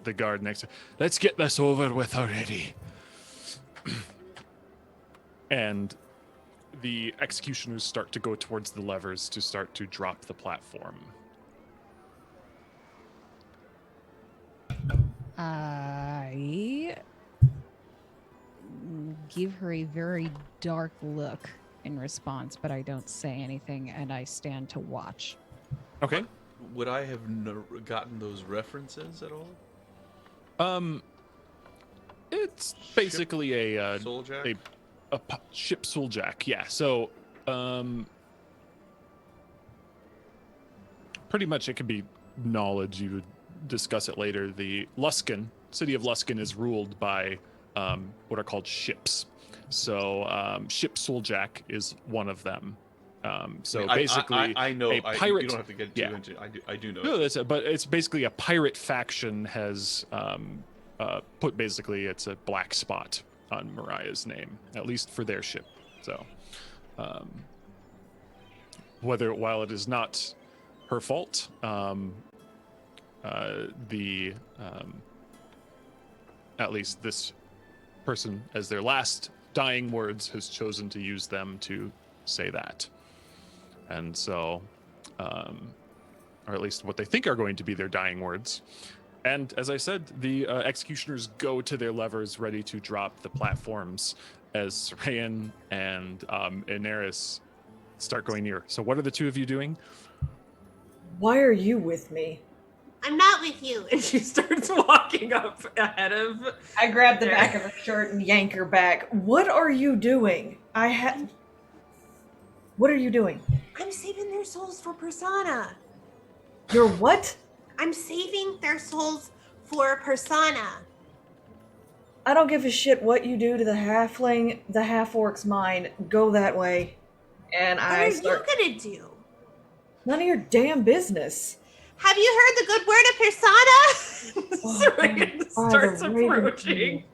the guard next to her. Let's get this over with already. And the executioners start to go towards the levers to start to drop the platform. I give her a very dark look in response, but I don't say anything, and I stand to watch. Okay. Would I have gotten those references at all? It's basically a Souljack? ship Suljak. Yeah. So, pretty much it could be knowledge. You would discuss it later. The city of Luskin is ruled by what are called ships. So, ship Suljak is one of them. So basically, I know. a pirate. You don't have to get too into. I do know. No, that's it. But it's basically a pirate faction has put basically it's a black spot on Mariah's name, at least for their ship. So, while it is not her fault, at least this person, as their last dying words, has chosen to use them to say that. And so, or at least what they think are going to be their dying words. And as I said, the executioners go to their levers ready to drop the platforms as Sarayan and Inaris start going near. So what are the two of you doing? Why are you with me? I'm not with you. And she starts walking up ahead of. I grab the back of her shirt and yank her back. What are you doing? What are you doing? I'm saving their souls for Persona. You're what? I'm saving their souls for Persona. I don't give a shit what you do to the halfling, the half-orc's mind. Go that way. And What I are start... you gonna do? None of your damn business. Have you heard the good word of Persona? Sarayan starts approaching.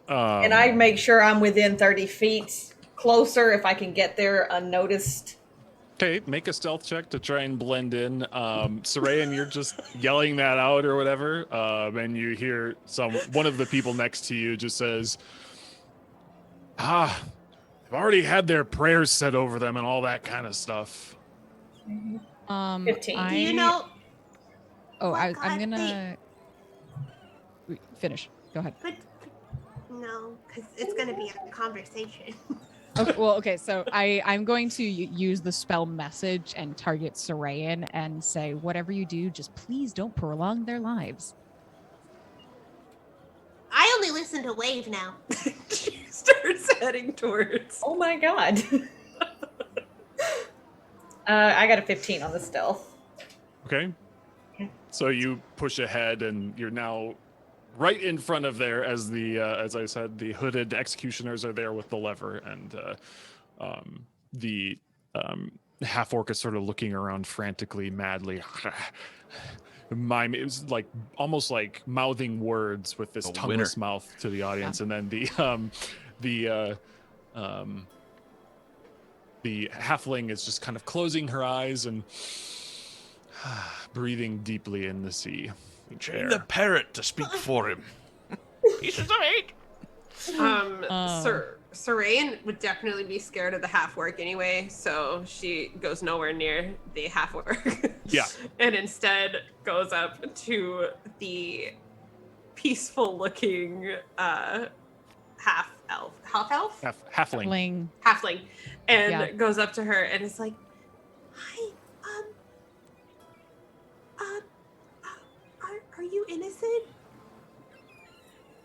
And I make sure I'm within 30 feet closer if I can get there unnoticed. Okay, make a stealth check to try and blend in. Sarayan, you're just yelling that out or whatever, and you hear one of the people next to you just says, they've already had their prayers said over them and all that kind of stuff. 15. Do you know? Oh, I'm God, gonna finish. Go ahead. But no, because it's gonna be a conversation. Okay, so I'm going to use the spell message and target Sarayan and say, whatever you do, just please don't prolong their lives. I only listen to Wave now. She starts heading towards. Oh my god. I got a 15 on the stealth. Okay. So you push ahead, and you're now right in front of there as as I said, the hooded executioners are there with the lever, and the half-orc is sort of looking around frantically, madly. It was like almost like mouthing words with this tongueless mouth to the audience, and then the halfling is just kind of closing her eyes and breathing deeply in the sea. Train the parrot to speak for him. Pieces of eight. Sarayn would definitely be scared of the half orc anyway, so she goes nowhere near the half orc. Yeah. And instead goes up to the peaceful looking half Halfling. halfling, and Yeah. goes up to her and is like, "Hi, are you innocent?"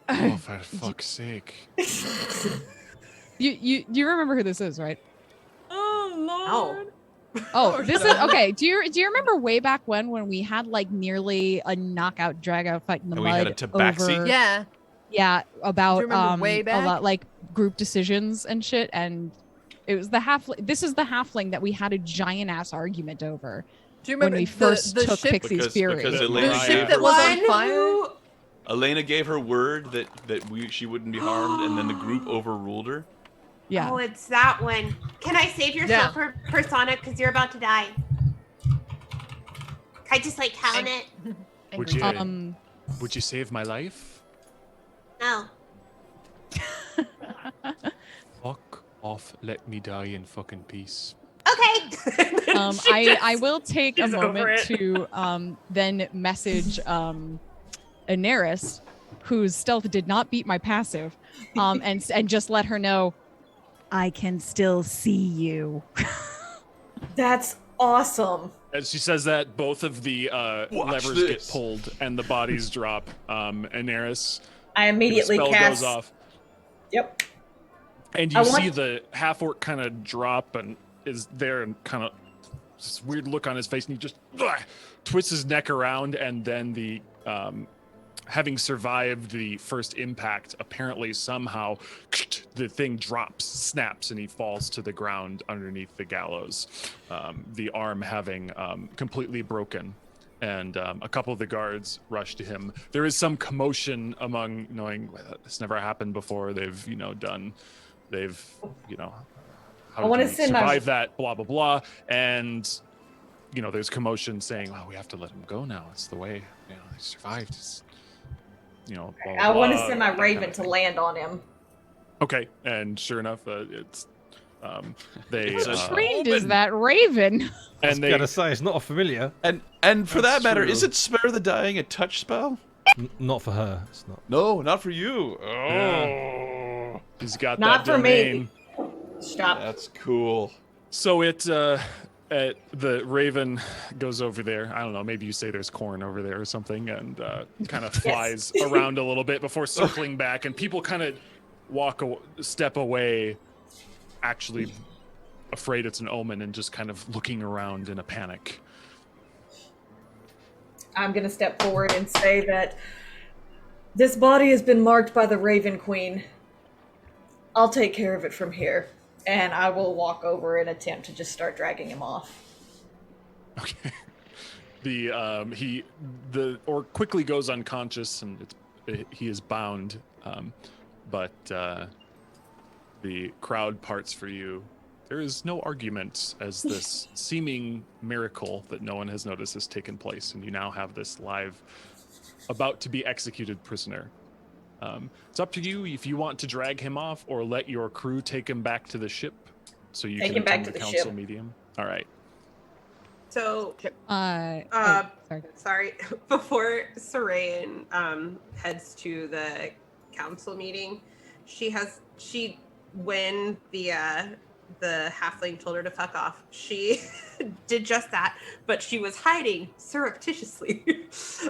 Oh, for fuck's sake. You remember who this is, right? Oh Lord. Oh, this is okay. Do you remember way back when we had like nearly a knockout drag out fight in the And mud we had a tabaxi? over Yeah. yeah, about Do you remember way back? about like group decisions and shit, and it was the halfling. This is the halfling that we had a giant ass argument over Do you when remember we first the took ship? Pixie's Fury. Because The Elena, ship gave that her, was on One fire? who Elena gave her word that she wouldn't be harmed, and then the group overruled her. Yeah. Oh, it's that one. Can I save your Yeah. silver persona because you're about to die? Can I just like count it? Would you, Um. would you save my life? No. Fuck off. Let me die in fucking peace. Okay. I will take a she's over moment it. to then message Aneris, whose stealth did not beat my passive, and just let her know I can still see you. That's awesome. As she says that, both of the Watch levers get this. pulled and the bodies drop. Aneris, I the immediately spell cast. goes off. Yep. And I you want- see the half orc kind of drop and is there and kind of this weird look on his face, and he just twists his neck around, and then the having survived the first impact, apparently somehow the thing drops, snaps, and he falls to the ground underneath the gallows, the arm having completely broken. And a couple of the guards rush to him. There is some commotion among knowing this never happened before. They've, how I wanna did he send my- survive that, blah, blah, blah. And, there's commotion saying, oh, we have to let him go now. It's the way, they survived. It's, blah, blah, I want to blah, send my that kind of raven to thing. land on him. Okay, and sure enough, it's they It's a Trained is that raven? and they Gotta say, it's not a familiar. And for That's that matter, true. is it spare the dying a touch spell? Not for her. It's not. No, not for you. Oh, Yeah. he's got Not that for me. domain. Stop. that's cool. So the raven goes over there. I don't know. Maybe you say there's corn over there or something, and kind of flies around a little bit before circling back. And people kind of step away, actually afraid it's an omen, and just kind of looking around in a panic. I'm going to step forward and say that this body has been marked by the Raven Queen. I'll take care of it from here. And I will walk over and attempt to just start dragging him off. Okay. The orc quickly goes unconscious, and he is bound. But the crowd parts for you. There is no argument as this seeming miracle that no one has noticed has taken place, and you now have this live, about to be executed prisoner. It's up to you if you want to drag him off or let your crew take him back to the ship, so you Take can him back attend to the the council ship. medium. All right. So Sorry. sorry. Before Sarayn heads to the council meeting, when the halfling told her to fuck off, she did just that, but she was hiding surreptitiously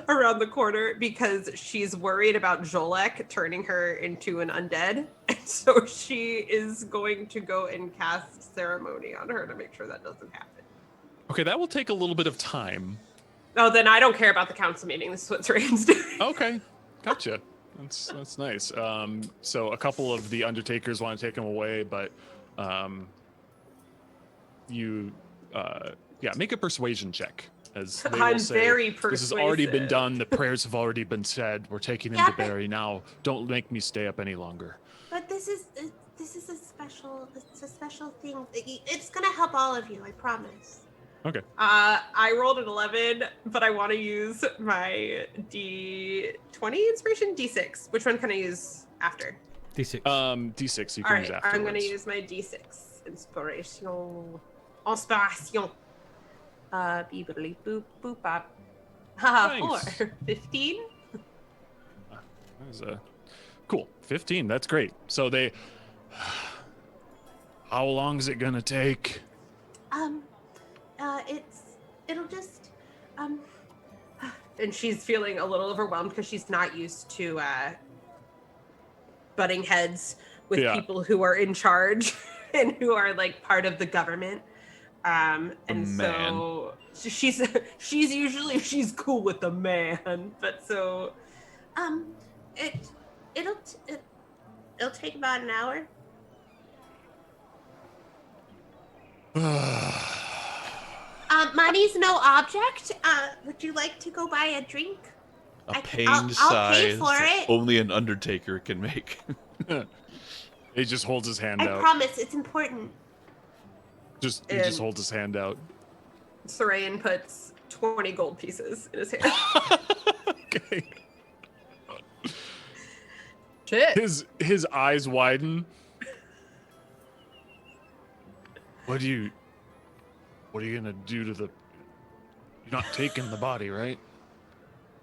around the corner because she's worried about Jolek turning her into an undead. And so she is going to go and cast ceremony on her to make sure that doesn't happen. Okay, that will take a little bit of time. Oh, then I don't care about the council meeting. This is what Sarayn's doing. Okay, gotcha. That's nice. So a couple of the undertakers want to take him away, but make a persuasion check. As they I'm will say, very this has already been persuasive. done. The prayers have already been said. We're taking him Yeah, to but- bury now. Don't make me stay up any longer. But this is a special thing. It's gonna help all of you, I promise. Okay. I rolled an 11, but I want to use my D20 inspiration, D6. Which one can I use after? D6. D6 you All can right, use afterwards. I'm going to use my D6 inspiration. Inspiration. Beep-a-doop, boop, boop, bop. Nice. 4. 15. That was cool. 15. That's great. So they. How long is it gonna take? It'll just, and she's feeling a little overwhelmed because she's not used to butting heads with people who are in charge and who are like part of the government. And so she's usually cool with the man, but so it'll take about an hour. Money's no object. Would you like to go buy a drink? A pained sigh I'll pay for that it. only an undertaker can make. He just holds his hand I out. promise, it's important. He just holds his hand out. Sorayan puts 20 gold pieces in his hand. Okay. Shit. His eyes widen. What are you gonna do to the? You're not taking the body, right?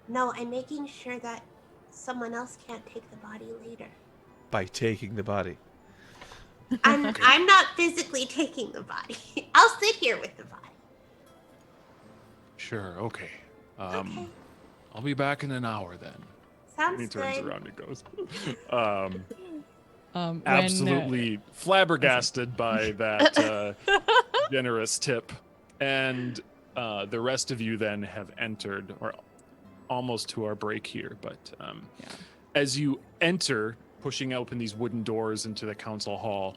No, I'm making sure that someone else can't take the body later. By taking the body. I'm not physically taking the body. I'll sit here with the body. Sure. Okay. Okay. I'll be back in an hour then. Sounds He turns good. around and goes. When, Absolutely flabbergasted by that generous tip, and the rest of you then have entered, or almost to our break here. But as you enter, pushing open these wooden doors into the council hall,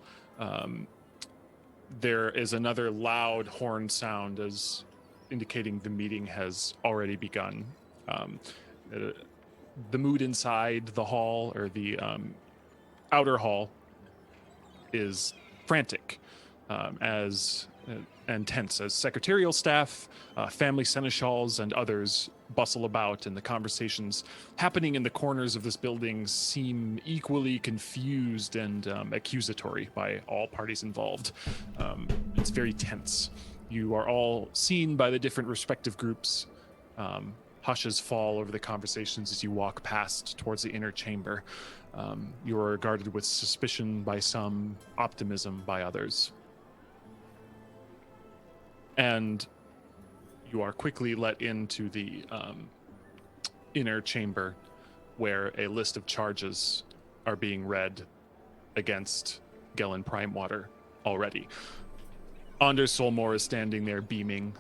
there is another loud horn sound, as indicating the meeting has already begun. The mood inside the hall, or the outer hall, is frantic and tense as secretarial staff, family seneschals, and others bustle about, and the conversations happening in the corners of this building seem equally confused and accusatory by all parties involved. It's very tense. You are all seen by the different respective groups. Hushes fall over the conversations as you walk past towards the inner chamber. You are regarded with suspicion by some, optimism by others. And you are quickly let into the inner chamber, where a list of charges are being read against Gellin Primewater already. Anders Solmore is standing there beaming.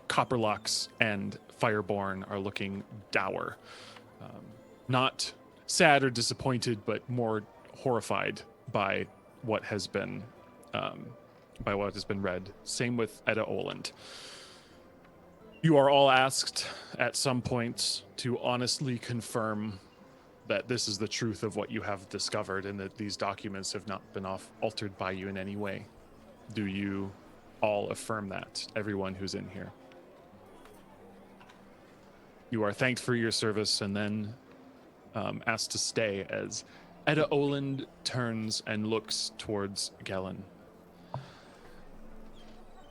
Copperlocks and Fireborn are looking dour. Not sad or disappointed, but more horrified by what has been read. Same with Edda Oland. You are all asked at some point to honestly confirm that this is the truth of what you have discovered, and that these documents have not been altered by you in any way. Do you all affirm that, everyone who's in here? You are thanked for your service and then asked to stay, as Edda Oland turns and looks towards Gellin.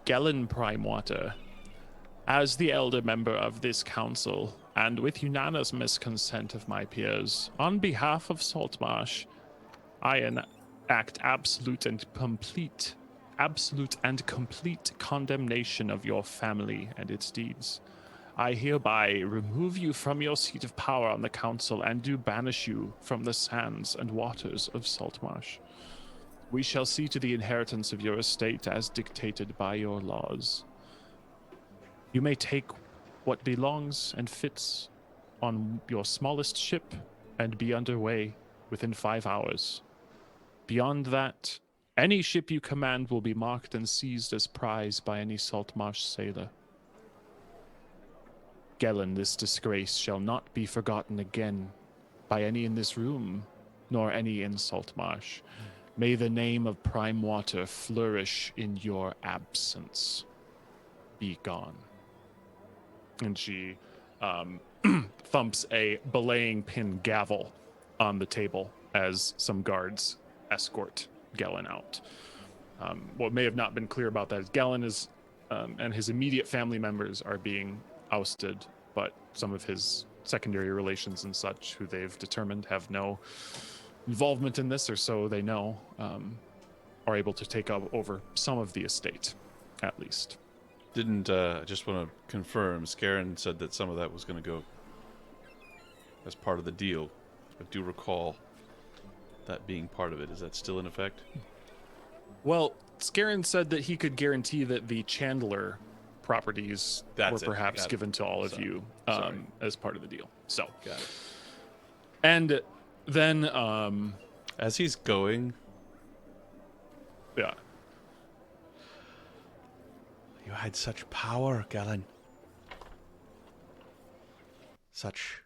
Gellin Primewater, as the elder member of this council, and with unanimous consent of my peers, on behalf of Saltmarsh, I enact absolute and complete condemnation of your family and its deeds. I hereby remove you from your seat of power on the council and do banish you from the sands and waters of Saltmarsh. We shall see to the inheritance of your estate as dictated by your laws. You may take what belongs and fits on your smallest ship and be underway within 5 hours. Beyond that, any ship you command will be marked and seized as prize by any Saltmarsh sailor. Gellin, this disgrace shall not be forgotten again by any in this room, nor any in Saltmarsh. May the name of Prime Water flourish in your absence. Be gone. And she thumps a belaying pin gavel on the table as some guards escort Gellin out. What may have not been clear about that is Gellin is, and his immediate family members are being ousted, but some of his secondary relations and such, who they've determined have no involvement in this, or so they know, are able to take over some of the estate, at least. Didn't, I just want to confirm, Scarin said that some of that was going to go as part of the deal. I do recall that being part of it. Is that still in effect? Well, Scarin said that he could guarantee that the Chandler properties were perhaps given to all of you as part of the deal. So, got it. And then, as he's going, yeah, you had such power, Gellin. Such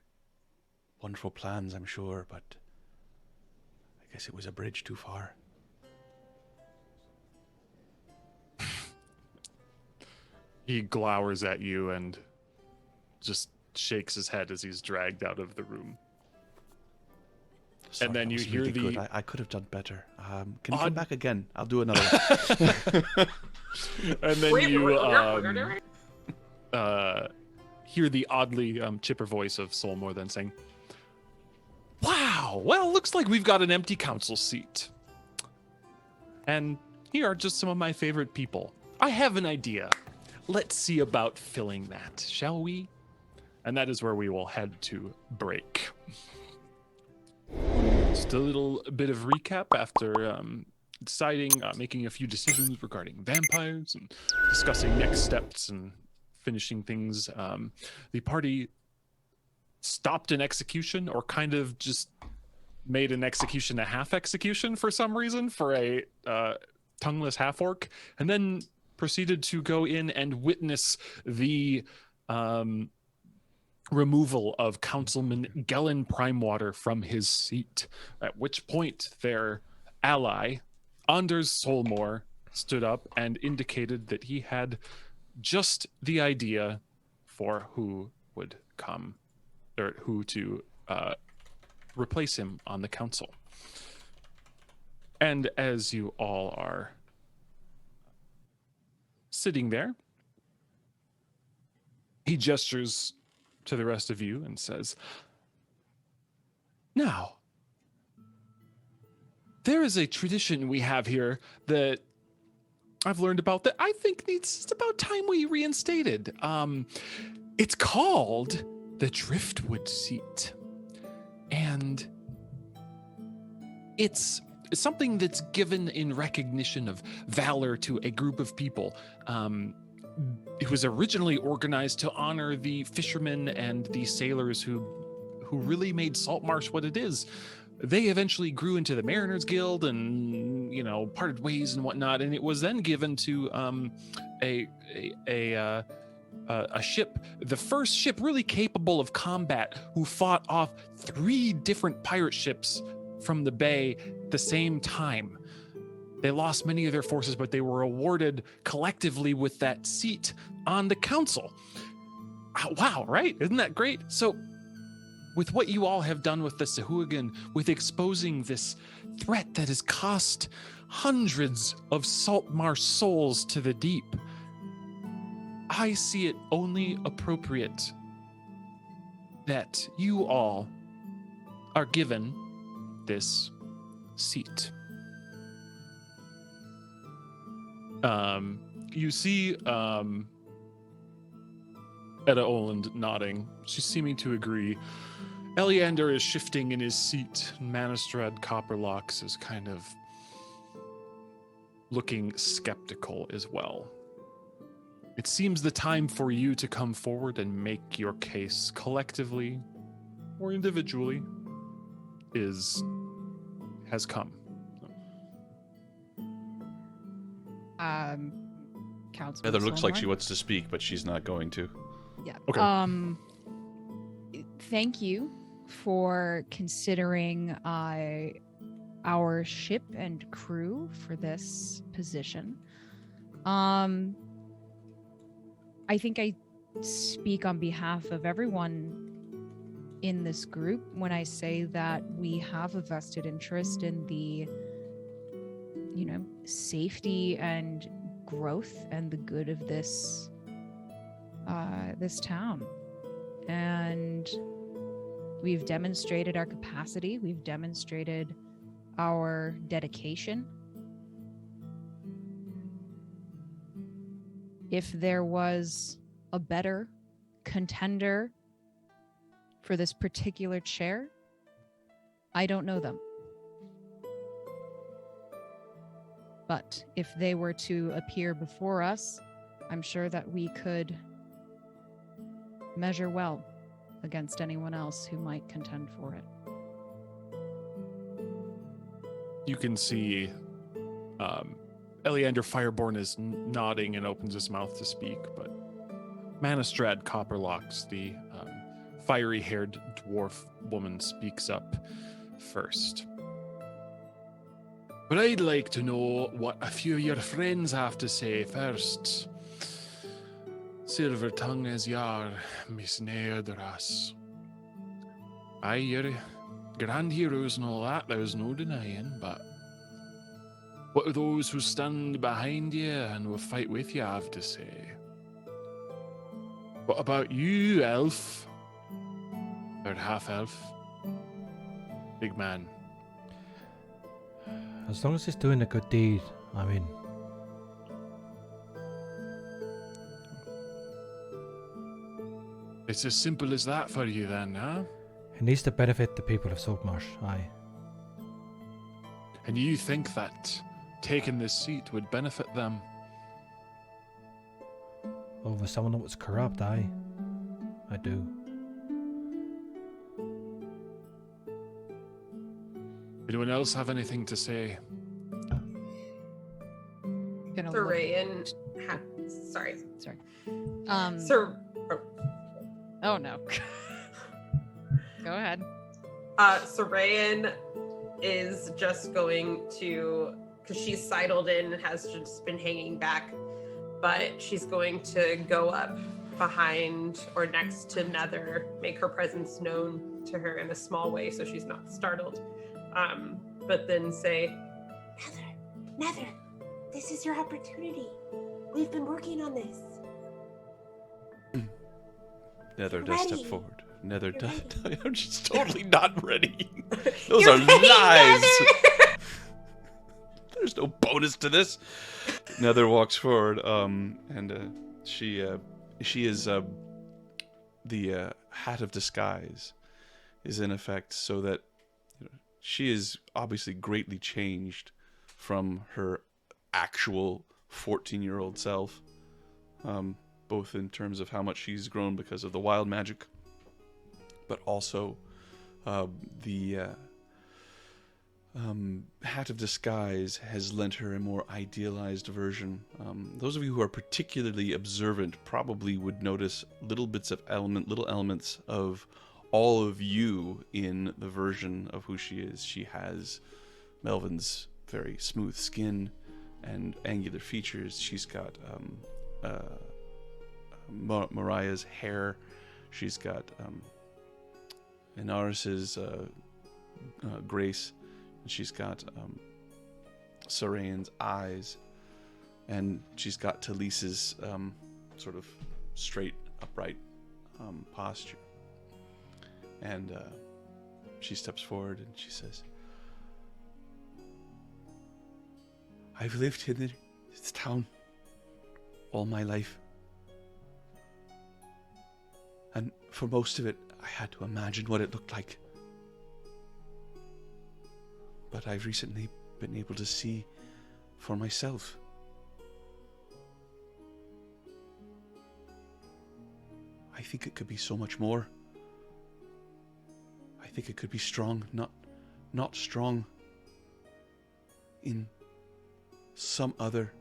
wonderful plans, I'm sure, but I guess it was a bridge too far. He glowers at you and just shakes his head as he's dragged out of the room. Sorry, and then that you was hear really the... good. I could have done better. Can you come back again? I'll do another one. And then you hear the oddly chipper voice of Solmore then saying, "Wow, well, looks like we've got an empty council seat. And here are just some of my favorite people. I have an idea. Let's see about filling that, shall we?" And that is where we will head to break. Just a little bit of recap after deciding, making a few decisions regarding vampires and discussing next steps and finishing things. The party stopped an execution, or kind of just made an execution a half execution for some reason for a tongueless half-orc, and then proceeded to go in and witness the removal of Councilman Gellin Primewater from his seat, at which point their ally, Anders Solmore, stood up and indicated that he had just the idea for who would come, or who to replace him on the council. And as you all are sitting there, he gestures to the rest of you and says, "Now, there is a tradition we have here that I've learned about that I think it's about time we reinstated. It's called the Driftwood seat. And it's something that's given in recognition of valor to a group of people. It was originally organized to honor the fishermen and the sailors who really made Saltmarsh what it is. They eventually grew into the Mariners Guild and, parted ways and whatnot. And it was then given to a ship, the first ship really capable of combat, who fought off 3 different pirate ships from the bay at the same time. They lost many of their forces, but they were awarded collectively with that seat on the council. Wow, right? Isn't that great? So, with what you all have done with the Sahuagin, with exposing this threat that has cost hundreds of Saltmarsh souls to the deep, I see it only appropriate that you all are given this seat. You see Edda Oland nodding. She's seeming to agree. Eliander is shifting in his seat. Manistrad Copperlocks is kind of looking skeptical as well. It seems the time for you to come forward and make your case collectively or individually has come. Councilman Heather looks like Solmore? she wants to speak, but she's not going to. Yeah. Okay. Thank you for considering our ship and crew for this position. I think I speak on behalf of everyone in this group when I say that we have a vested interest in the, safety and growth and the good of this town. And we've demonstrated our capacity. We've demonstrated our dedication. If there was a better contender for this particular chair, I don't know them. But if they were to appear before us, I'm sure that we could measure well against anyone else who might contend for it. You can see Eleander Fireborn is nodding and opens his mouth to speak, but Manistrad Copperlocks, the fiery-haired dwarf woman, speaks up first. But I'd like to know what a few of your friends have to say first. Silver tongue as yar, Miss Nearderas. Aye, you're grand heroes and all that, there's no denying, but what do those who stand behind you and will fight with you have to say? What about you, elf? Or half-elf? Big man. As long as it's doing a good deed, I mean. It's as simple as that for you then, huh? It needs to benefit the people of Saltmarsh, aye. And you think that taking this seat would benefit them? Over someone that was corrupt, aye. I do. Anyone else have anything to say? Sorayan, sorry. Sir. Oh no. Go ahead. Sorayan is just going to, because she's sidled in and has just been hanging back, but she's going to go up behind or next to Nether, make her presence known to her in a small way so she's not startled. But then say, Nether, this is your opportunity. We've been working on this. Nether does step forward. Nether does. ready. I'm just totally not ready. Those You're are ready, lies. Nether! There's no bonus to this. Nether walks forward, and she is the hat of disguise is in effect, so that she is obviously greatly changed from her actual 14-year-old self, both in terms of how much she's grown because of the wild magic, but also the hat of disguise has lent her a more idealized version. Those of you who are particularly observant probably would notice little elements of all of you in the version of who she is. She has Melvin's very smooth skin and angular features. She's got Mariah's hair. She's got Inaris's grace. And she's got Sorayan's eyes. And she's got Talise's sort of straight, upright posture. And she steps forward and she says, I've lived in this town all my life. And for most of it, I had to imagine what it looked like. But I've recently been able to see for myself. I think it could be so much more. I think it could be strong, not strong in some other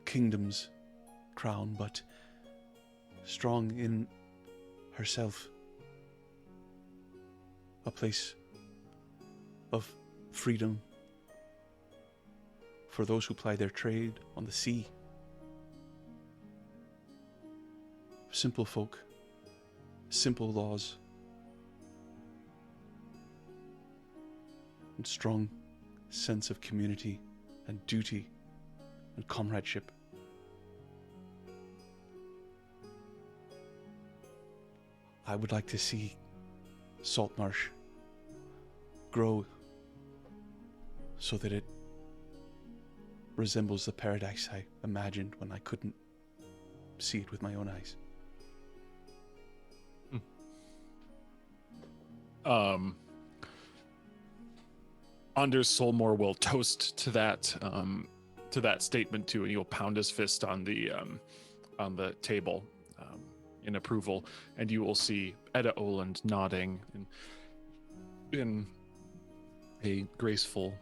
kingdom's crown, but strong in herself. A place of freedom for those who ply their trade on the sea. Simple folk, simple laws, and strong sense of community and duty and comradeship. I would like to see Saltmarsh grow so that it resembles the paradise I imagined when I couldn't see it with my own eyes. Anders Solmore will toast to that statement too, and he'll pound his fist on the table in approval, and you will see Edda Oland nodding in a graceful,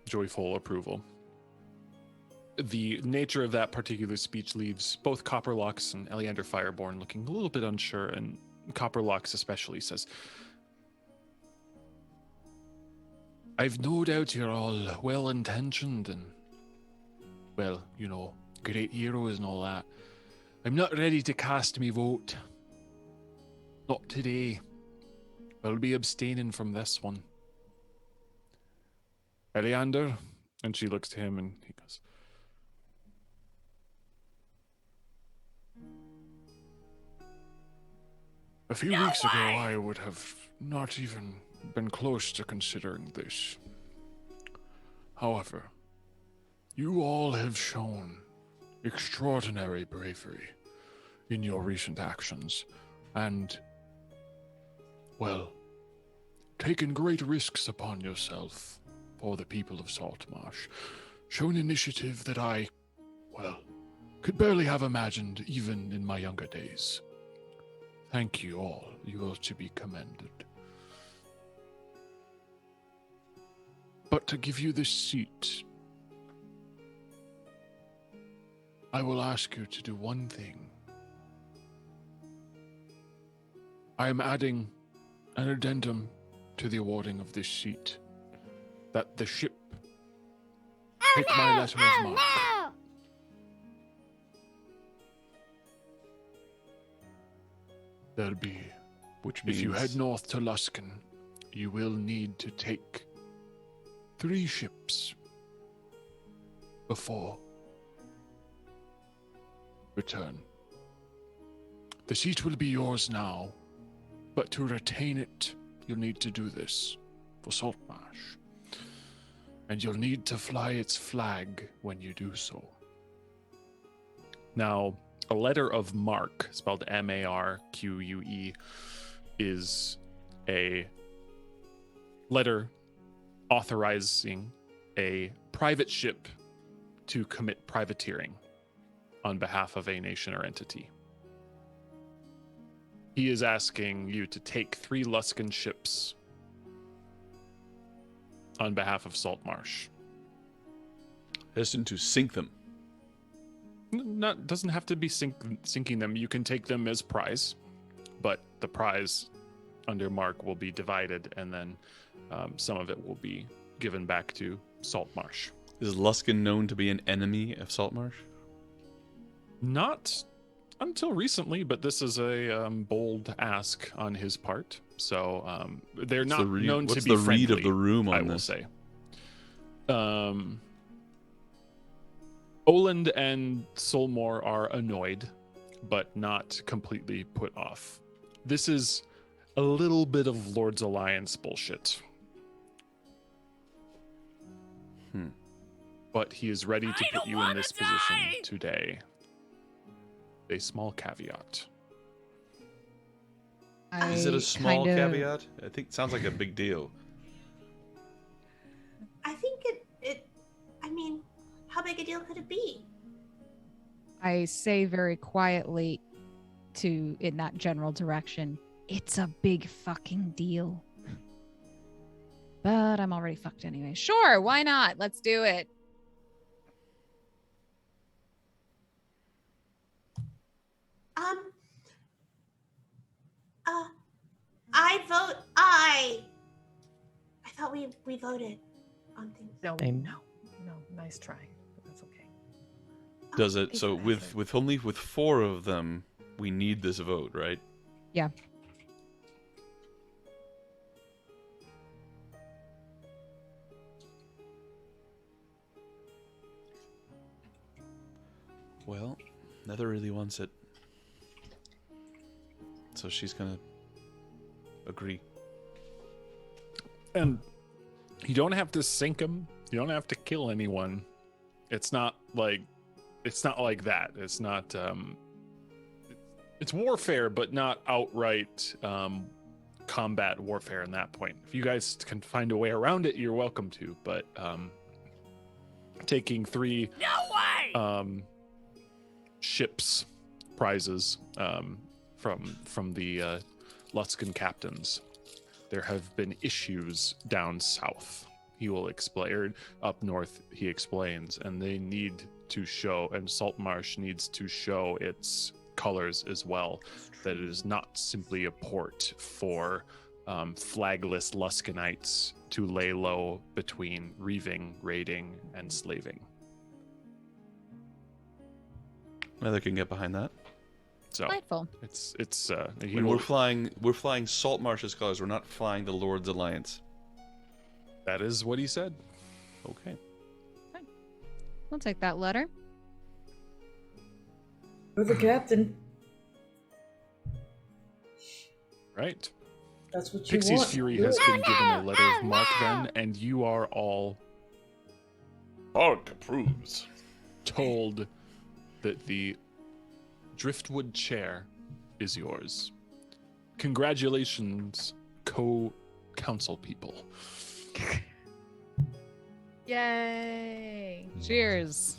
joyful approval. The nature of that particular speech leaves both Copperlocks and Eleander Fireborn looking a little bit unsure, and Copperlocks especially says, I've no doubt you're all well-intentioned and, well, you know, great heroes and all that. I'm not ready to cast me vote. Not today. I'll be abstaining from this one. Eleander? And she looks to him and he goes, a few weeks ago, I would have not even been close to considering this. However, you all have shown extraordinary bravery in your recent actions, and, well, taken great risks upon yourself for the people of Saltmarsh. Shown initiative that I, well, could barely have imagined even in my younger days. Thank you all. You are to be commended. But to give you this seat, I will ask you to do one thing. I am adding an addendum to the awarding of this seat, that the ship take my letter of marque. There'll be, Which means if you head north to Luskan, you will need to take 3 ships before return. The seat will be yours now, but to retain it, you'll need to do this for Saltmarsh. And you'll need to fly its flag when you do so. Now, a letter of marque, spelled M-A-R-Q-U-E, is a letter authorizing a private ship to commit privateering on behalf of a nation or entity. He is asking you to take 3 Luskan ships on behalf of Saltmarsh. destined to sink them. Doesn't have to be sinking them. You can take them as prize, but the prize under marque will be divided, and then some of it will be given back to Saltmarsh. Is Luskan known to be an enemy of Saltmarsh? Not until recently, but this is a bold ask on his part. So they're not known to be friendly. What's the read of the room on I will this? say. Oland and Solmore are annoyed, but not completely put off. This is a little bit of Lord's Alliance bullshit. But he is ready to put you in this position today. A small caveat. Is it a small caveat? I think it sounds like a big deal. I think I mean, how big a deal could it be? I say very quietly in that general direction, it's a big fucking deal. But I'm already fucked anyway. Sure, why not? Let's do it. I vote aye. thought we voted on things. No, I'm- no, nice try, but that's okay. Does it? Thanks So for with effort. with only with 4 of them, we need this vote, right? Yeah. Well, Nether really wants it, so she's gonna agree. And you don't have to sink them. You don't have to kill anyone. It's not like that. It's not it's warfare, but not outright combat warfare in that point. If you guys can find a way around it, you're welcome to, but taking 3 ships prizes from the Luskan captains. There have been issues down south. He will explain, or up north, he explains, and they need to show, and Saltmarsh needs to show its colors as well, that it is not simply a port for flagless Luskanites to lay low between reaving, raiding, and slaving. Nether can get behind that. So Delightful. it's he When will- we're flying Saltmarsh's colors. We're not flying the Lord's Alliance. that is what he said. Okay. I'll take that letter. You're the captain. Right. That's what you Pixie's want. Fury Do has it. been given a letter of mark then, and you are all Mark approves. told that the Driftwood chair is yours. Congratulations, co-council people. Yay! Cheers.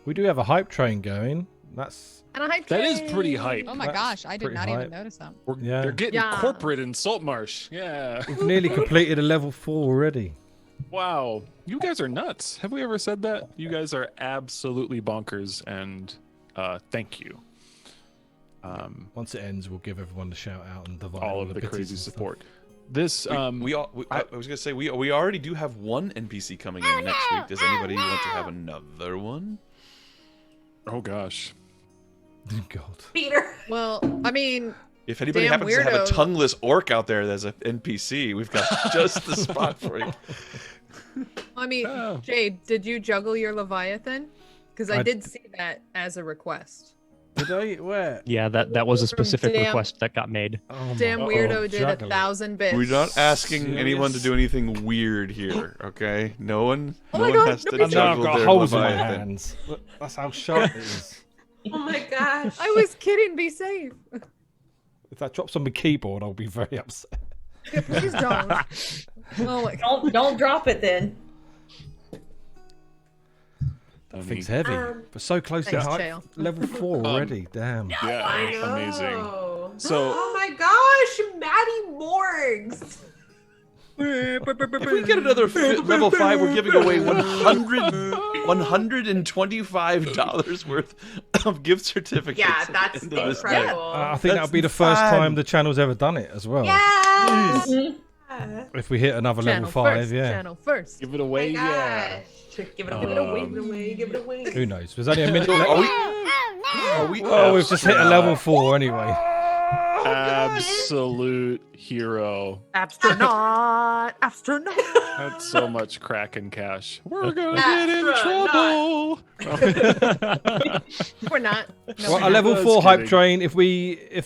We do have a hype train going. That's And a hype That is train! pretty hype. Oh my That's gosh, I did pretty not even hype. notice that. Yeah. They're getting Yeah. corporate in Saltmarsh. Yeah. we've nearly completed a level 4 already. Wow. You guys are nuts. Have we ever said that? You guys are absolutely bonkers, and thank you. Once it ends, we'll give everyone the shout out and divide All all of the biddies crazy and stuff. support. This I was gonna say we already do have one NPC coming in next week. Does anybody want to have another one? oh gosh. God. Peter. Well, I mean, If anybody Damn happens to have a weirdo. tongueless orc out there that's an NPC, we've got just the spot for you. Oh. Jade, did you juggle your Leviathan? Because I I- did see that as a request. Did I? Where? Yeah, that was a specific Damn. request that got made. Oh Damn my- weirdo did juggling. 1,000 bits. We're not asking anyone to Serious? do anything weird here, okay? No one, Oh no my one God, has to nobody And now I've juggle got their holes in my Leviathan. hands. Look, that's how sharp it is. Oh my gosh. I was kidding. Be safe. If that drops on the keyboard, I'll be very upset. Yeah, please don't. Oh my God. Don't drop it then. That thing's heavy. But so close to Thanks, height. Chael. Level 4 already. Damn. Yeah. I know. Amazing. So Oh my gosh, Maddie Morgs. If we get another level 5, we're giving away $125 worth of gift certificates. Yeah, at the that's end of this day. incredible. I think That's that'll be the first fun. time the channel's ever done it as well. Yes. If we hit another Channel level 5, first, yeah. Channel first. give it away, Oh my yeah. gosh. Give it away, give it away, Um, give it away, give it away. Who knows? There's only a minute Are left. we? Are we? Oh, we've just hit a level 4 anyway. Absolute hero. Astronaut. Astronaut. That's so much Kraken cash. We're gonna Astronaut. get in trouble. We're not. No, Well, we're a not. level Just 4 hype kidding. train. If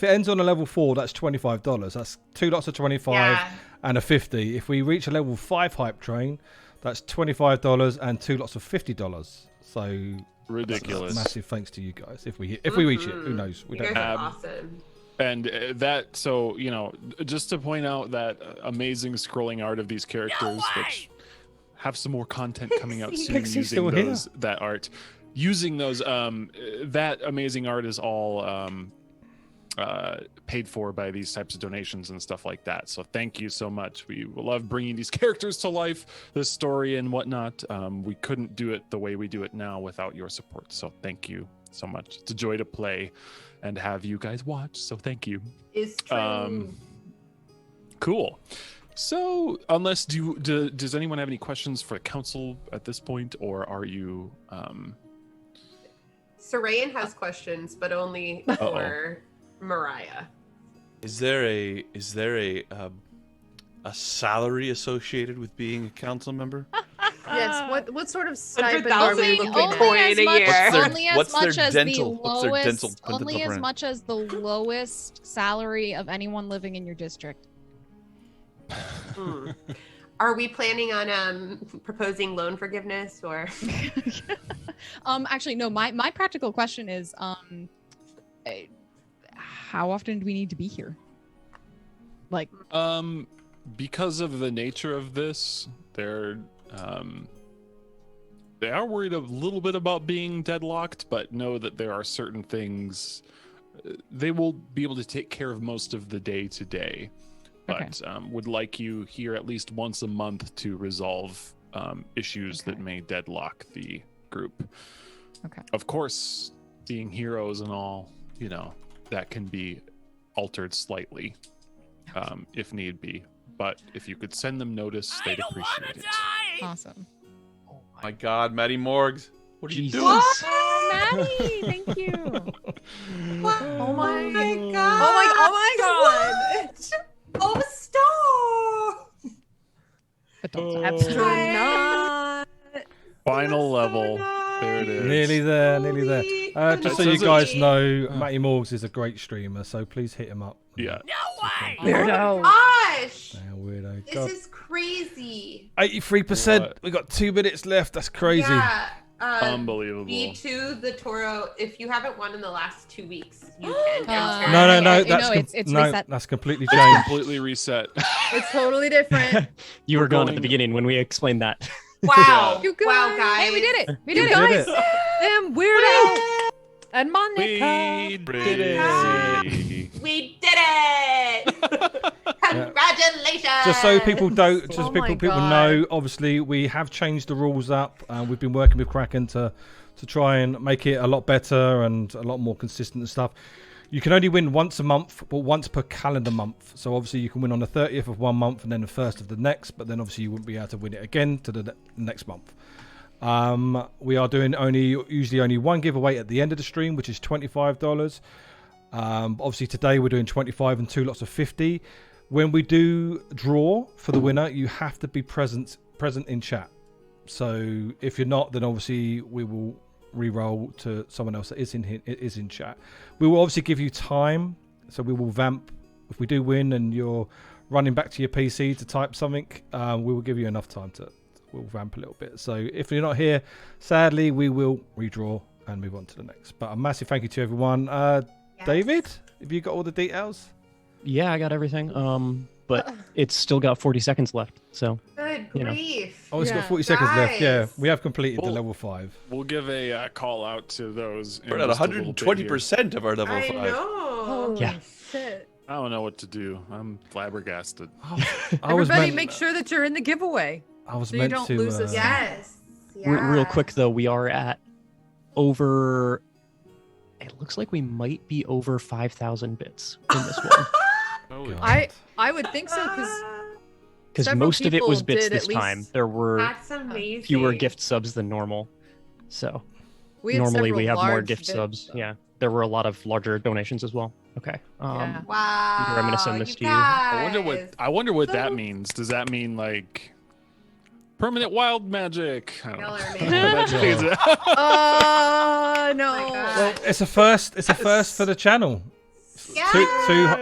it ends on a level 4, that's $25. That's 2 lots of 25 Yeah. and a 50. If we reach a level 5 hype train, that's $25 and 2 lots of $50. So Ridiculous. massive thanks to you guys. If we reach it, who knows? We You don't guys know. are awesome. And that, so, you know, just to point out that amazing scrolling art of these characters, which have some more content coming out soon Pixie's using still here. that art. Using those, that amazing art is all paid for by these types of donations and stuff like that. So thank you so much. We love bringing these characters to life, this story and whatnot. We couldn't do it the way we do it now without your support. So thank you so much. It's a joy to play and have you guys watch. So thank you. It's true. Cool. So, does anyone have any questions for the council at this point, or are you? Sarayan has questions, but only for Mariah. Is there a salary associated with being a council member? Yes. What sort of stipend are we 100,000 looking Bitcoin at? a year. What's their dental Only as plan? much as the lowest salary of anyone living in your district. Are we planning on proposing loan forgiveness or? Actually, no. My practical question is, how often do we need to be here? Like, Because of the nature of this, they are worried a little bit about being deadlocked, but know that there are certain things they will be able to take care of most of the day to day. But would like you here at least once a month to resolve issues that may deadlock the group. Okay. Of course, being heroes and all, that can be altered slightly if need be. But if you could send them notice, they'd appreciate it. Awesome. Oh my God, Maddie Morgs, what are you doing? Oh, Maddie, thank you. Oh my God! Oh my God! Oh, stop! Astronaut. Final level. There it is. Nearly there. Just so you guys know, Matty Morgs is a great streamer, so please hit him up. Yeah. Weirdo. Gosh! Yeah, weirdo. This is crazy. 83%. We got 2 minutes left. That's crazy. Yeah. Unbelievable. B2 the Toro. If you haven't won in the last 2 weeks, you can. No. It's reset. That's completely changed. Completely reset. It's totally different. You were gone at the beginning when we explained that. Wow. You guys. Wow, guys. Hey, we did it. We You did it. did it. Damn weirdo. And Monica. We did it. We did it! Congratulations! Just so people don't, Oh my people God. know, obviously we have changed the rules up. We've been working with Kraken to try and make it a lot better and a lot more consistent and stuff. You can only win once a month, but once per calendar month. So obviously you can win on the 30th of one month and then the 1st of the next, but then obviously you wouldn't be able to win it again to the next month. We are doing usually only one giveaway at the end of the stream, which is $25. Obviously today we're doing 25 and 2 lots of 50. When we do draw for the winner, you have to be present in chat. So if you're not, then obviously we will re-roll to someone else that is in chat. We will obviously give you time, so we will vamp if we do win and you're running back to your PC to type something. We will give you enough time we'll vamp a little bit. So if you're not here, sadly we will redraw and move on to the next. But a massive thank you to everyone. David, have you got all the details? Yeah, I got everything. But it's still got 40 seconds left. So Good you know. grief. Oh, it's Yeah. got 40 seconds left. Yeah, Guys. we have completed the Well, level 5. We'll give a call out to those. in We're at just a little bit here. 120% of our level I 5. know. Holy Yeah. shit. I don't know what to do. I'm flabbergasted. Everybody make sure that you're in the giveaway. I was so you meant don't to. lose this. Yes. Real quick though, we are at over. It looks like we might be over 5,000 bits in this one Holy I would think so because because most of it was bits did this at least- time. There were That's amazing. fewer gift subs than normal, so we had normally we several have more large gift bit- subs. Yeah, there were a lot of larger donations as well. Okay. Yeah. Wow. I'm gonna send this to you. I wonder what that So- means. Does that mean like permanent wild magic? I don't know. Killer, What man. that means. No. Oh my God. Well, it's a first. It's a first for the channel.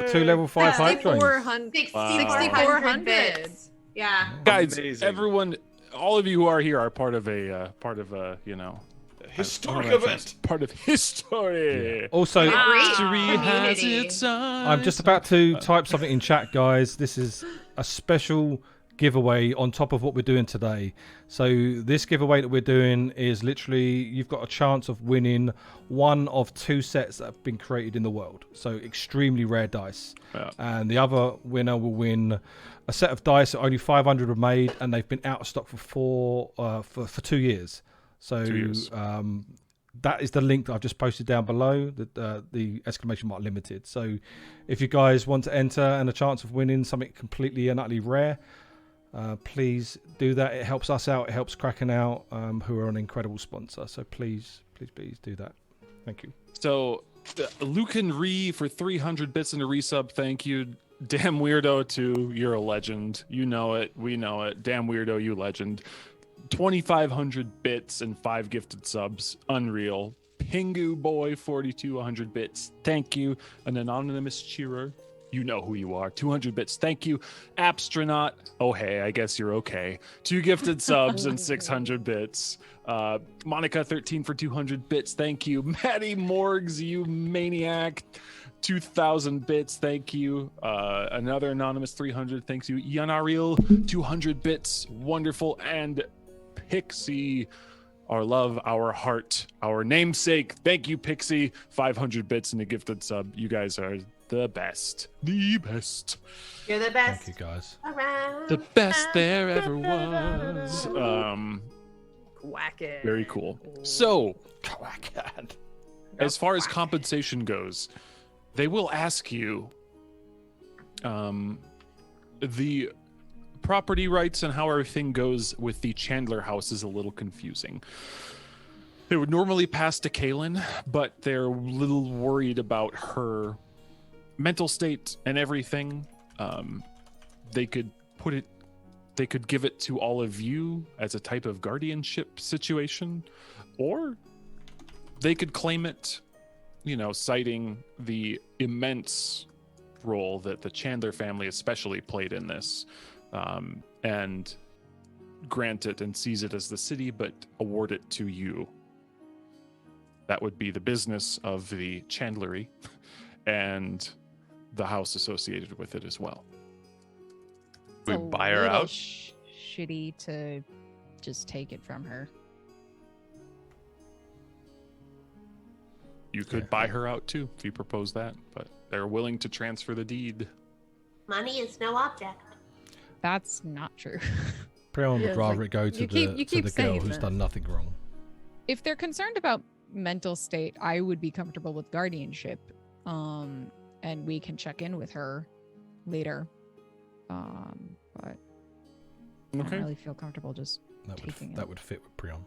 Two level 5 hype trains. 6,400 bits. Yeah. Guys, Amazing. everyone, all of you who are here are part of a Historic I don't know, event. Part of history. Also, History has community. its eyes. I'm just about to type something in chat, guys. This is a special giveaway on top of what we're doing today. So this giveaway that we're doing is literally you've got a chance of winning one of 2 sets that have been created in the world. So extremely rare dice. Yeah. And the other winner will win a set of dice that only 500 were made, and they've been out of stock for 2 years. So 2 years. that is the link that I've just posted down below. The exclamation mark limited. So if you guys want to enter and a chance of winning something completely and utterly rare, please do that. It helps us out. It helps Kraken out, who are an incredible sponsor. So please do that. Thank you. So Lucan Ree for 300 bits and a resub. Thank you. Damn Weirdo 2, you're a legend. You know it. We know it. Damn Weirdo, you legend. 2,500 bits and 5 gifted subs. Unreal. Pingu Boy 42, 100 bits. Thank you. An anonymous cheerer. You know who you are. 200 bits. Thank you. Abstronaut. Oh, hey, I guess you're okay. 2 gifted subs and 600 bits. Monica 13 for 200 bits. Thank you. Maddie Morgs, you maniac. 2,000 bits. Thank you. Another anonymous 300. Thanks you. Yanariel 200 bits. Wonderful. And Pixie, our love, our heart, our namesake. Thank you, Pixie. 500 bits and a gifted sub. You guys are the best. The best. You're the best. Thank you, guys. Around. The best there ever was. Whack it. Very cool. So, Quackhead. as far as compensation goes, they will ask you the property rights and how everything goes with the Chandler house is a little confusing. They would normally pass to Kaylin, but they're a little worried about her mental state and everything. They could give it to all of you as a type of guardianship situation, or they could claim it, citing the immense role that the Chandler family especially played in this, and grant it and seize it as the city, but award it to you. That would be the business of the Chandlery and the house associated with it as well. We buy her out? Shitty to just take it from her. You could buy her out too if you propose that, but they're willing to transfer the deed. Money is no object. That's not true. Prion Yeah, would it's rather like, it go to you the keep girl saying who's that. done nothing wrong. If they're concerned about mental state, I would be comfortable with guardianship. And we can check in with her later. But I don't really feel comfortable just taking it. That would fit with Prion.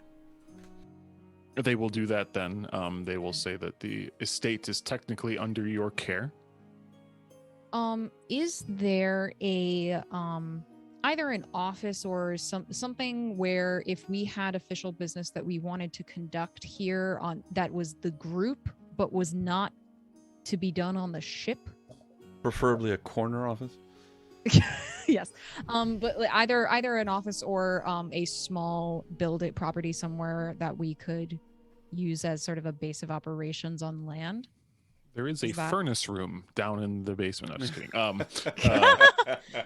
They will do that then. They will say that the estate is technically under your care. Is there a either an office or something where if we had official business that we wanted to conduct here on that was the group but was not to be done on the ship? Preferably a corner office. Yes. But either an office or a small property somewhere that we could use as sort of a base of operations on land. There is a furnace room down in the basement. I'm just kidding.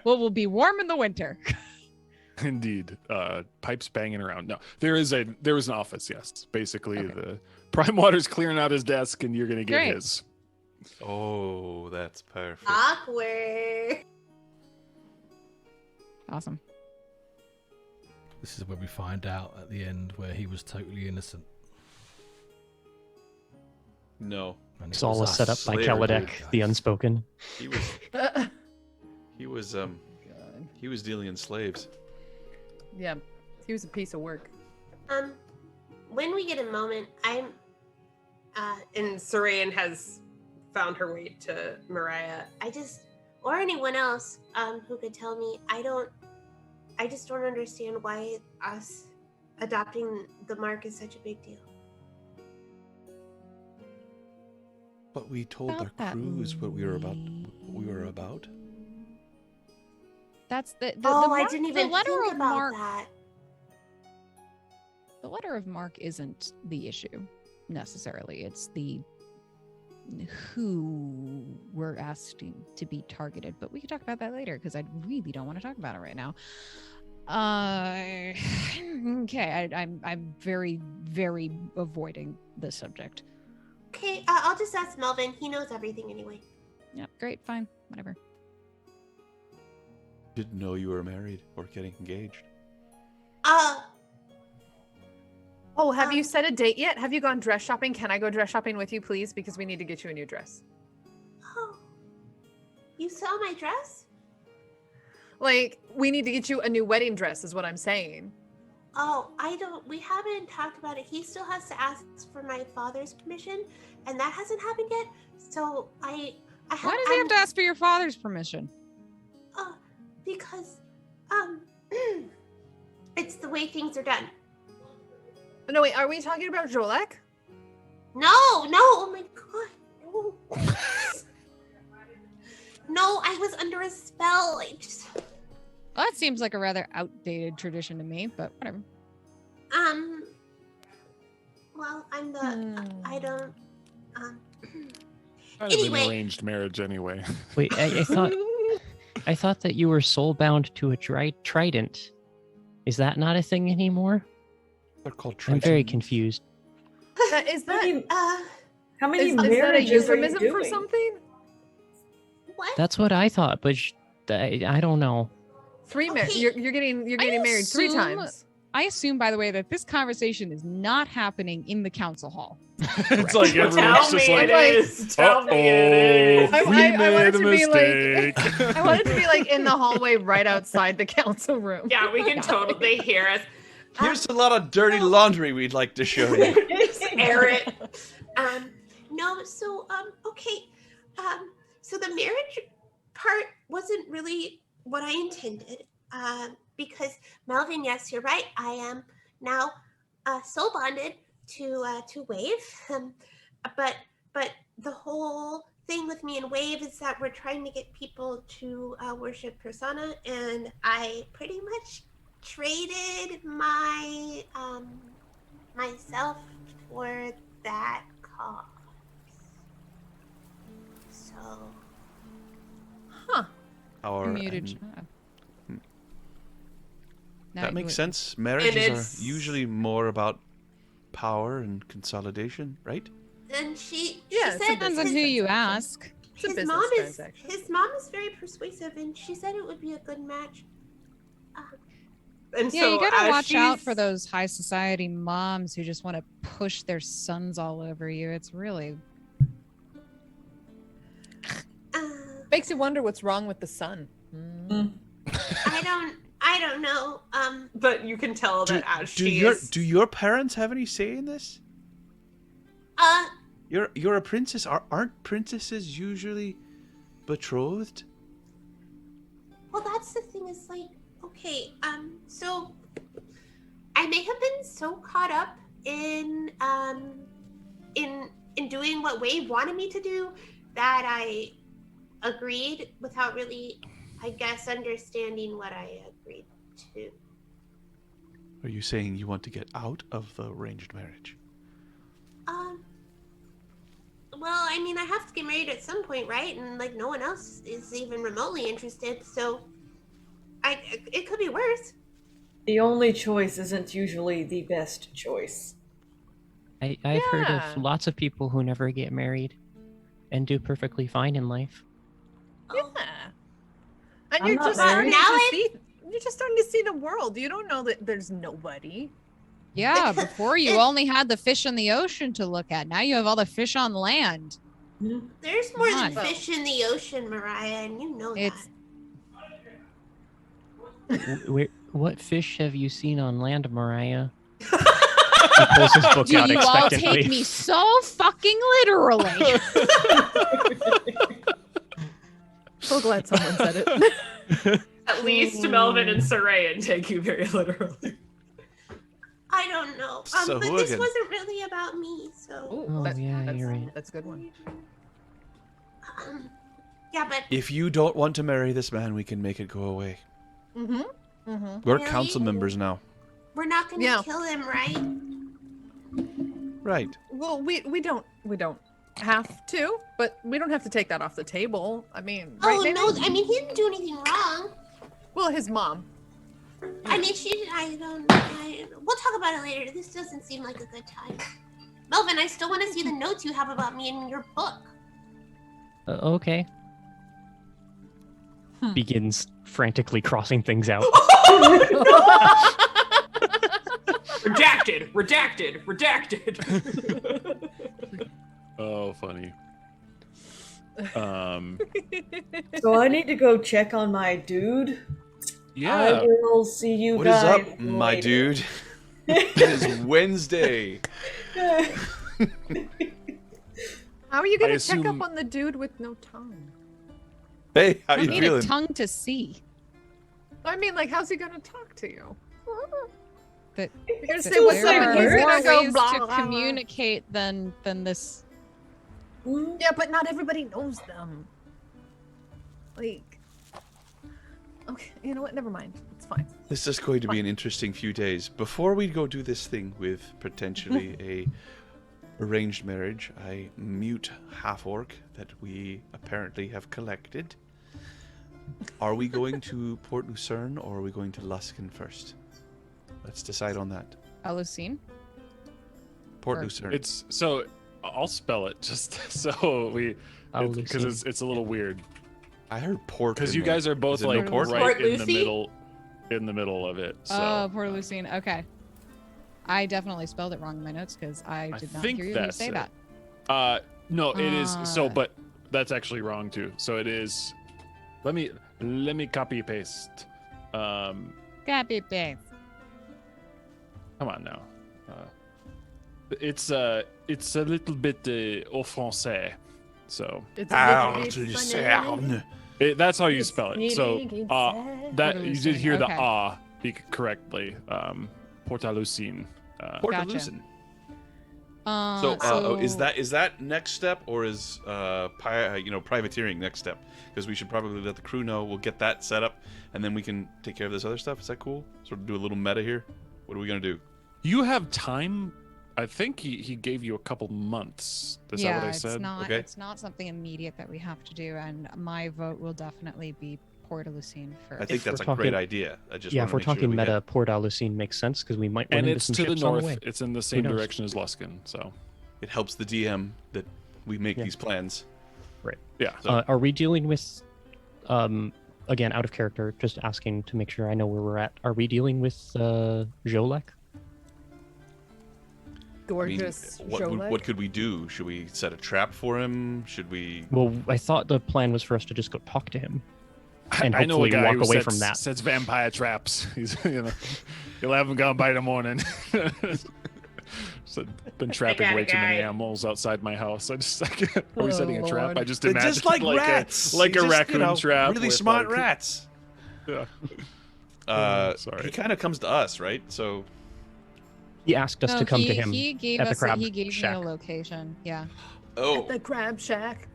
Well, we'll be warm in the winter. Indeed. Pipes banging around. No, there is an office. Yes. Basically, the Prime Water's clearing out his desk and you're going to get Great. his. Oh, that's perfect. Awkward. Awesome. This is where we find out at the end where he was totally innocent. No. And It's all a us. setup by Slayer, Kaladek, dude. the Unspoken. He was dealing in slaves. Yeah, he was a piece of work. When we get a moment, And Sarayan has found her way to Mariah. or anyone else, who could tell me, I just don't understand why us adopting the mark is such a big deal. But we told About our that crews what we were about. movie. That's the I mark- didn't even the letter think of about mark. that. The letter of mark isn't the issue necessarily. It's the who we're asking to be targeted. But we can talk about that later because I really don't want to talk about it right now. Okay, I'm very, very avoiding this subject. Okay, I'll just ask Melvin. He knows everything anyway. Yeah, great, fine, whatever. Didn't know you were married or getting engaged. Oh, have you set a date yet? Have you gone dress shopping? Can I go dress shopping with you, please? Because we need to get you a new dress. Oh, you saw my dress? Like, we need to get you a new wedding dress, is what I'm saying. Oh, we haven't talked about it. He still has to ask for my father's permission, and that hasn't happened yet. So Why does he have to ask for your father's permission? Because, it's the way things are done. No, wait, are we talking about Jolek? No, oh my god, no. No, I was under a spell. Well, that seems like a rather outdated tradition to me, but whatever. Well, I'm the, I don't, Kind of Anyway. an arranged marriage anyway. Wait, I thought that you were soul-bound to a trident. Is that not a thing anymore? They're called I'm very tritons. confused. Is that, How many is that a marriages are you euphemism for doing? something? what? That's what I thought, but I don't know. Okay. You're getting married 3 assume- times. I assume, by the way, that this conversation is not happening in the council hall. It's like everyone's Tell just me like, it is. Tell me it is. "Uh-oh, we I want made it a to be like- mistake." I want it to be like in the hallway right outside the council room. Yeah, we can totally hear us. Here's a lot of dirty laundry we'd like to show you. Just air it. No, so, okay. So the marriage part wasn't really what I intended. Because Melvin, yes, you're right. I am now soul bonded to Wave. But the whole thing with me and Wave is that we're trying to get people to worship Persona, and I pretty much traded my myself for that cause. So Our, Muted. Now that you makes would- sense. Marriages it's- are usually more about power and consolidation, right? and she Yeah, it's a said Depends on who you ask. It's a his business mom transaction. his mom is very persuasive, and she said it would be a good match. And Yeah, so you gotta as watch out for she's- those high society moms who just want to push their sons all over you. It's really Makes you wonder what's wrong with the sun. I don't know. But you can tell that as do she your is. do your parents have any say in this? You're a princess. Aren't princesses usually betrothed? Well, that's the thing. Is like, okay, so I may have been so caught up in doing what Wave wanted me to do that I agreed without really, I guess, understanding what I agreed to. Are you saying you want to get out of the arranged marriage? Well, I mean, I have to get married at some point, right? And like, no one else is even remotely interested, so it could be worse. The only choice isn't usually the best choice. I've heard Yeah. of lots of people who never get married and do perfectly fine in life. Yeah. And I'm you're not just married. starting to see the world. You don't know that there's nobody. yeah. Before you only had the fish in the ocean to look at. Now you have all the fish on land. There's more than Come on. fish in the ocean, Mariah, and you know It's- that. What fish have you seen on land, Mariah? He pulls his book Do out you all expectantly. take me so fucking literally? So glad someone said it. At least Melvin and Sarayan take you very literally. I don't know. So But this hooligan. wasn't really about me, so. Oh, yeah, that's, you're right. That's a good one. Yeah, but If you don't want to marry this man, we can make it go away. Mm-hmm. Mm-hmm. We're Really? council members now. we're not gonna Yeah. kill him, right? Right. Well, we don't have to, but we don't have to take that off the table. I mean, right, Oh Nana? no! I mean, he didn't do anything wrong. Well, his mom. I mean, we'll talk about it later. This doesn't seem like a good time. Melvin, I still want to see the notes you have about me in your book. Okay. Begins frantically crossing things out. Redacted. Redacted. Redacted. Oh, funny. So I need to go check on my dude. Yeah. I will see you What is guys. up, my later. dude? It is Wednesday. How are you gonna I check assume- up on the dude with no tongue? Hey, how You you need feeling? a tongue to see. I mean, like, how's he gonna talk to you? But You're gonna but say what's there up, and are he's more gonna go ways blah, to blah, blah. communicate than this. Yeah, but not everybody knows them. Like, okay, you know what? Never mind. It's fine. This is going to be an interesting few days. Before we go do this thing with potentially a arranged marriage, a mute half-orc that we apparently have collected. Are we going to Port Lucerne or are we going to Luskin first? Let's decide on that. Alucine? Port Or- Lucerne. It's so I'll spell it just so we because it's a little weird I heard port. because in you there. guys are both Is it no like port? right Port in the Lucie? middle of it. So Oh, Port Lucine. Okay. I definitely spelled it wrong in my notes because I did not think hear you that's say it. that. No, it is so, Ah. but that's actually wrong too. So it is. Let me copy paste. Copy paste. Come on now. It's a little bit au français. So It's Port Lucerne. that's how you spell it. So that you did hear the Okay. ah correctly. Portalucine. Port Gotcha. Lucerne. So, Is that next step or is privateering next step? Because we should probably let the crew know. We'll get that set up, and then we can take care of this other stuff. Is that cool? Sort of do a little meta here. What are we gonna do? You have time. I think he gave you a couple months. Is that what I said? Okay. It's not something immediate that we have to do, and my vote will definitely be Port Lucine first. I think If that's a we're great talking- idea. I just Yeah, wanna if we're make sure talking we meta, get- Port Alucine makes sense because we might run And into it's some to the ships on north. the way. It's in the same knows? direction as Luskin. So it helps the DM that we make Yeah. these plans. yeah. So- Are we dealing with, again, out of character, just asking to make sure I know where we're at. Are we dealing with Jolek? I mean, gorgeous what could we do? Should we set a trap for him? Should we? Well, I thought the plan was for us to just go talk to him. And I know a hopefully guy walk who away sets, from that. sets vampire traps. He's you'll have him gone by the morning. So, been trapping got a way too many guy. animals outside my house. Are we setting a Oh, trap? Lord. I just They're imagine just like a rats. like You a just, raccoon trap. Really with, smart like- rats. Yeah. Sorry. He kind of comes to us, right? So He asked us No, to come to he- him He gave at the us. crab He gave shack. me a location. Yeah. oh, At the crab shack.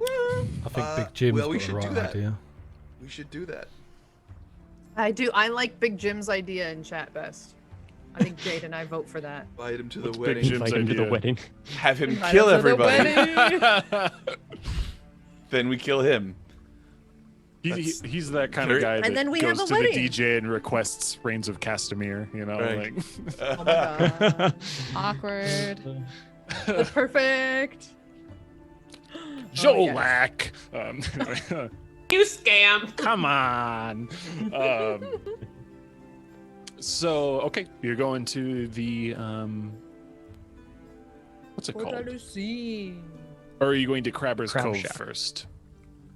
I think Big Jim's well, we got should the do right that. idea. we should do that. I do. I like Big Jim's idea in chat best. I think Jade and I vote for that. Invite him to the What's Big wedding. Jim's invite him to the idea? wedding. Have him Invite kill him to the everybody. wedding. Then we kill him. He's that kind Very- of guy And that then we goes have a to wedding. the DJ and requests Reigns of Castamere. You know, Right. like Oh my god. Awkward. That's perfect. Jolak. You scam. Come on. So okay, you're going to the what's it called? Or are you going to Crabber's Crab Cove Shack. first?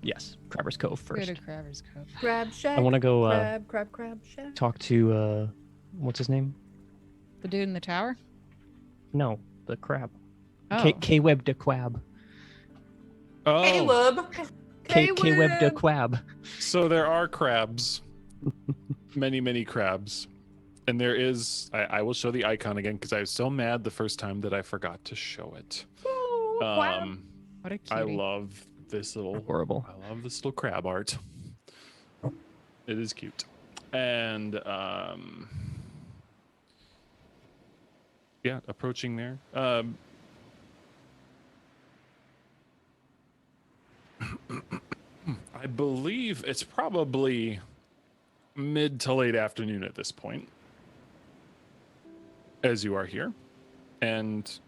Yes, Crabber's Cove Go first. to Crabber's Cove. Crab shack. I want to go crab shack. talk to what's his name? The dude in the tower. No, the crab. Oh. K-Web de Quab. Oh, Caleb. K-Web de Quab. so there are crabs, many crabs, and there is. I will show the icon again because I was so mad the first time that I forgot to show it. What a cutie. I love this little. Horrible. I love this little crab art. It is cute, and yeah, approaching there. I believe it's probably mid to late afternoon at this point, as you are here, and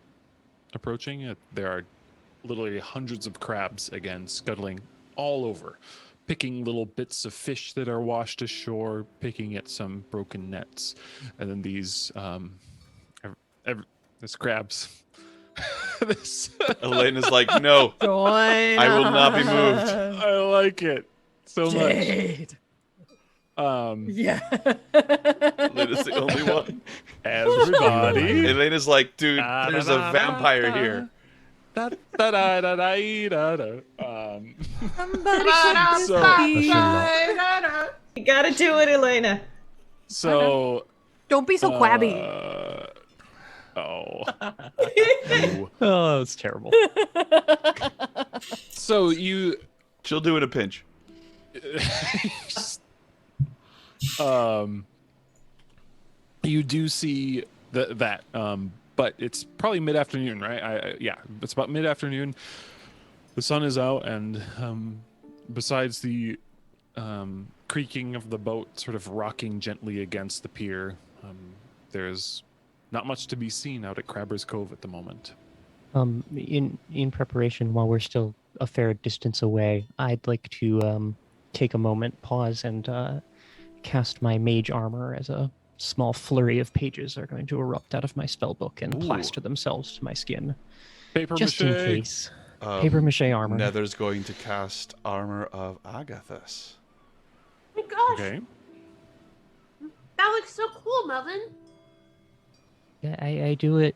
approaching it. There are literally hundreds of crabs again scuttling all over, picking little bits of fish that are washed ashore, picking at some broken nets, and then these this crabs. This Elena's like, no, Join I will not be moved. I like it so Jade. much. Yeah. Elena's the only one. Everybody. Elena's like, dude, there's a vampire here. Da, da, da, da, da, da, da. So, You gotta do it, Elena. so Don't be so crabby. Oh. Oh, that's terrible. So She'll do it in a pinch. You do see that but it's probably mid-afternoon, right? Yeah, it's about mid-afternoon. The sun is out, and besides the creaking of the boat sort of rocking gently against the pier, there's not much to be seen out at Crabber's Cove at the moment. In preparation, while we're still a fair distance away, I'd like to take a moment, pause, and cast my mage armor as a small flurry of pages are going to erupt out of my spellbook and plaster themselves to my skin. Paper Just mache. in case. Paper mache armor. Nether's going to cast Armor of Agathis. Oh my gosh, Okay. that looks so cool, Melvin. Yeah, I do it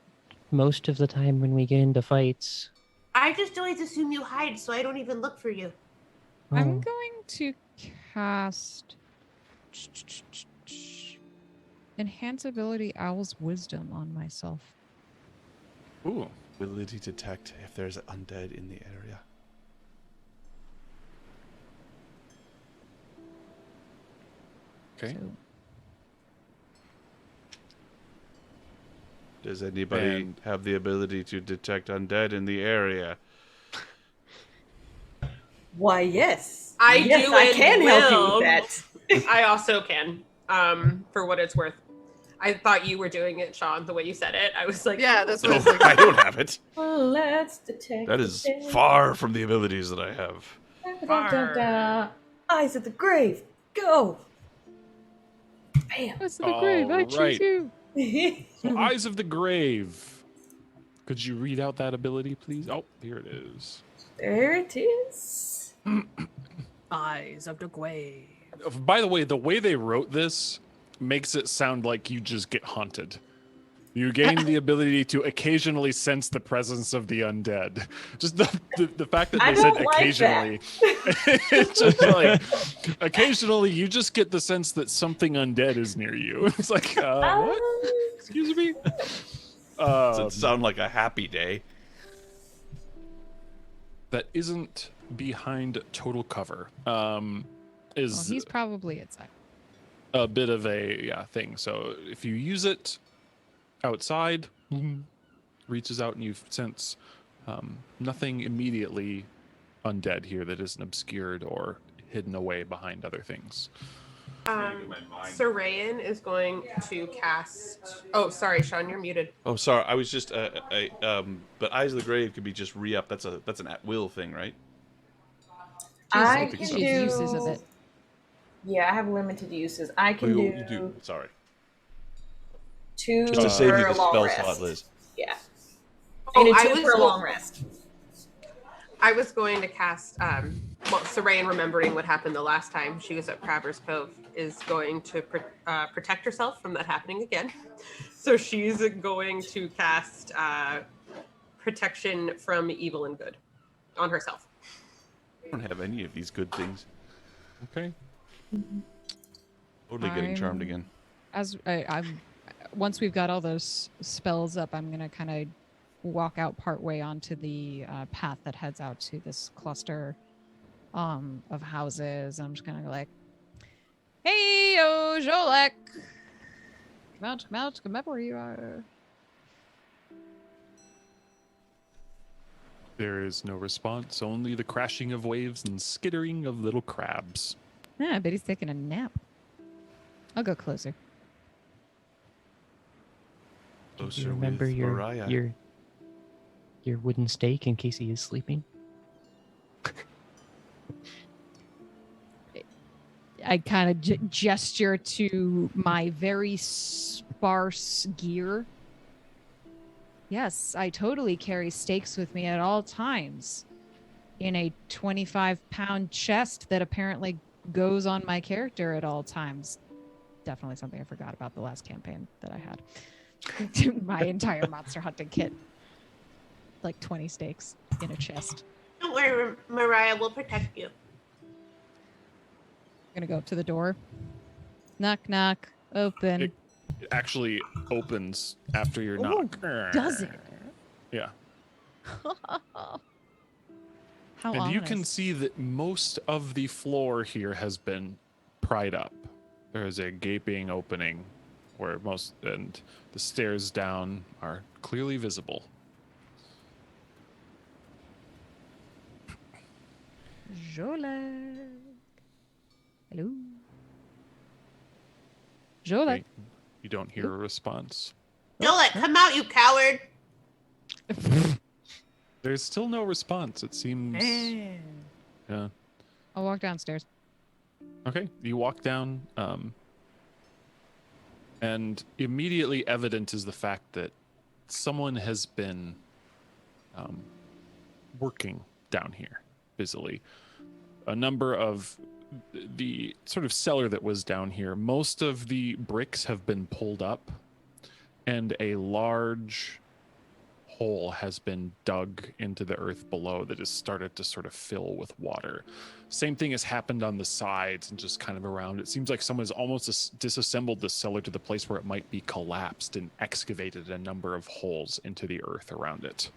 most of the time when we get into fights. I just always assume you hide, so I don't even look for you. I'm Oh. going to cast Enhance Ability Owl's Wisdom on myself. Ooh. Ability to detect if there's undead in the area. Okay. So, Does anybody And- have the ability to detect undead in the area? Why, yes. I yes, do I and can help you will. with that. I also can, for what it's worth. I thought you were doing it, Sean, the way you said it. I was like, Yeah, that's No, what I was I don't have it. Let's detect. That is the dead. far from the abilities that I have. Da-da-da-da. Eyes of the grave. Go. Bam. What's the grave? I All choose right. you. So Eyes of the Grave. Could you read out that ability, please? Oh, here it is. There it is. Eyes of the grave. By the way they wrote this makes it sound like you just get haunted. You gain the ability to occasionally sense the presence of the undead. Just the fact that I they said don't like occasionally. It's just like occasionally you just get the sense that something undead is near you. It's like what? Excuse me? Does it sound like a happy day? That isn't behind total cover. Well, Is he's probably outside. a bit of a thing. So if you use it outside, reaches out and you sense nothing immediately undead here that isn't obscured or hidden away behind other things. Sarayan is going to cast. Oh, sorry, Sean, you're muted. Oh, sorry. I was just but Eyes of the Grave could be just re-up. That's an at-will thing, right? I think can so. do Uses of it. Yeah, I have limited uses. I can Oh, do, you do. Sorry. 2 Just to save you for the a long spell rest. slot, Liz. Yeah. Oh, And I 2 was for a go- long rest. I was going to cast. Well, Sarayan, remembering what happened the last time she was at Crabber's Cove, is going to protect herself from that happening again. So she's going to cast protection from evil and good on herself. I don't have any of these good things. Okay. Totally getting charmed I'm- again. As I'm, once we've got all those spells up, I'm gonna kind of walk out part way onto the path that heads out to this cluster of houses. I'm just gonna go like, "Hey, yo, Jolek, come up where you are." There is no response, only the crashing of waves and skittering of little crabs. Yeah, I bet he's taking a nap. I'll go closer. Do Closer you remember with Mariah. your wooden stake in case he is sleeping? I kind of gesture to my very sparse gear. Yes, I totally carry stakes with me at all times in a 25-pound chest that apparently goes on my character at all times. Definitely something I forgot about the last campaign that I had. My entire monster hunting kit. Like 20 stakes in a chest. Don't worry, Mariah, we'll protect you. I'm gonna go up to the door. Knock, knock. Open. It actually opens after your Ooh, knock. does it? Yeah. How And you ominous. can see that most of the floor here has been pried up. There is a gaping opening where and the stairs down are clearly visible. Jola. Hello. Jola. Okay. You don't hear a response. Jolet, come out, you coward! There's still no response. It seems. Yeah. I'll walk downstairs. Okay. You walk down, and immediately evident is the fact that someone has been working down here busily. A number of the sort of cellar that was down here, most of the bricks have been pulled up, and a large hole has been dug into the earth below that has started to sort of fill with water. Same thing has happened on the sides and just kind of around. It seems like someone has almost disassembled the cellar to the place where it might be collapsed and excavated a number of holes into the earth around it.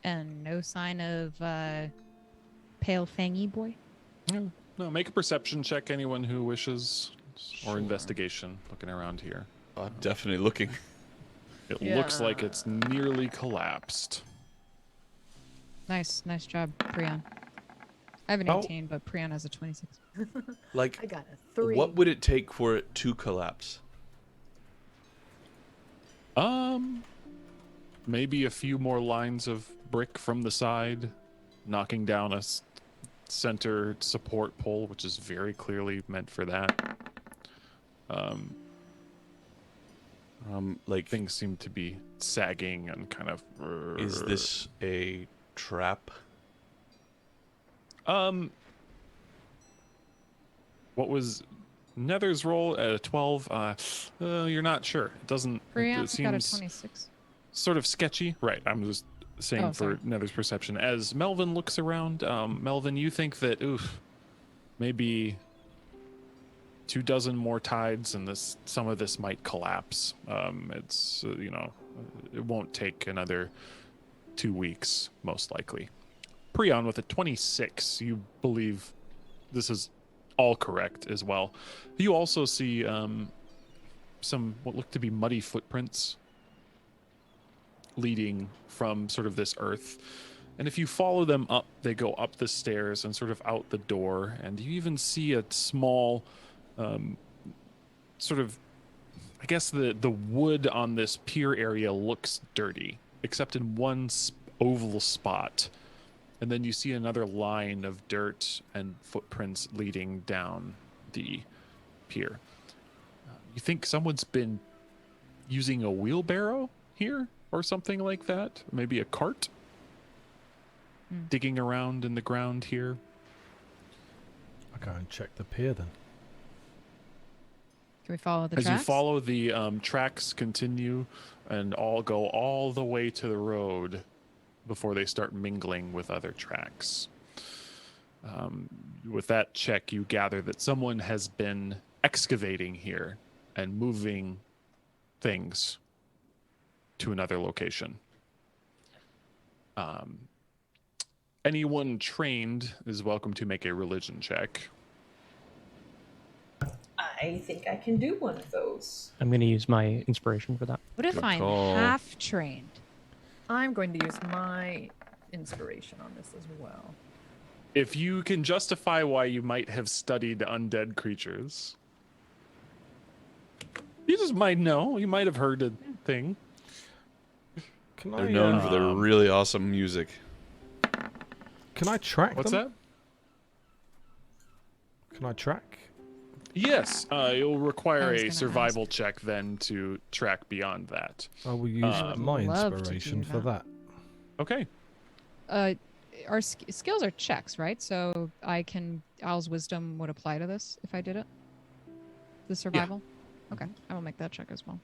And no sign of pale fangy boy? No, make a perception check, anyone who wishes, or investigation, looking around here. I'm definitely looking. It looks like it's nearly collapsed. Nice job, Prion. I have an 18, but Prion has a 26. Like, I got a 3. what would it take for it to collapse? Maybe a few more lines of brick from the side, knocking down a center support pole, which is very clearly meant for that. Like, things seem to be sagging and kind of. is this a trap? What was Nether's roll at a 12? You're not sure. It doesn't. Prion It got a seems 26. sort of sketchy. Right. I'm just saying Oh, sorry. for Nether's perception. As Melvin looks around, Melvin, you think that maybe 24 more tides and some of this might collapse. It's it won't take another 2 weeks, most likely. Prion with a 26, you believe this is all correct as well. You also see some what look to be muddy footprints leading from sort of this earth. And if you follow them up, they go up the stairs and sort of out the door. And you even see a small sort of, I guess the wood on this pier area looks dirty, except in one oval spot. And then you see another line of dirt and footprints leading down the pier. You think someone's been using a wheelbarrow here or something like that? Maybe a cart? Digging around in the ground here. I'll go and check the pier then. Can we follow the As tracks? you follow the tracks continue and all go all the way to the road before they start mingling with other tracks. With that check, you gather that someone has been excavating here and moving things to another location. Anyone trained is welcome to make a religion check. I think I can do one of those. I'm going to use my inspiration for that. What if Good I'm call. half trained? I'm going to use my inspiration on this as well. If you can justify why you might have studied undead creatures, you just might know. You might have heard a thing. Can They're I, known for their really awesome music. Can I track What's them? Can I track? Yes, you'll require I was a gonna survival check then to track beyond that. I will use I would my love to inspiration do for that. Okay. Our skills are checks, right? So Al's wisdom would apply to this if I did it. The survival. Okay, I will make that check as well.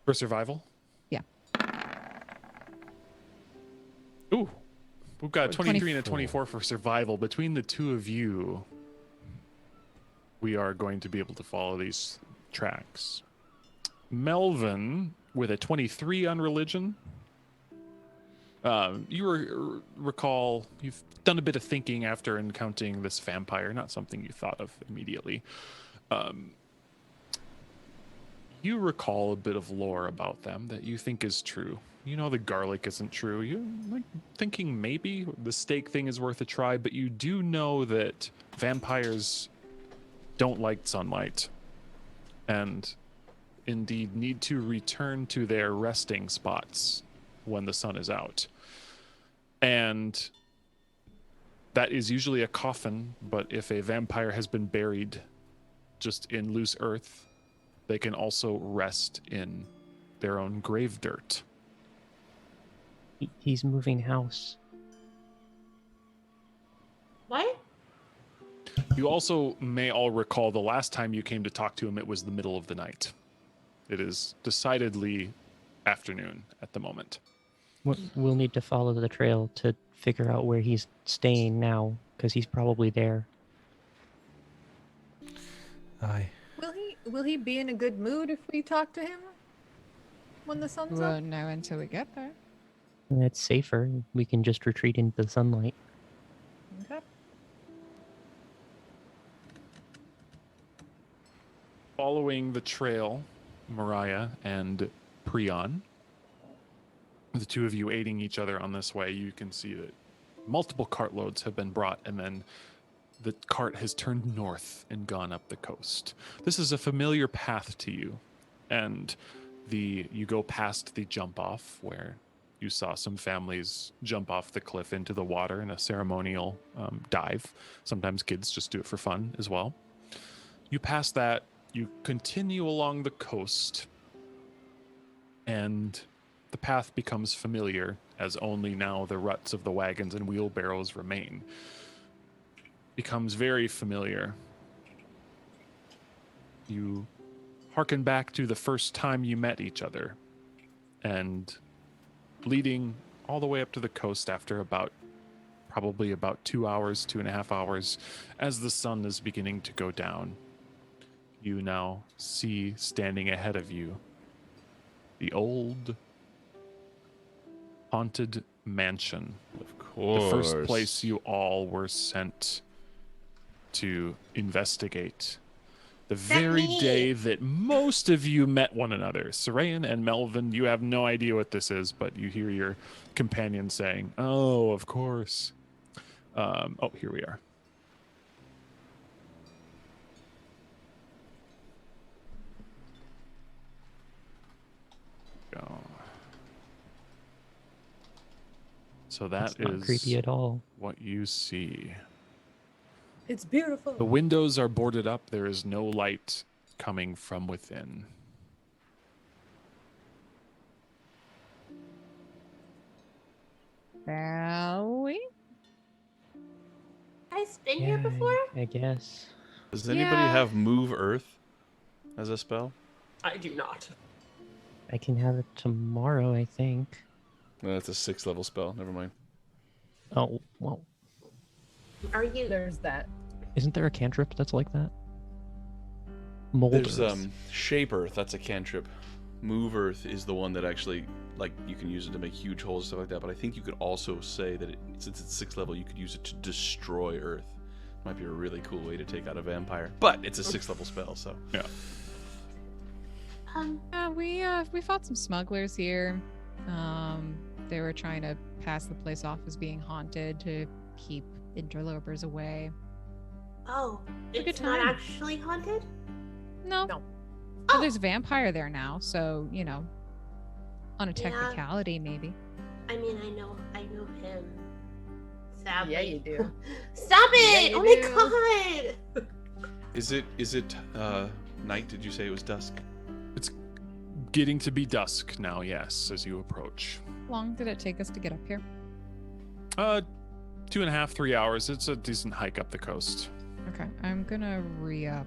For survival? Yeah. Ooh. We've got a 23 and a 24. 24 for survival. Between the two of you, we are going to be able to follow these tracks. Melvin, with a 23 on religion. Recall you've done a bit of thinking after encountering this vampire, not something you thought of immediately. You recall a bit of lore about them that you think is true. You know the garlic isn't true. You're like thinking maybe the steak thing is worth a try, but you do know that vampires don't like sunlight and indeed need to return to their resting spots when the sun is out. And that is usually a coffin, but if a vampire has been buried just in loose earth, they can also rest in their own grave dirt. He's moving house. What? You also may all recall the last time you came to talk to him, it was the middle of the night. It is decidedly afternoon at the moment. We'll need to follow the trail to figure out where he's staying now, because he's probably there. Aye. Will he be in a good mood if we talk to him when the sun's We'll up? know until we get there. It's safer. We can just retreat into the sunlight. Okay. Following the trail, Mariah and Prion, the two of you aiding each other on this way, you can see that multiple cartloads have been brought, and then the cart has turned north and gone up the coast. This is a familiar path to you, and you go past the jump off where you saw some families jump off the cliff into the water in a ceremonial dive. Sometimes kids just do it for fun as well. You pass that, you continue along the coast, and the path becomes familiar as only now the ruts of the wagons and wheelbarrows remain. Becomes very familiar. You hearken back to the first time you met each other, and leading all the way up to the coast after probably about 2 hours, 2.5 hours, as the sun is beginning to go down, you now see standing ahead of you the old haunted mansion. Of course. The first place you all were sent to investigate. The very day that most of you met one another. Sarayan and Melvin, you have no idea what this is, but you hear your companion saying, "Oh, of course." Here we are. Go. So That's that not is creepy at all. what you see. It's beautiful. The windows are boarded up. There is no light coming from within. Shall we? Guys been here before? I guess. Does anybody Yeah. have Move Earth as a spell? I do not. I can have it tomorrow, I think. No, that's a 6th level spell. Never mind. Oh, well. Are you? There's that. Isn't there a cantrip that's like that? Mold There's Earth. Shape Earth. That's a cantrip. Move Earth is the one that actually, like, you can use it to make huge holes and stuff like that. But I think you could also say that since it's 6th level, you could use it to destroy Earth. Might be a really cool way to take out a vampire. But it's a 6th level spell, so Yeah. We fought some smugglers here. They were trying to pass the place off as being haunted to keep interlopers away. Oh, a good it's not time. actually haunted? No. No. Well, there's a vampire there now, so on a Yeah. technicality, maybe. I mean, I know him. Sadly. Yeah, you do. Stop it! you Oh my god! Is it night? Did you say it was dusk? It's getting to be dusk now, yes, as you approach. How long did it take us to get up here? 2.5, 3 hours. It's a decent hike up the coast. Okay, I'm gonna re-up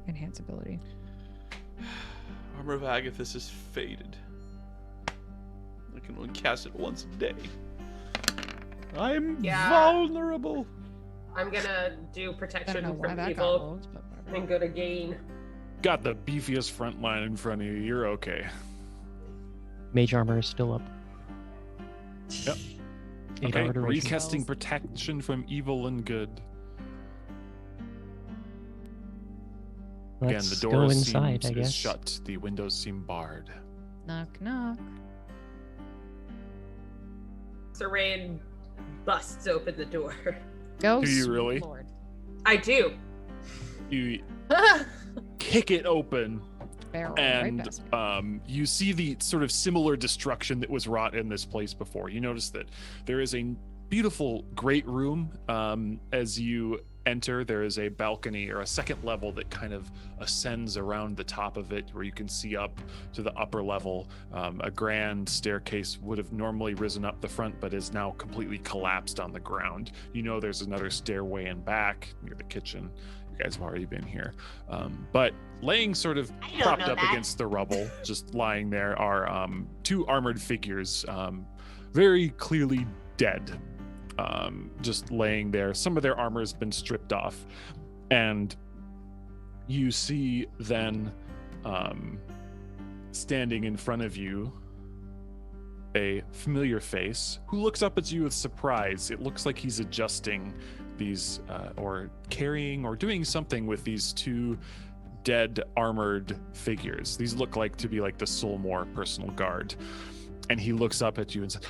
enhance ability. Armor of Agathis is faded. I can only cast it once a day. I'm vulnerable. I'm gonna do I don't protection know why from that got evil rolled, but whatever. and go to gain. Got the beefiest front line in front of you. You're okay. Mage armor is still up. Yep. 8 Okay, hour duration. recasting protection from evil and good. Again, Let's the go door inside, I is guess. shut. The windows seem barred. Knock, knock. Sarayn busts open the door. Go, Do you sweet really? Lord. I do. You kick it open, Barrel right and past me. you see the sort of similar destruction that was wrought in this place before. You notice that there is a beautiful great room. As you enter, there is a balcony or a second level that kind of ascends around the top of it, where you can see up to the upper level. A grand staircase would have normally risen up the front, but is now completely collapsed on the ground. You know there's another stairway in back near the kitchen. You guys have already been here. But laying sort of I don't propped know up that. against the rubble, just lying there, are two armored figures, very clearly dead. Just laying there. Some of their armor has been stripped off, and you see then standing in front of you a familiar face who looks up at you with surprise. It looks like he's adjusting these or carrying or doing something with these two dead armored figures. These look like to be like the Soulmore personal guard, and he looks up at you and says,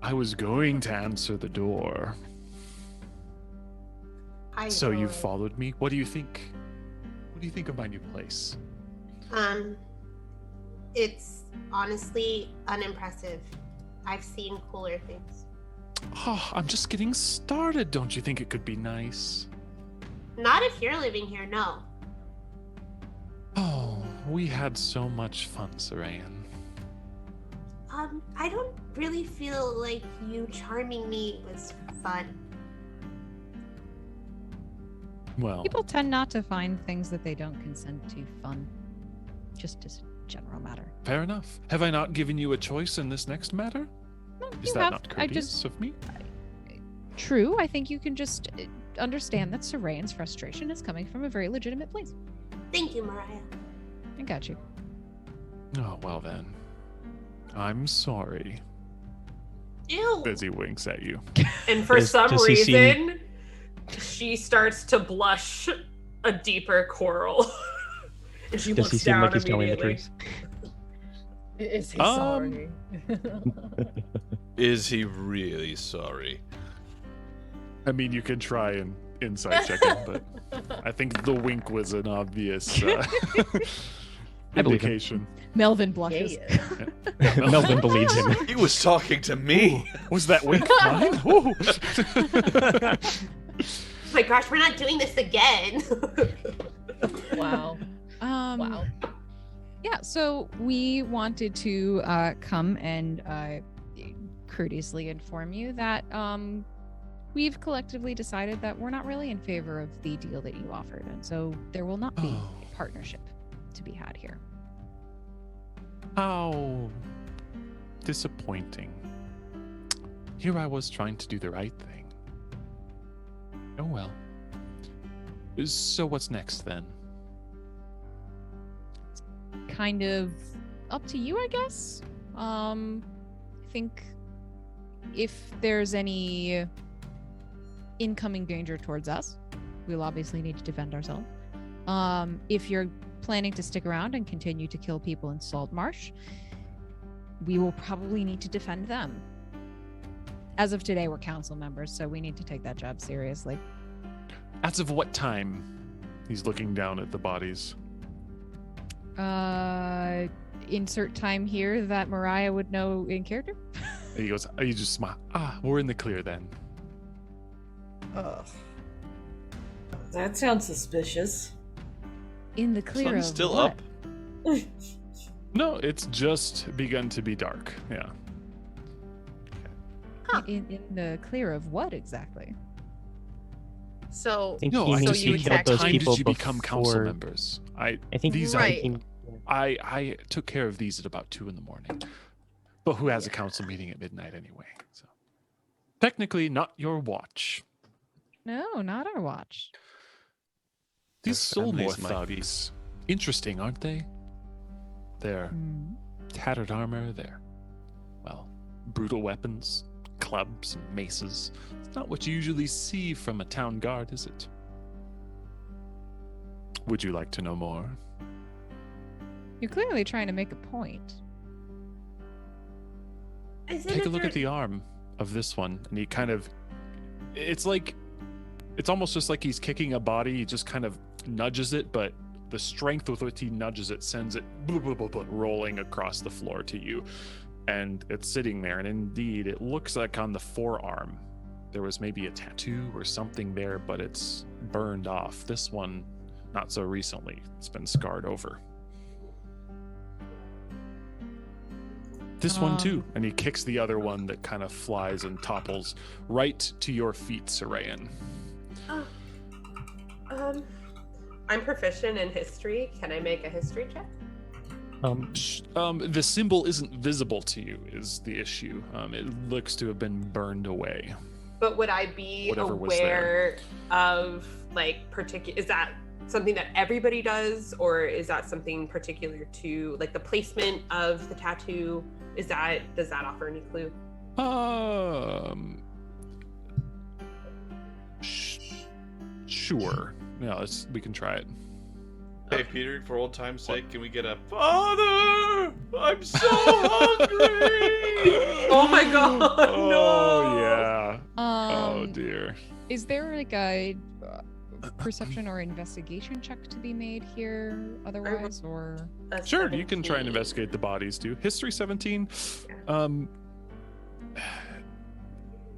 I was going to answer the door. So you followed me? What do you think? What do you think of my new place? It's honestly unimpressive. I've seen cooler things. Oh, I'm just getting started. Don't you think it could be nice? Not if you're living here, no. Oh, we had so much fun, Sarayan. I don't really feel like you charming me was fun. Well, People tend not to find things that they don't consent to fun. Just as a general matter. fair enough. Have I not given you a choice in this next matter? No, Is you that have. not I courteous just of me? true. I think you can just understand that Sarayan's frustration is coming from a very legitimate place. Thank you, Mariah. I got you. Oh, well then. I'm sorry. Ew. As he winks at you. And for some does he seem- reason, she starts to blush a deeper coral. And she Does looks he seem down like he's telling the immediately. truth? Is he Um, sorry? Is he really sorry? I mean, you can try and insight check it, but I think the wink was an obvious I believe him. indication. Melvin blushes. Yeah. Melvin believes him. He was talking to me. Was that wink mine? Ooh. Oh my gosh, we're not doing this again. Wow. Wow. Yeah, so we wanted to come and courteously inform you that we've collectively decided that we're not really in favor of the deal that you offered, and so there will not be Oh. a partnership to be had here. How disappointing. Here I was trying to do the right thing. Oh well. So what's next then? Kind of up to you, I guess. I think if there's any incoming danger towards us, we'll obviously need to defend ourselves. If you're planning to stick around and continue to kill people in Saltmarsh, we will probably need to defend them. As of today, we're council members, so we need to take that job seriously. As of what time? He's looking down at the bodies. Insert time here that Mariah would know in character. And he goes, you just smile. We're in the clear then. Ugh. That sounds suspicious. In the clear Sun's of still what? up. No, it's just begun to be dark. Yeah. In the clear of what exactly? So, I think No, he I so means just you he mean killed what those time people did you become council before- members? I think these Right. I took care of these at about 2 a.m. But who has a council meeting at midnight anyway? So technically not your watch. No, not our watch. These Their families Soulmore might be. thugs. Interesting, aren't they? Their tattered armor, their, well, brutal weapons, clubs and maces. It's not what you usually see from a town guard, is it? Would you like to know more? You're clearly trying to make a point. Take a look at the arm of this one, and he kind of, it's almost just like he's kicking a body. He just kind of nudges it, but the strength with which he nudges it sends it rolling across the floor to you. And it's sitting there, and indeed, it looks like on the forearm, there was maybe a tattoo or something there, but it's burned off. This one, not so recently. It's been scarred over. This one too. And he kicks the other one that kind of flies and topples right to your feet, Sarayan. I'm proficient in history. Can I make a history check? The symbol isn't visible to you is the issue. It looks to have been burned away. But would I be Whatever was there. aware of like particular? Is that something that everybody does, or is that something particular to like the placement of the tattoo? Does that offer any clue? Sure. Yeah, we can try it. Hey, Peter, for old time's sake, can we get a Father? I'm so hungry! Oh my god, Oh, no! yeah. Oh, Um, dear. Is there like a perception or investigation check to be made here otherwise, or? A Sure, you can try and 17. investigate the bodies too. History 17.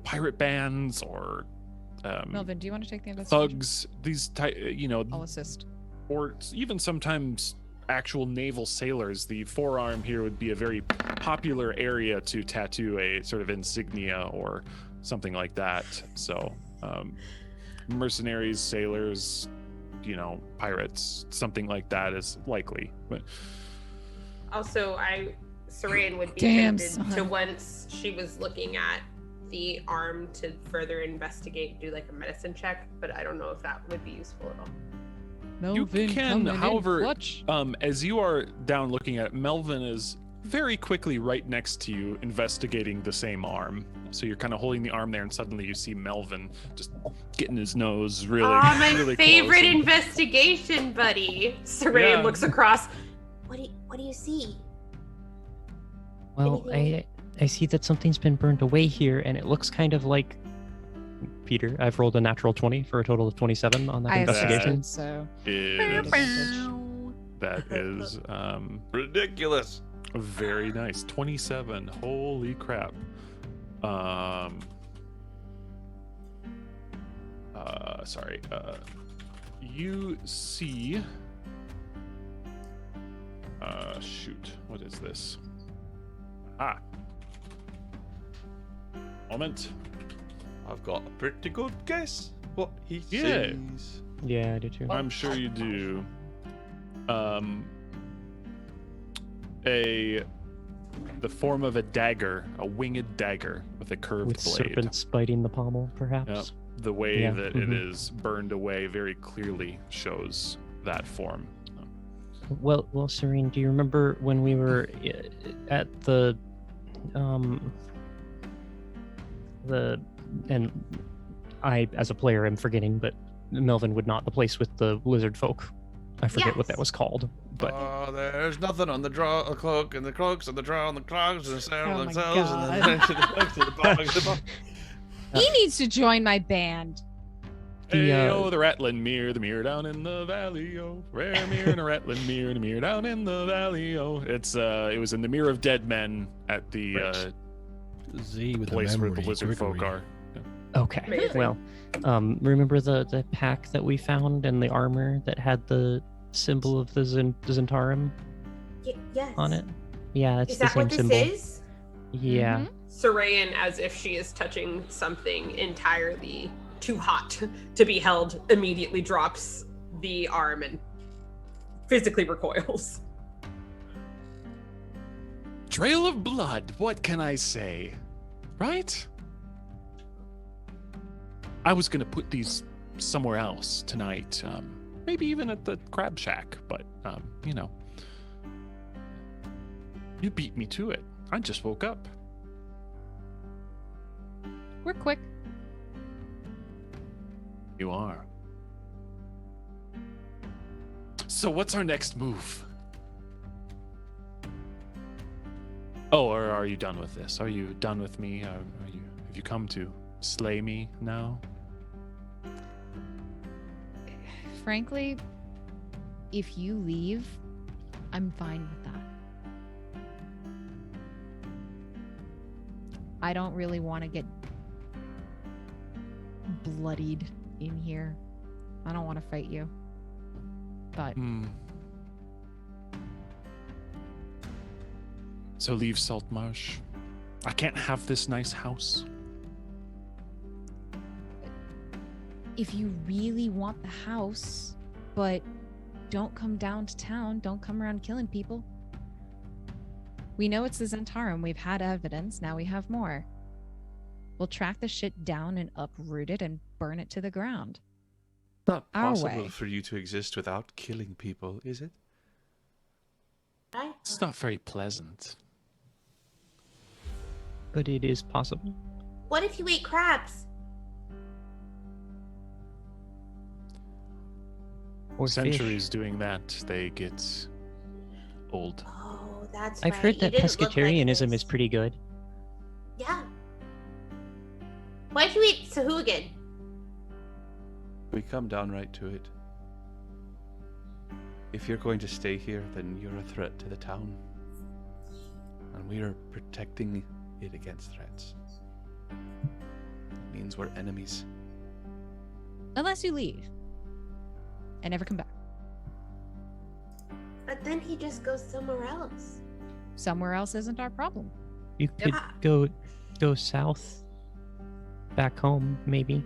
Pirate bands or Melvin, do you want to take the investigation? thugs, these I'll assist. or even sometimes actual naval sailors. The forearm here would be a very popular area to tattoo a sort of insignia or something like that. So mercenaries, sailors, pirates, something like that is likely. But Also, Sarayan would be Damn, tempted to, son. once she was looking at the arm, to further investigate, do like a medicine check, but I don't know if that would be useful at all. Melvin, you can, coming in however, clutch. as you are down looking at it, Melvin is very quickly right next to you investigating the same arm. So you're kind of holding the arm there, and suddenly you see Melvin just getting his nose really, my really favorite close. investigation buddy. Sarayan Yeah. looks across. What do you see? Well, I see that something's been burned away here, and it looks kind of like Peter. I've rolled a natural 20 for a total of 27 on that I investigation. assisted, so That is Ridiculous. very nice. 27. Holy crap. Sorry. You see. Shoot. What is this? Moment. I've got a pretty good guess what he Yeah. says. Yeah, I do too. I'm sure you do. The form of a dagger, a winged dagger with a curved With blade. serpents biting the pommel, perhaps. Yep. The way Yeah, that it is burned away very clearly shows that form. Well, Serene, do you remember when we were at and I, as a player, am forgetting, but Melvin would not, the place with the lizard folk. I forget what that Yes. was called, but There's nothing on the draw, a cloak, and the cloaks, and the draw on the clogs, and the sail Oh my themselves, and then God. to the bottom. he needs to join my band. The, The rattling mirror, the mirror down in the valley, oh, rare mirror and a rattling mirror, and a mirror down in the valley, oh. It was in the Mirror of Dead Men at the Right. Z with place the where memory, the lizard folk Gregory. are. Okay. Amazing. Well, remember the pack that we found and the armor that had the symbol of the Zentarum Yes. on it? Yeah, it's Is the that same what this symbol. is? Yeah. Sarayan, as if she is touching something entirely too hot to be held, immediately drops the arm and physically recoils. Trail of blood, what can I say? Right? I was gonna put these somewhere else tonight. Maybe even at the crab shack, but you know. You beat me to it. I just woke up. We're quick. You are. So what's our next move? Oh, or are you done with this? Are you done with me? Have you come to slay me now? Frankly, if you leave, I'm fine with that. I don't really want to get bloodied in here. I don't want to fight you. But So leave Saltmarsh. I can't have this nice house. if you really want the house, but don't come down to town, don't come around killing people. We know it's the Zentarum. We've had evidence. Now we have more. We'll track the shit down and uproot it and burn it to the ground. Not Our possible way. for you to exist without killing people, is it? It's not very pleasant. But it is possible. What if you ate crabs? Or Centuries doing that, they get old. Oh, that's I've right. heard You that didn't look like pescatarianism this. is pretty good. Yeah. What if you eat Sahuagin? We come down right to it. If you're going to stay here, then you're a threat to the town. And we are protecting it against threats. It means we're enemies. Unless you leave and never come back. But then he just goes somewhere else. Somewhere else isn't our problem. You could go south, back home, maybe.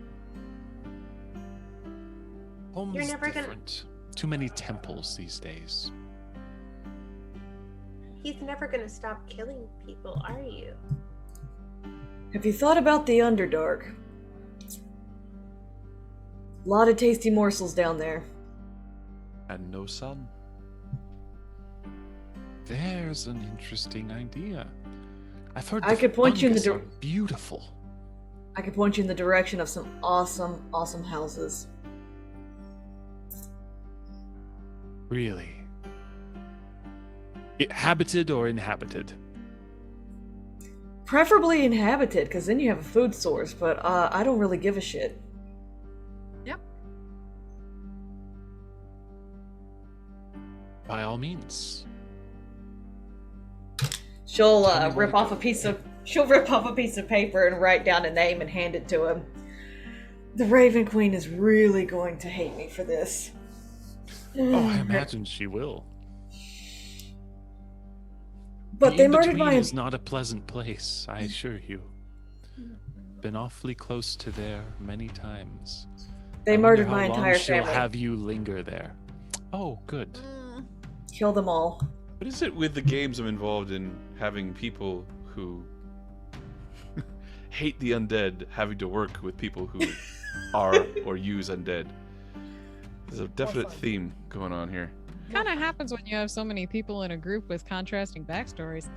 Home's You're never gonna- different. Too many temples these days. He's never gonna stop killing people, are you? Have you thought about the Underdark? A lot of tasty morsels down there. And no sun. There's an interesting idea. I've heard I could point you in the fungus are beautiful. I could point you in the direction of some awesome, awesome houses. Really? Habited or inhabited? Preferably inhabited, because then you have a food source, but I don't really give a shit. Yep. By all means. She'll Tell me rip where off to a piece of paper and write down a name and hand it to him. The Raven Queen is really going to hate me for this. Oh, I imagine she will. But The they murdered In-Between my is not a pleasant place, I assure you. Been awfully close to there many times. They I murdered wonder my how long entire she'll family. have you linger there. Oh, good. Kill them all. What is it with the games I'm involved in having people who hate the undead having to work with people who are or use undead? There's a definite theme going on here. Kind of happens when you have so many people in a group with contrasting backstories.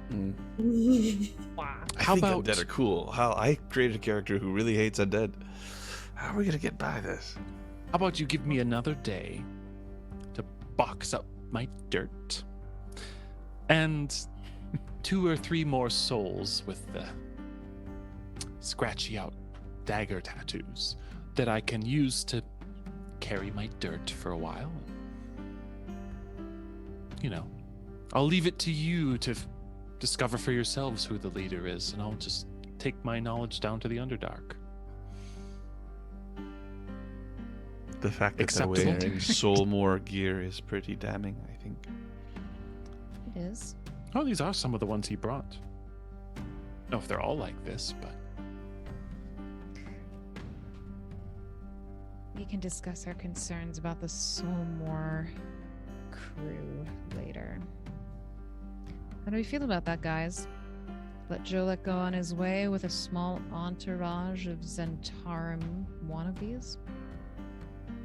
How I think about undead are cool? How I created a character who really hates undead. How are we gonna get by this? How about you give me another day to box up my dirt and 2 or 3 more souls with the scratchy out dagger tattoos that I can use to carry my dirt for a while. You know, I'll leave it to you to discover for yourselves who the leader is, and I'll just take my knowledge down to the Underdark. The fact that Acceptable. they're wearing Soulmore gear is pretty damning, I think. It is. Oh, these are some of the ones he brought. I don't know if they're all like this, but We can discuss our concerns about the Soulmore crew later. How do we feel about that, guys? Let Jolek go on his way with a small entourage of Zentarum wannabes?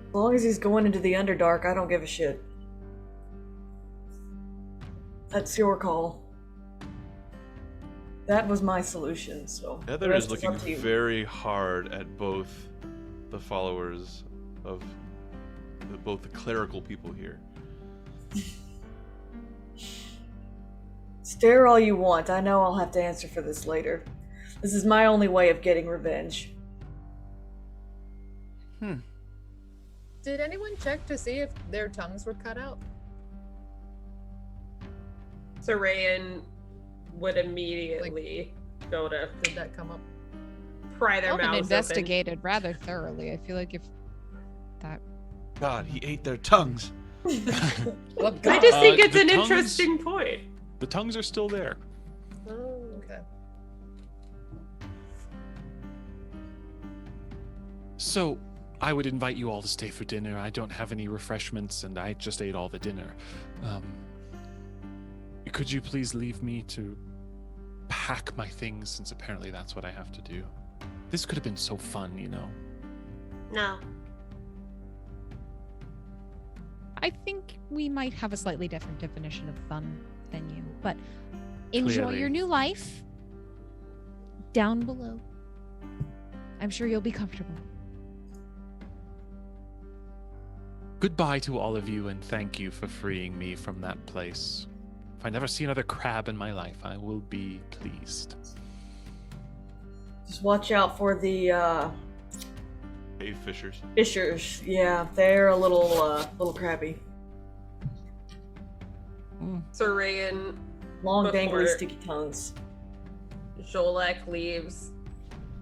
As long as he's going into the Underdark, I don't give a shit. That's your call. That was my solution, so. the Heather rest is looking up to you. very hard at both the followers of both the clerical people here. Stare all you want. I know I'll have to answer for this later. This is my only way of getting revenge. Did anyone check to see if their tongues were cut out? Sorayan would immediately go to Did that come up? pry their Melvin mouths investigated rather thoroughly. I feel like if that God, he ate their tongues. What open. I just think it's the an tongues- interesting point. the tongues are still there. Oh, okay. So, I would invite you all to stay for dinner. I don't have any refreshments, and I just ate all the dinner. Could you please leave me to pack my things, since apparently that's what I have to do? This could have been so fun, you know. No. I think we might have a slightly different definition of fun than you, but enjoy Clearly. your new life down below. I'm sure you'll be comfortable. Goodbye to all of you, and thank you for freeing me from that place. If I never see another crab in my life, I will be pleased. Just watch out for the Cave fishers. fishers. Yeah, they're a little crabby. Sorayan, Long, Before- dangly, sticky tongues. Jolek leaves,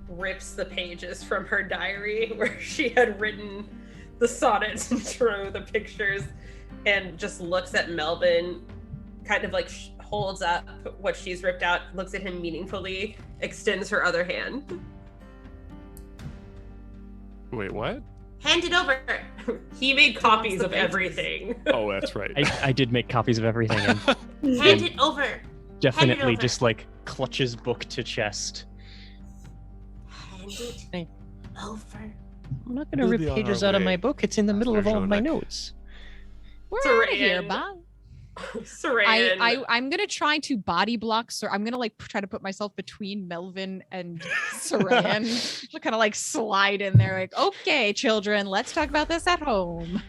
rips the pages from her diary where she had written the sonnets and drew the pictures, and just looks at Melvin, kind of like holds up what she's ripped out, looks at him meaningfully, extends her other hand. Wait, what? Hand it over. He made copies the of pages. everything. Oh, that's right. I did make copies of everything and Hand it over. definitely over. just like clutches book to chest. Hand it Hey. over. I'm not gonna We'll rip be on pages our out of way, my book. It's in the middle of all of my Jonak. notes. We're out of here, Sorayan. bye. Sorayan. I'm gonna try to body block, so I'm gonna like try to put myself between Melvin and Sorayan. Just kind of like slide in there, like, okay, children, let's talk about this at home.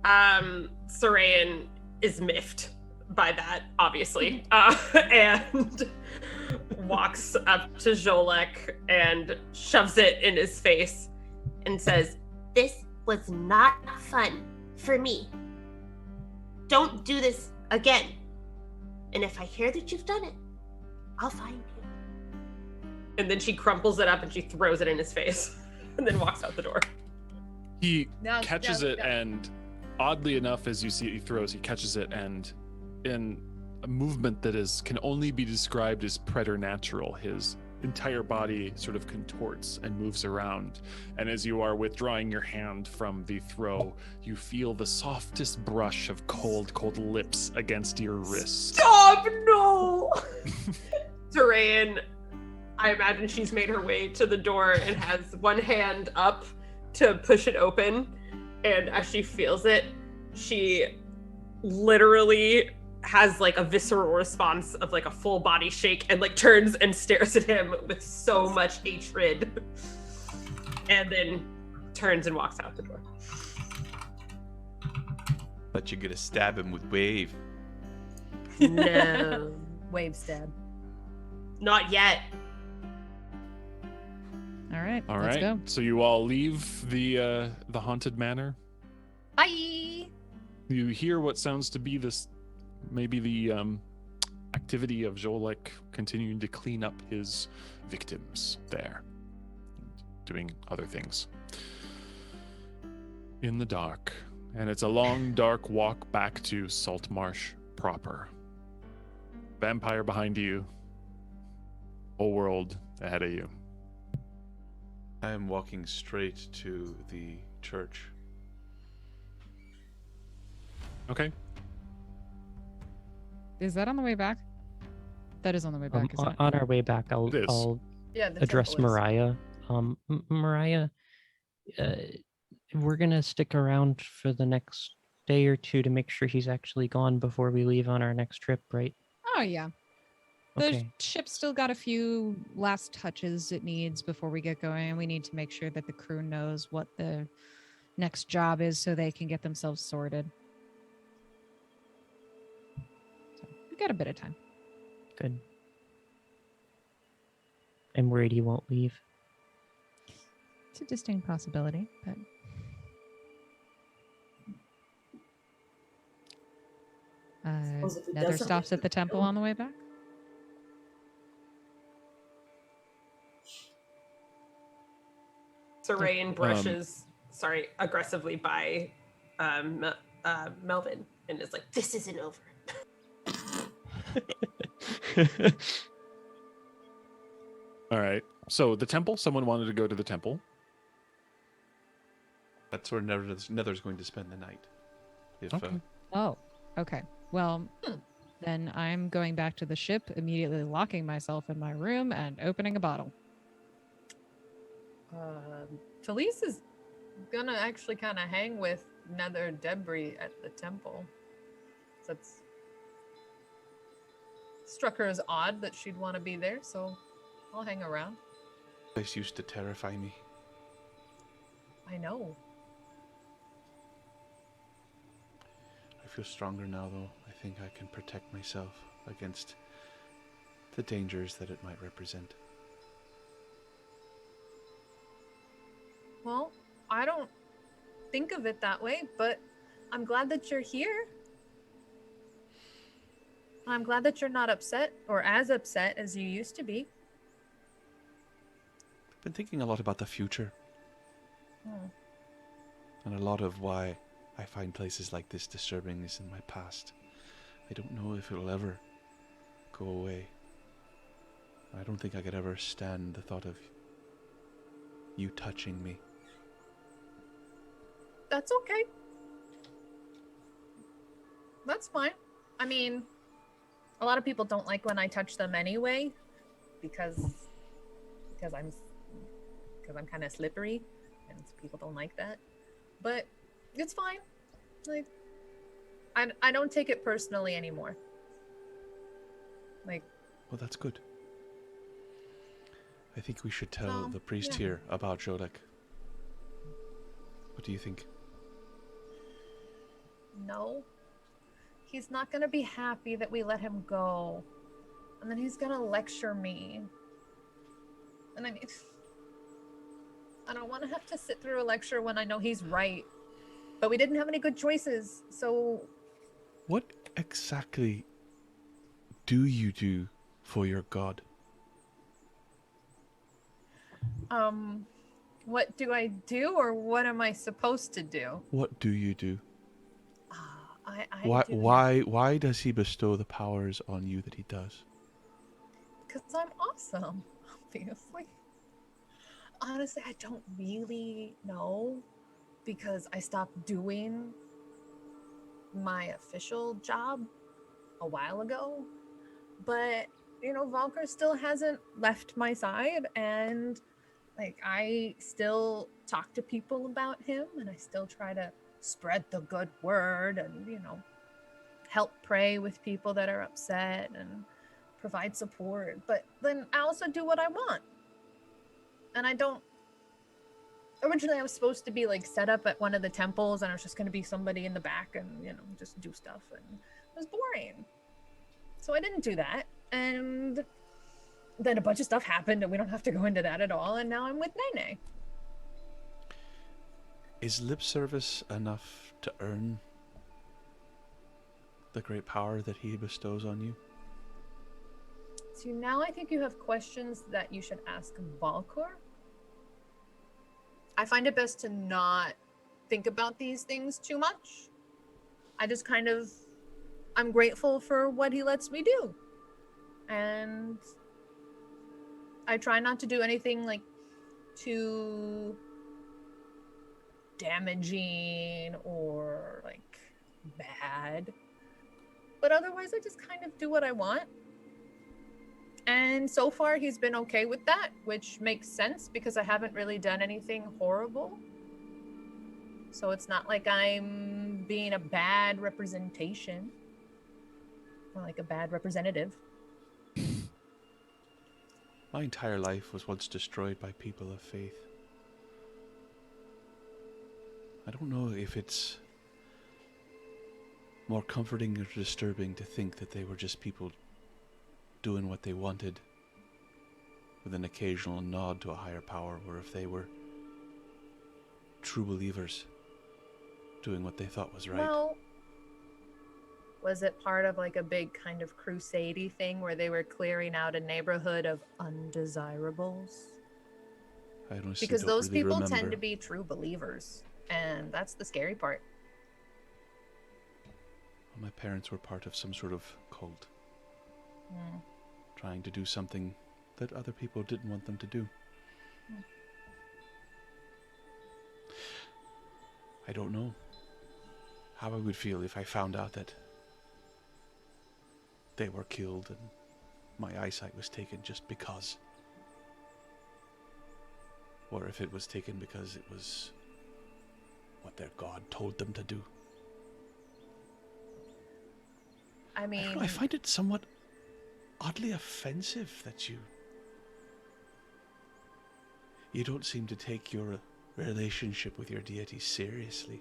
Sorayan is miffed by that, obviously, and walks up to Jolek and shoves it in his face and says, This was not fun for me. Don't do this again. And if I hear that you've done it, I'll find you. and then she crumples it up and she throws it in his face and then walks out the door. He Now- catches now- it, and oddly enough, as you see it, he throws, he catches it, and in a movement that can only be described as preternatural, his entire body sort of contorts and moves around. And as you are withdrawing your hand from the throw, you feel the softest brush of cold lips against your wrist. Stop! No! Sorayan, I imagine she's made her way to the door and has one hand up to push it open. And as she feels it, she literally has like a visceral response of like a full body shake and like turns and stares at him with so much hatred. And then turns and walks out the door. But you're gonna stab him with wave. No. Wave stab. Not yet. All right, All let's right. go. So you all leave the haunted manor. Bye. You hear what sounds to be this, maybe the activity of Jolek continuing to clean up his victims there, doing other things in the dark. And it's a long, dark walk back to Saltmarsh proper. Vampire behind you, whole world ahead of you. I am walking straight to the church. Okay. Is that on the way back? That is on the way back. isn't it? On our way back, It is. I'll Yeah, the address temple is- Mariah. Mariah, we're gonna stick around for the next day or two to make sure he's actually gone before we leave on our next trip, right? Oh yeah. The Okay. ship's still got a few last touches it needs before we get going. We need to make sure that the crew knows what the next job is so they can get themselves sorted. So we got a bit of time. Good. I'm worried he won't leave. It's a distinct possibility, but Suppose if he Nether doesn't stops leave, at the temple on the way back. Sarayan brushes, aggressively by Melvin and is like, This isn't over. All right. So the temple, someone wanted to go to the temple. That's where Nether's going to spend the night. If, Okay. Oh, okay. Well, then I'm going back to the ship, immediately locking myself in my room and opening a bottle. Talise is gonna actually kind of hang with Nether debris at the temple. That's struck her as odd that she'd want to be there, so I'll hang around. This used to terrify me. I know. I feel stronger now, though. I think I can protect myself against the dangers that it might represent. Well, I don't think of it that way, but I'm glad that you're here. I'm glad that you're not upset or as upset as you used to be. I've been thinking a lot about the future, and a lot of why I find places like this disturbing is in my past. I don't know if it'll ever go away. I don't think I could ever stand the thought of you touching me. That's okay. That's fine. I mean, a lot of people don't like when I touch them anyway, because I'm kind of slippery, and people don't like that. But it's fine. Like, I don't take it personally anymore. Like, Well, that's good. I think we should tell Well, the priest yeah. here about Jodek. What do you think? no, he's not gonna be happy that we let him go, and then he's gonna lecture me. And I mean, I don't want to have to sit through a lecture when I know he's right. But we didn't have any good choices, so What exactly do you do for your god? what do I do, or what am I supposed to do? What do you do? I do Why does he bestow the powers on you that he does? because I'm awesome, obviously. Honestly, I don't really know, because I stopped doing my official job a while ago. But, you know, Valkyr still hasn't left my side, and like, I still talk to people about him, and I still try to spread the good word and, you know, help pray with people that are upset and provide support. But then I also do what I want. And I don't. Originally, I was supposed to be like set up at one of the temples, and I was just going to be somebody in the back and, you know, just do stuff. And it was boring. So I didn't do that. And then a bunch of stuff happened, and we don't have to go into that at all. And now I'm with Nene. Is lip service enough to earn the great power that he bestows on you? So now I think you have questions that you should ask Valkor. I find it best to not think about these things too much. I just kind of, I'm grateful for what he lets me do. And I try not to do anything like too damaging or like bad. But otherwise, I just kind of do what I want. And so far, he's been okay with that, which makes sense because I haven't really done anything horrible. So it's not like I'm being a bad representation or like a bad representative. My entire life was once destroyed by people of faith. I don't know if it's more comforting or disturbing to think that they were just people doing what they wanted with an occasional nod to a higher power, or if they were true believers doing what they thought was right. Well, was it part of like a big kind of crusade-y thing where they were clearing out a neighborhood of undesirables? I honestly Because don't those really people remember. tend to be true believers, and that's the scary part. My parents were part of some sort of cult, Mm. trying to do something that other people didn't want them to do. I don't know how I would feel if I found out that they were killed and my eyesight was taken just because. Or if it was taken because it was what their god told them to do. I I mean, don't know, I find it somewhat oddly offensive that you don't seem to take your relationship with your deity seriously.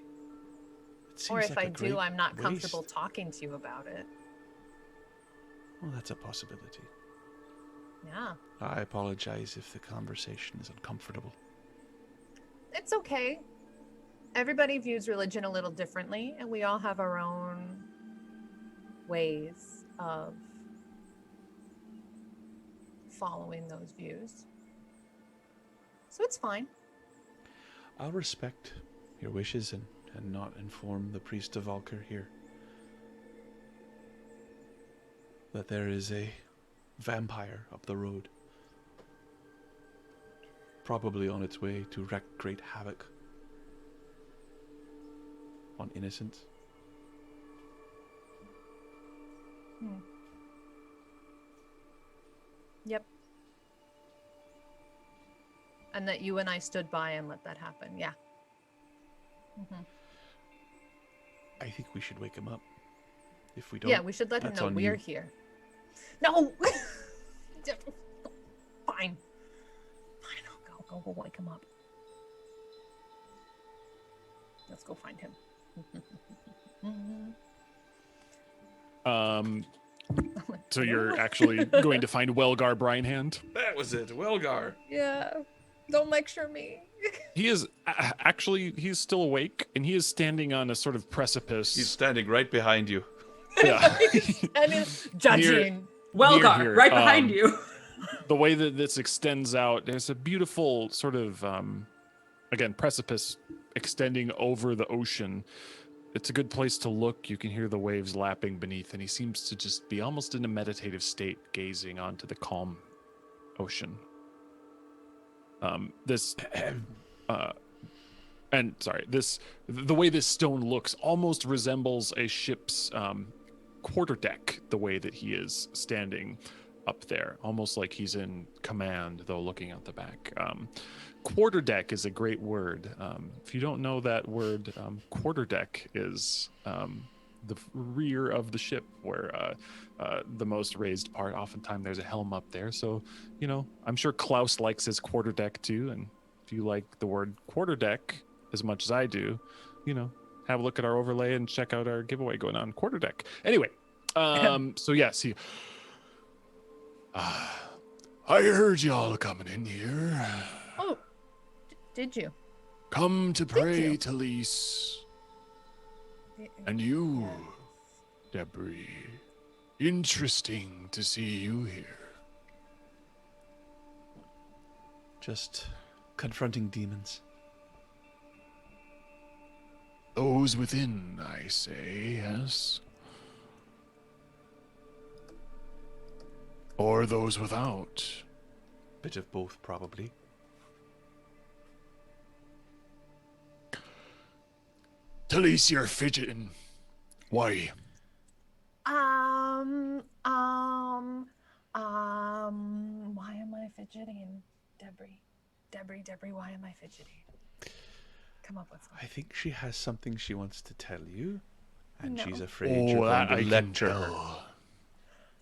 It seems or if like I a great do, I'm not comfortable waste. talking to you about it. Well, that's a possibility. Yeah, I apologize if the conversation is uncomfortable. it's okay. Everybody views religion a little differently, and we all have our own ways of following those views. So it's fine. I'll respect your wishes and not inform the priest of Valkyr here that there is a vampire up the road, probably on its way to wreak great havoc on innocents. Yep. And that you and I stood by and let that happen. Yeah. Mm-hmm. I think we should wake him up. If we don't, Yeah, we should let him that's know on we're you. here. No! Fine. Fine, I'll go wake him up. Let's go find him. So you're actually going to find Welgar Brinehanded? That was it, Welgar. Yeah. Don't lecture me. He is actually, he's still awake, and he is standing on a sort of precipice. He's standing right behind you. Yeah. And he's judging. Welgar, here, right behind you. The way that this extends out, there's a beautiful sort of, again, precipice extending over the ocean. It's a good place to look. You can hear the waves lapping beneath, and he seems to just be almost in a meditative state, gazing onto the calm ocean. The way this stone looks almost resembles a ship's quarterdeck, the way that he is standing up there, almost like he's in command, though looking out the back. Quarterdeck is a great word. If you don't know that word, quarterdeck is the rear of the ship, where the most raised part, oftentimes there's a helm up there. So, you know, I'm sure Klaus likes his quarterdeck too. And if you like the word quarterdeck as much as I do, you know, have a look at our overlay and check out our giveaway going on quarterdeck. Anyway, so yes, I heard y'all coming in here. Oh, did you? Come to pray, you. Talise. And you, Debris. Interesting to see you here. Just confronting demons. Those within, I say, yes. Or those without. Bit of both, probably. Talise, you're fidgeting. Why? Why am I fidgeting? Debbie, why am I fidgeting? Come up with something. I think she has something she wants to tell you, and No. she's afraid you're going to lecture her.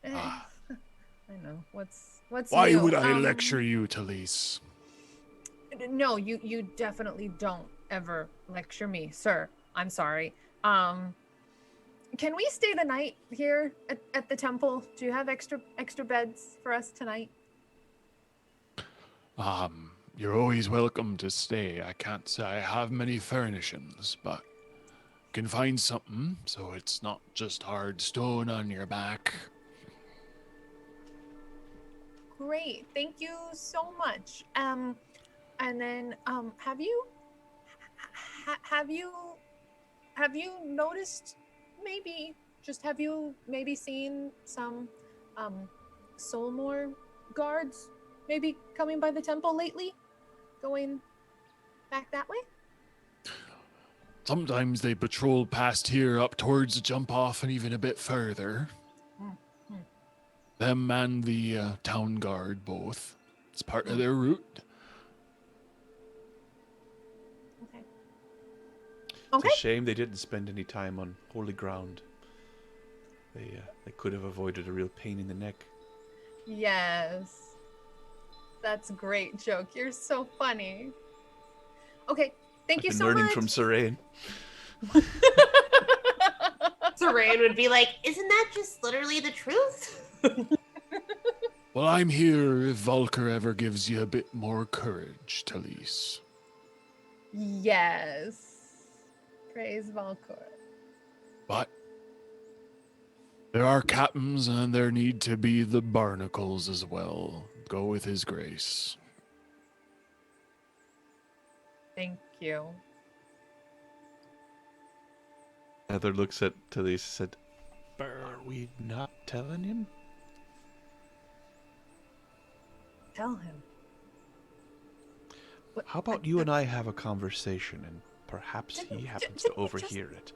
I know. What's Why new? would I lecture you, Talise? No, you definitely don't ever lecture me, sir. I'm sorry. Can we stay the night here at the temple? Do you have extra beds for us tonight? You're always welcome to stay. I can't say I have many furnishings, but can find something so it's not just hard stone on your back. Great, thank you so much. And then have you noticed, have you maybe seen some Soulmore guards maybe coming by the temple lately, going back that way? Sometimes they patrol past here up towards the jump off and even a bit further. Them and the town guard both. It's part of their route. Okay. It's a shame they didn't spend any time on holy ground. They could have avoided a real pain in the neck. Yes. That's a great joke. You're so funny. Okay, thank you so much. I've been learning from Serain. Serain would be like, isn't that just literally the truth? Well, I'm here if Volker ever gives you a bit more courage, Talise. Yes. Praise Valkor. But there are captains and there need to be the barnacles as well. Go with his grace. Thank you. Heather looks at Talise and said, are we not telling him? Tell him. How about you and I have a conversation and perhaps he happens to overhear it?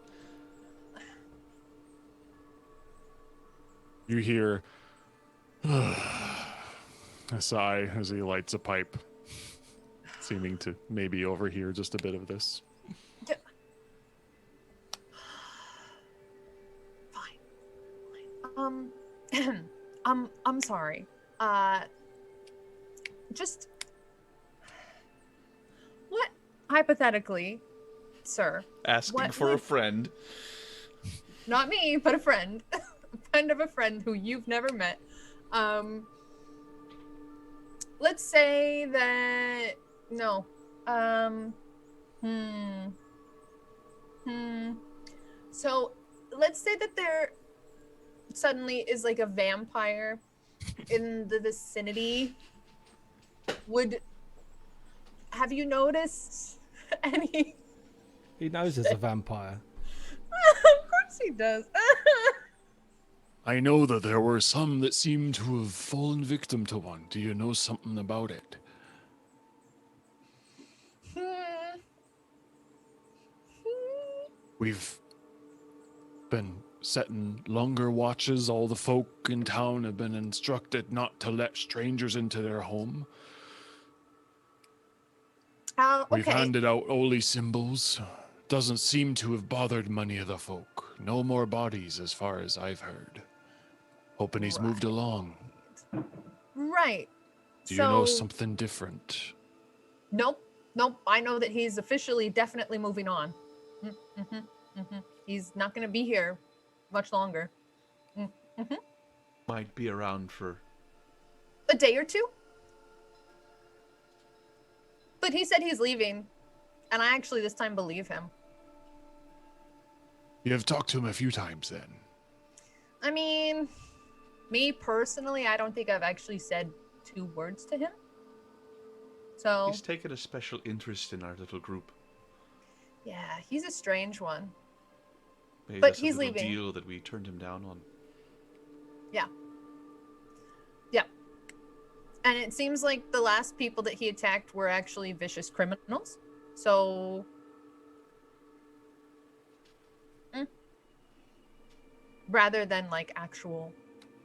You hear a sigh as he lights a pipe, seeming to maybe overhear just a bit of this. Fine. I'm sorry. Just what, hypothetically, sir? Asking for a friend. Not me, but a friend. A friend of a friend who you've never met. Let's say that no. So let's say that there suddenly is like a vampire in the vicinity. Have you noticed any? He knows there's a vampire. Of course he does. I know that there were some that seemed to have fallen victim to one. Do you know something about it? We've been setting longer watches. All the folk in town have been instructed not to let strangers into their home. Okay. We've handed out holy symbols. Doesn't seem to have bothered many of the folk. No more bodies as far as I've heard. Hoping he's moved along. Right. Do you know something different? Nope. I know that he's officially definitely moving on. He's not going to be here much longer. Might be around for a day or two. But he said he's leaving, and I actually this time believe him. You have talked to him a few times then. I mean, me personally, I don't think I've actually said 2 words to him. So He's taken a special interest in our little group. yeah, he's a strange one. Maybe But that's he's a little leaving. deal that we turned him down on. Yeah. Yeah. And it seems like the last people that he attacked were actually vicious criminals. So rather than like actual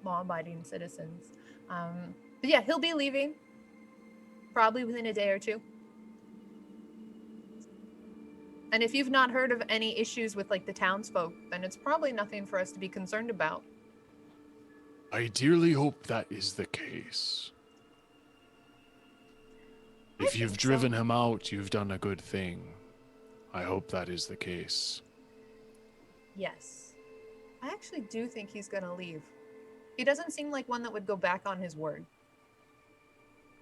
law-abiding citizens. But yeah, he'll be leaving probably within a day or two. And if you've not heard of any issues with like the townsfolk, then it's probably nothing for us to be concerned about. I dearly hope that is the case. If you've driven him out, you've done a good thing. I hope that is the case. Yes. I actually do think he's gonna leave. He doesn't seem like one that would go back on his word.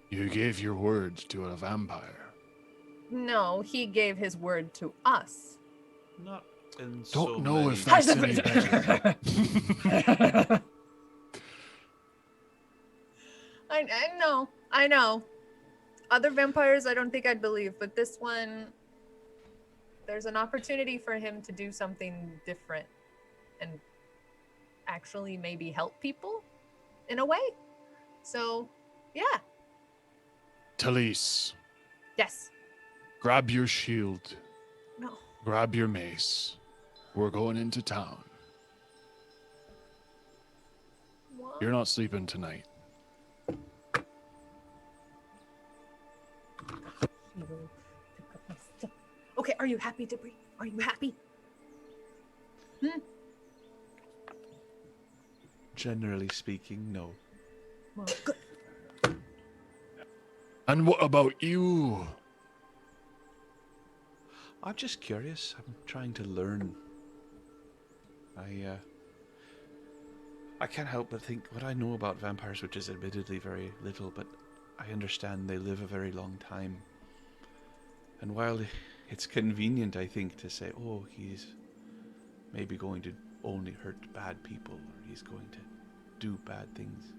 You gave your word to a vampire. No, he gave his word to us. Not in Don't know if that's any better. I know. Other vampires, I don't think I'd believe, but this one, there's an opportunity for him to do something different and actually maybe help people in a way. So, yeah. Talise, Yes. grab your shield. No. Grab your mace. We're going into town. What? You're not sleeping tonight. He will pick up my stuff. Okay, are you happy, Debris? Are you happy? Generally speaking, no. Well, good. And what about you? I'm just curious. I'm trying to learn. I can't help but think what I know about vampires, which is admittedly very little, but I understand they live a very long time. And while it's convenient, I think, to say, oh, he's maybe going to only hurt bad people, or he's going to do bad things,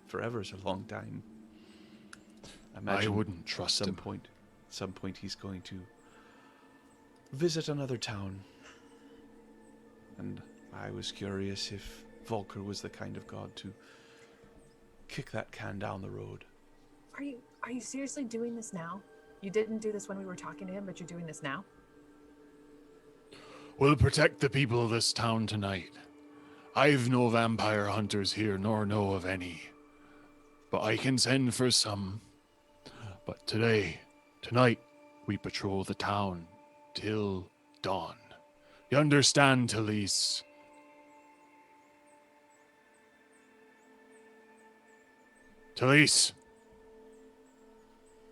forever's a long time. I wouldn't trust him. Some point he's going to visit another town. And I was curious if Volker was the kind of god to kick that can down the road. Are you seriously doing this now? You didn't do this when we were talking to him, but you're doing this now? We'll protect the people of this town tonight. I've no vampire hunters here, nor know of any. But I can send for some. But tonight, we patrol the town till dawn. You understand, Talise? Talise?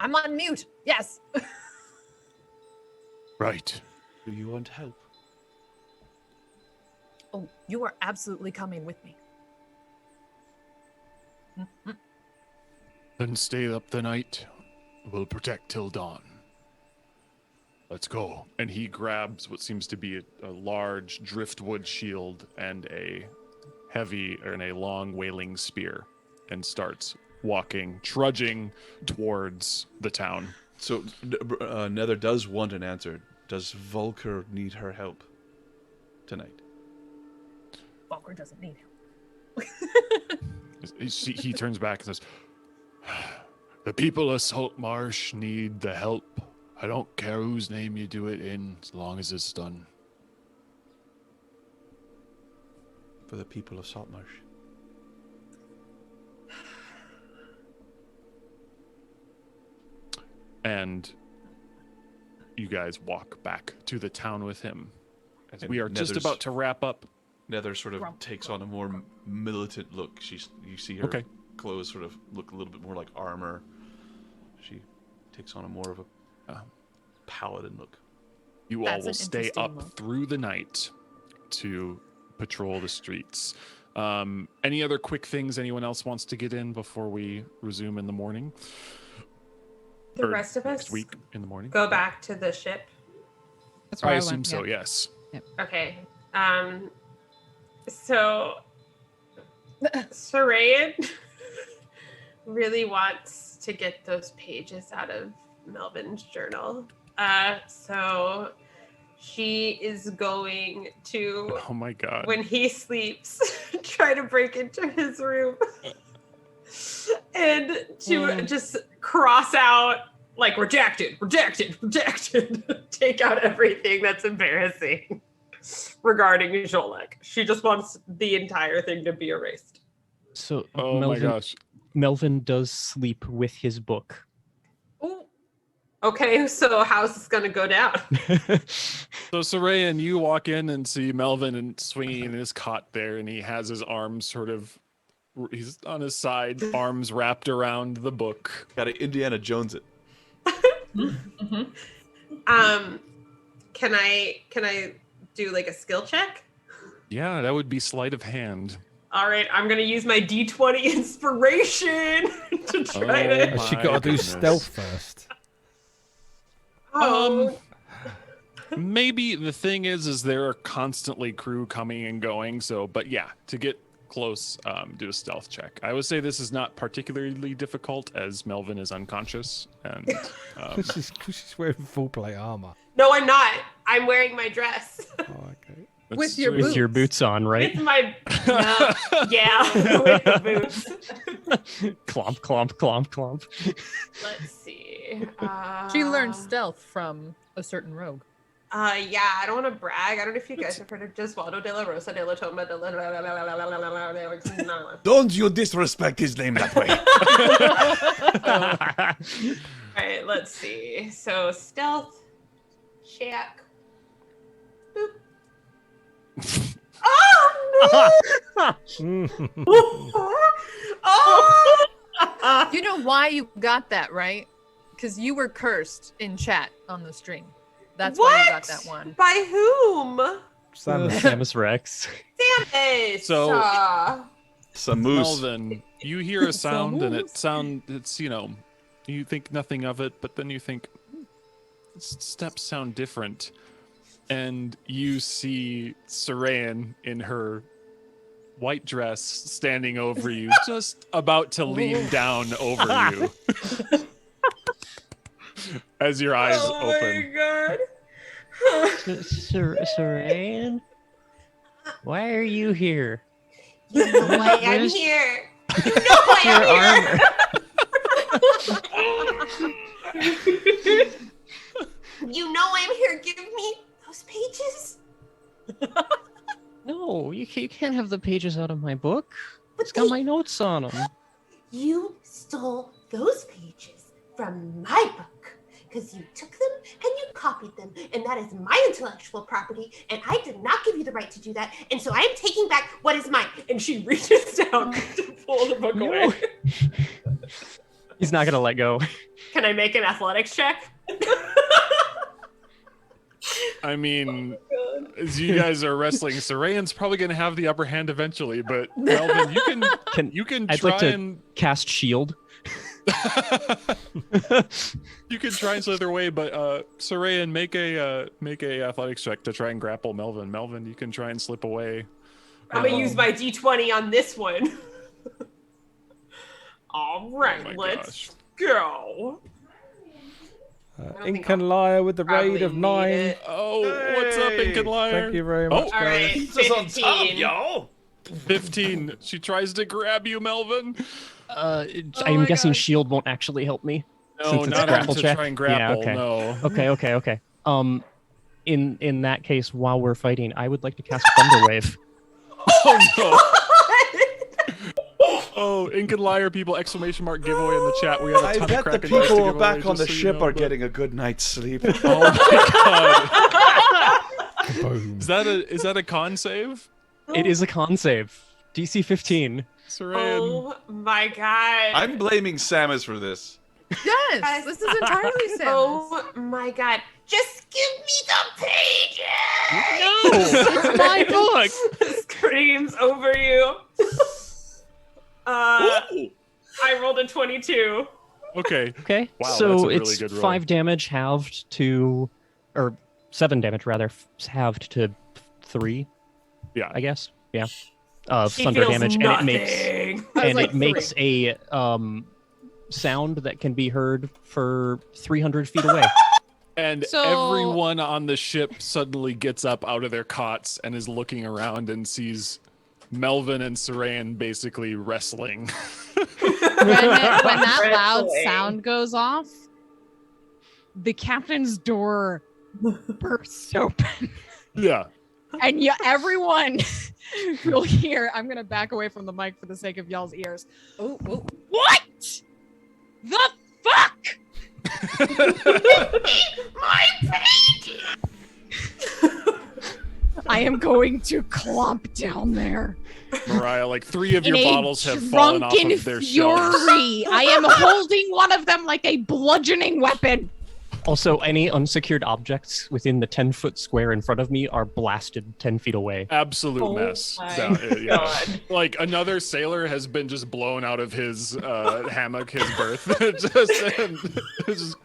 I'm on mute. Yes. Right. Do you want help? Oh, you are absolutely coming with me. Then stay up the night. We'll protect till dawn. Let's go. And he grabs what seems to be a large driftwood shield and a long wailing spear and starts walking, trudging towards the town. So Nether does want an answer. Does Volker need her help tonight? Volker doesn't need help. He turns back and says, the people of Saltmarsh need the help. I don't care whose name you do it in, as long as it's done. For the people of Saltmarsh. And you guys walk back to the town with him. As And we are just Nether's- about to wrap up. Nether sort of takes on a more militant look. You see her clothes sort of look a little bit more like armor. She takes on a more of a paladin look. You all will stay up through the night to patrol the streets. Any other quick things anyone else wants to get in before we resume in the morning? The Or rest of next us week in the morning? go back to the ship. That's where I I assume went, so, yeah. yes. Okay. So Sarayan really wants to get those pages out of Melvin's journal. So she is going to, Oh my god. when he sleeps, try to break into his room and to just cross out, like, redacted, redacted, redacted. Take out everything that's embarrassing regarding Jolek. She just wants the entire thing to be erased. So Oh my gosh. Melvin does sleep with his book. Ooh. Okay, so how's this gonna go down? So Sarayan, you walk in and see Melvin and swinging in his cot there, and he has his arms sort of, he's on his side, arms wrapped around the book. Got to Indiana Jones it. Can I do like a skill check? Yeah, that would be sleight of hand. All right, I'm gonna use my D20 inspiration to try to. She got to do stealth first. Oh. Maybe the thing is there are constantly crew coming and going. So, but yeah, to get close, do a stealth check. I would say this is not particularly difficult as Melvin is unconscious and she's wearing full plate armor. No, I'm not. I'm wearing my dress. Oh, okay. With your With your boots on, right? It's my yeah, with the boots. Clomp, clomp, clomp, clomp. Let's see. She learned stealth from a certain rogue. Yeah, I don't want to brag. I don't know if you guys have heard of Gesualdo de la Rosa de la Toma de la... Don't you disrespect his name that way. All right, let's see. So stealth check. Boop. Oh no! Oh! You know why you got that, right? Because you were cursed in chat on the stream. That's why you got that one. By whom? Samus Rex. Damn it! So- Some moose. Melvin, you hear a sound and it's, you know, you think nothing of it, but then you think steps sound different. And you see Sarayan in her white dress standing over you, just about to lean down over you. As your eyes open. Oh my god. Sarayan? Why are you here? You know why I'm Where's- here. You know why I'm here. You know I'm here. Give me those pages. No, you can't have the pages out of my book. It's got my notes on them. You stole those pages from my book because you took them and you copied them, and that is my intellectual property, and I did not give you the right to do that, and so I am taking back what is mine. And she reaches down to pull the book away. He's not gonna let go. Can I make an athletics check? I mean, as you guys are wrestling, Sarayan's probably going to have the upper hand eventually, but Melvin, you can I'd try like to and cast shield. you can try and slither away, but Sarayan, make a athletics check to try and grapple Melvin. Melvin, you can try and slip away. I'm gonna use my D20 on this one. All right, my let's gosh. go. Ink and Liar with the raid of 9. it. Oh, what's up, Ink and Liar? Thank you very much, All right, guys. 15. 15. She tries to grab you, Melvin. I'm guessing shield won't actually help me. No, since it's not grapple to check. try and grapple. Yeah, okay. No. Okay. In that case, while we're fighting, I would like to cast Thunderwave. Oh no. Oh, Ink and Liar people! ! Giveaway in the chat. We have a I ton of bet the Kraken dice to people give back away, on the just so you ship know, are but- getting a good night's sleep. Oh my god! Boom. Is that a con save? It is a con save. DC 15. Sarayan. Oh my god. I'm blaming Samus for this. Yes, this is entirely Samus. Oh my god. Just give me the pages! No, it's my book. Screams over you. I rolled a 22. Okay. Okay. Wow, so that's a really it's good roll. 5 damage halved to, or 7 damage rather, halved to 3. Yeah. I guess. Yeah. Of She thunder feels damage, nothing. and it makes a sound that can be heard for 300 feet away. And So- everyone on the ship suddenly gets up out of their cots and is looking around and sees Melvin and Saran basically wrestling. When that loud Wrestling. sound goes off, the captain's door bursts open. Yeah. And everyone will hear. I'm gonna back away from the mic for the sake of y'all's ears. Oh, oh. What the fuck? My baby! I am going to clomp down there. Mariah, like 3 of your In a bottles have fallen off drunken of their shelves. fury. I am holding one of them like a bludgeoning weapon. Also, any unsecured objects within the 10-foot square in front of me are blasted 10 feet away. Absolute Oh mess. my Yeah. God. Like another sailor has been just blown out of his hammock, his berth. just,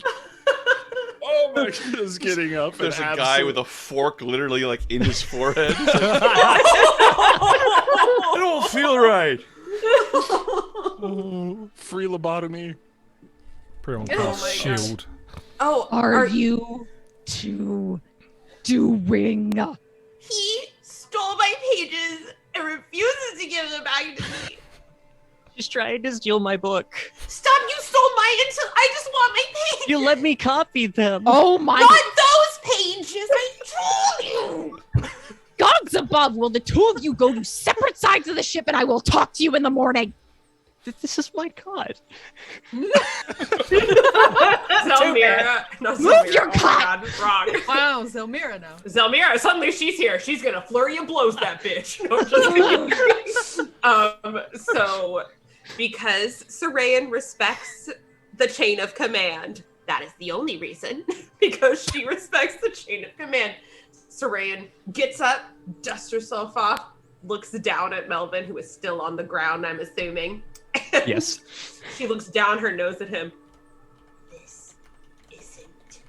oh my goodness, getting up. And There's a guy with a fork literally like in his forehead. I don't feel right. free lobotomy. Put it on Oh cast my shield. Oh, Are you two doing? He stole my pages and refuses to give them back to me. Just trying to steal my book. Stop! You stole mine until I just want my pages. You let me copy them. Oh my Not those pages. I told you. gods above! Will the two of you go to separate sides of the ship, and I will talk to you in the morning? This is my god. Zelmira. No, Move your Zelmira. Oh my God, wrong. Wow, Zelmira now. Zelmira, suddenly she's here. She's gonna flurry and blows that bitch. No, I'm just kidding. So because Sarayan respects the chain of command, that is the only reason. Because she respects the chain of command, Sarayan gets up, dusts herself off, looks down at Melvin, who is still on the ground, I'm assuming. And Yes. she looks down her nose at him. This isn't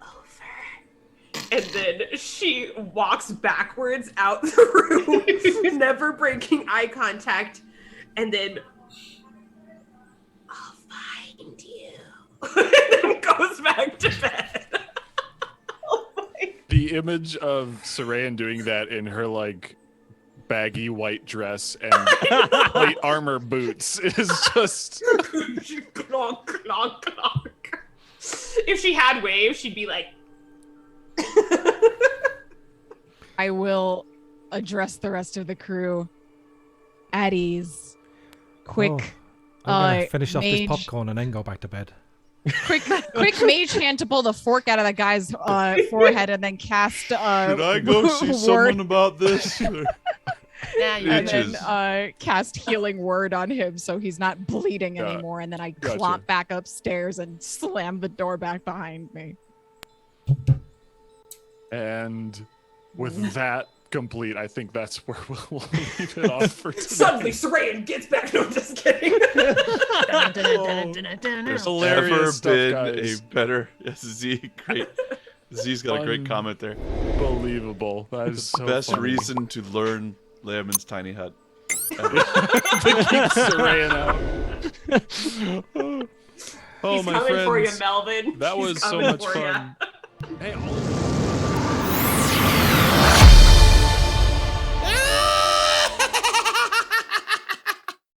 over. And then she walks backwards out the room, never breaking eye contact. And then, I'll find you. and then goes back to bed. The image of Sarayan doing that in her like baggy white dress and plate armor boots is just Clonk, clonk, clonk. If she had waves, she'd be like, I will address the rest of the crew at ease. Quick, I'm gonna finish off this mage- popcorn and then go back to bed. quick mage hand to pull the fork out of that guy's forehead and then cast. Should I go see word, someone about this? Yeah, you and Bitches. then cast healing word on him so he's not bleeding Yeah. anymore. And then I Gotcha. clomp back upstairs and slam the door back behind me. and with that complete, I think that's where we'll leave it off for today. suddenly Sarayan gets back. No, just kidding. There's Never hilarious stuff, been guys. a better Z. Great. Z's got a great comment there. Unbelievable. That is so Best funny. reason to learn Lehrman's tiny hut. to keep Sarayan out. Oh, He's my coming friends. for you, Melvin. That He's was so coming much for ya. fun. Hey, all